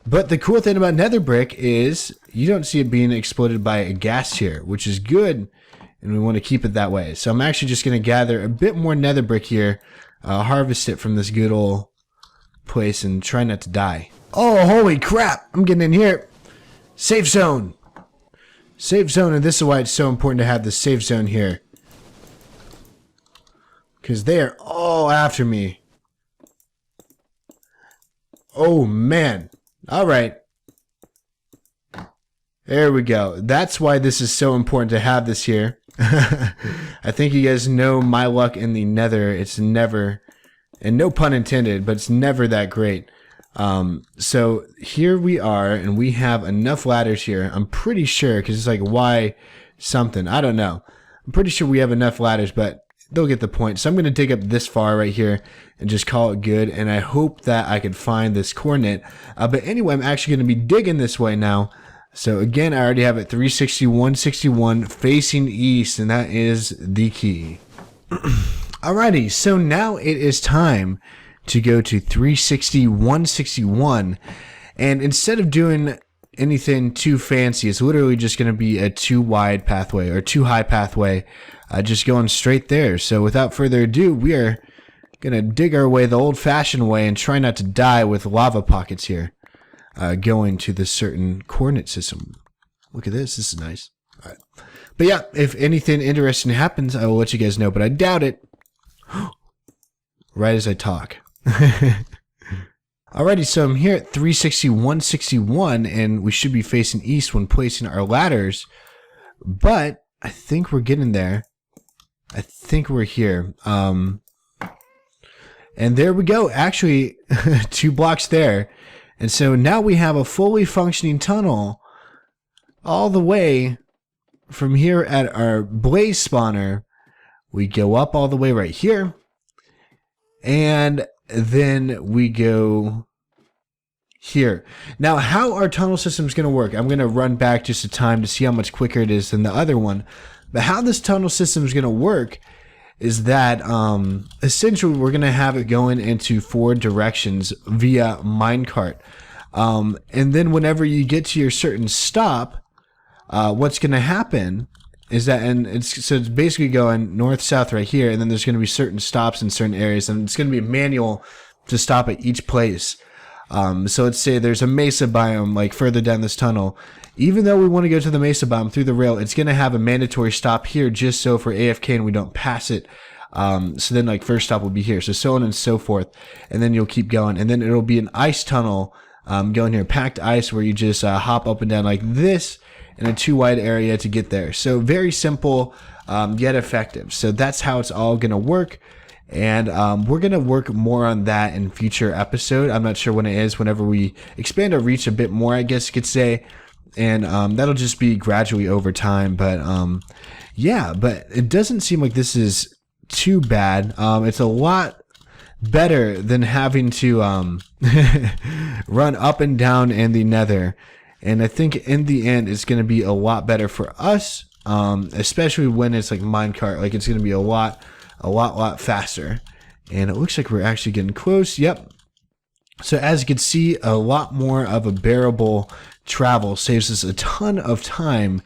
But the cool thing about nether brick is you don't see it being exploded by a gas here, which is good, and we want to keep it that way. So I'm actually just going to gather a bit more nether brick here, harvest it from this good old place, and try not to die. Oh, holy crap! I'm getting in here. Safe zone. Safe zone, and this is why it's so important to have the safe zone here. Because they are all after me. Oh, man. Alright. There we go. That's why this is so important to have this here. I think you guys know my luck in the nether. It's never, and no pun intended, but it's never that great. So here we are, and we have enough ladders here. I'm pretty sure, because it's like, why something? I don't know. I'm pretty sure we have enough ladders, but they'll get the point. So I'm going to dig up this far right here and just call it good, and I hope that I could find this coordinate. But anyway, I'm actually going to be digging this way now. So again, I already have it 360, 161 facing east, and that is the key. Alrighty, so now it is time to go to 360, 161, and instead of doing anything too fancy, it's literally just going to be a too wide pathway or too high pathway, just going straight there. So without further ado, we are going to dig our way the old-fashioned way and try not to die with lava pockets here, going to this certain coordinate system. Look at this. This is nice. All right. But yeah, if anything interesting happens, I will let you guys know, but I doubt it. Right as I talk. Alrighty, so I'm here at 360, 161, and we should be facing east when placing our ladders, but I think we're getting there. I think we're here. And there we go. Actually, 2 blocks there. And so now we have a fully functioning tunnel all the way from here at our blaze spawner. We go up all the way right here. And then we go here. Now, how our tunnel system is going to work, I'm going to run back just a time to see how much quicker it is than the other one. But how this tunnel system is going to work is that essentially we're going to have it going into 4 directions via minecart. And then whenever you get to your certain stop, what's going to happen is that, and it's basically going north south right here, and then there's going to be certain stops in certain areas, and it's going to be manual to stop at each place. So let's say there's a mesa biome like further down this tunnel. Even though we want to go to the mesa biome through the rail, it's going to have a mandatory stop here just so for AFK and we don't pass it. So then like first stop will be here, so on and so forth, and then you'll keep going, and then it'll be an ice tunnel going here, packed ice, where you just hop up and down like this in a too wide area to get there. So very simple, yet effective. So that's how it's all going to work. And we're going to work more on that in future episode. I'm not sure when it is, whenever we expand our reach a bit more, I guess you could say. And that'll just be gradually over time. But yeah, but it doesn't seem like this is too bad. It's a lot better than having to run up and down in the nether. And I think in the end, it's going to be a lot better for us, especially when it's like minecart. Like it's going to be a lot faster. And it looks like we're actually getting close. Yep. So as you can see, a lot more of a bearable travel saves us a ton of time.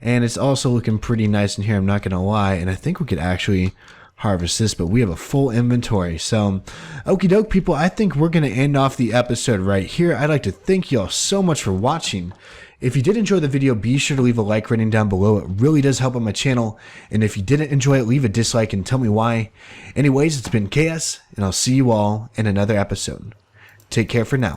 And it's also looking pretty nice in here, I'm not going to lie. And I think we could actually harvest this, but we have a full inventory. So okie doke, people, I think we're going to end off the episode right here. I'd like to thank y'all so much for watching. If you did enjoy the video, be sure to leave a like rating down below. It really does help on my channel. And if you didn't enjoy it, leave a dislike and tell me why. Anyways, it's been KS, and I'll see you all in another episode. Take care for now.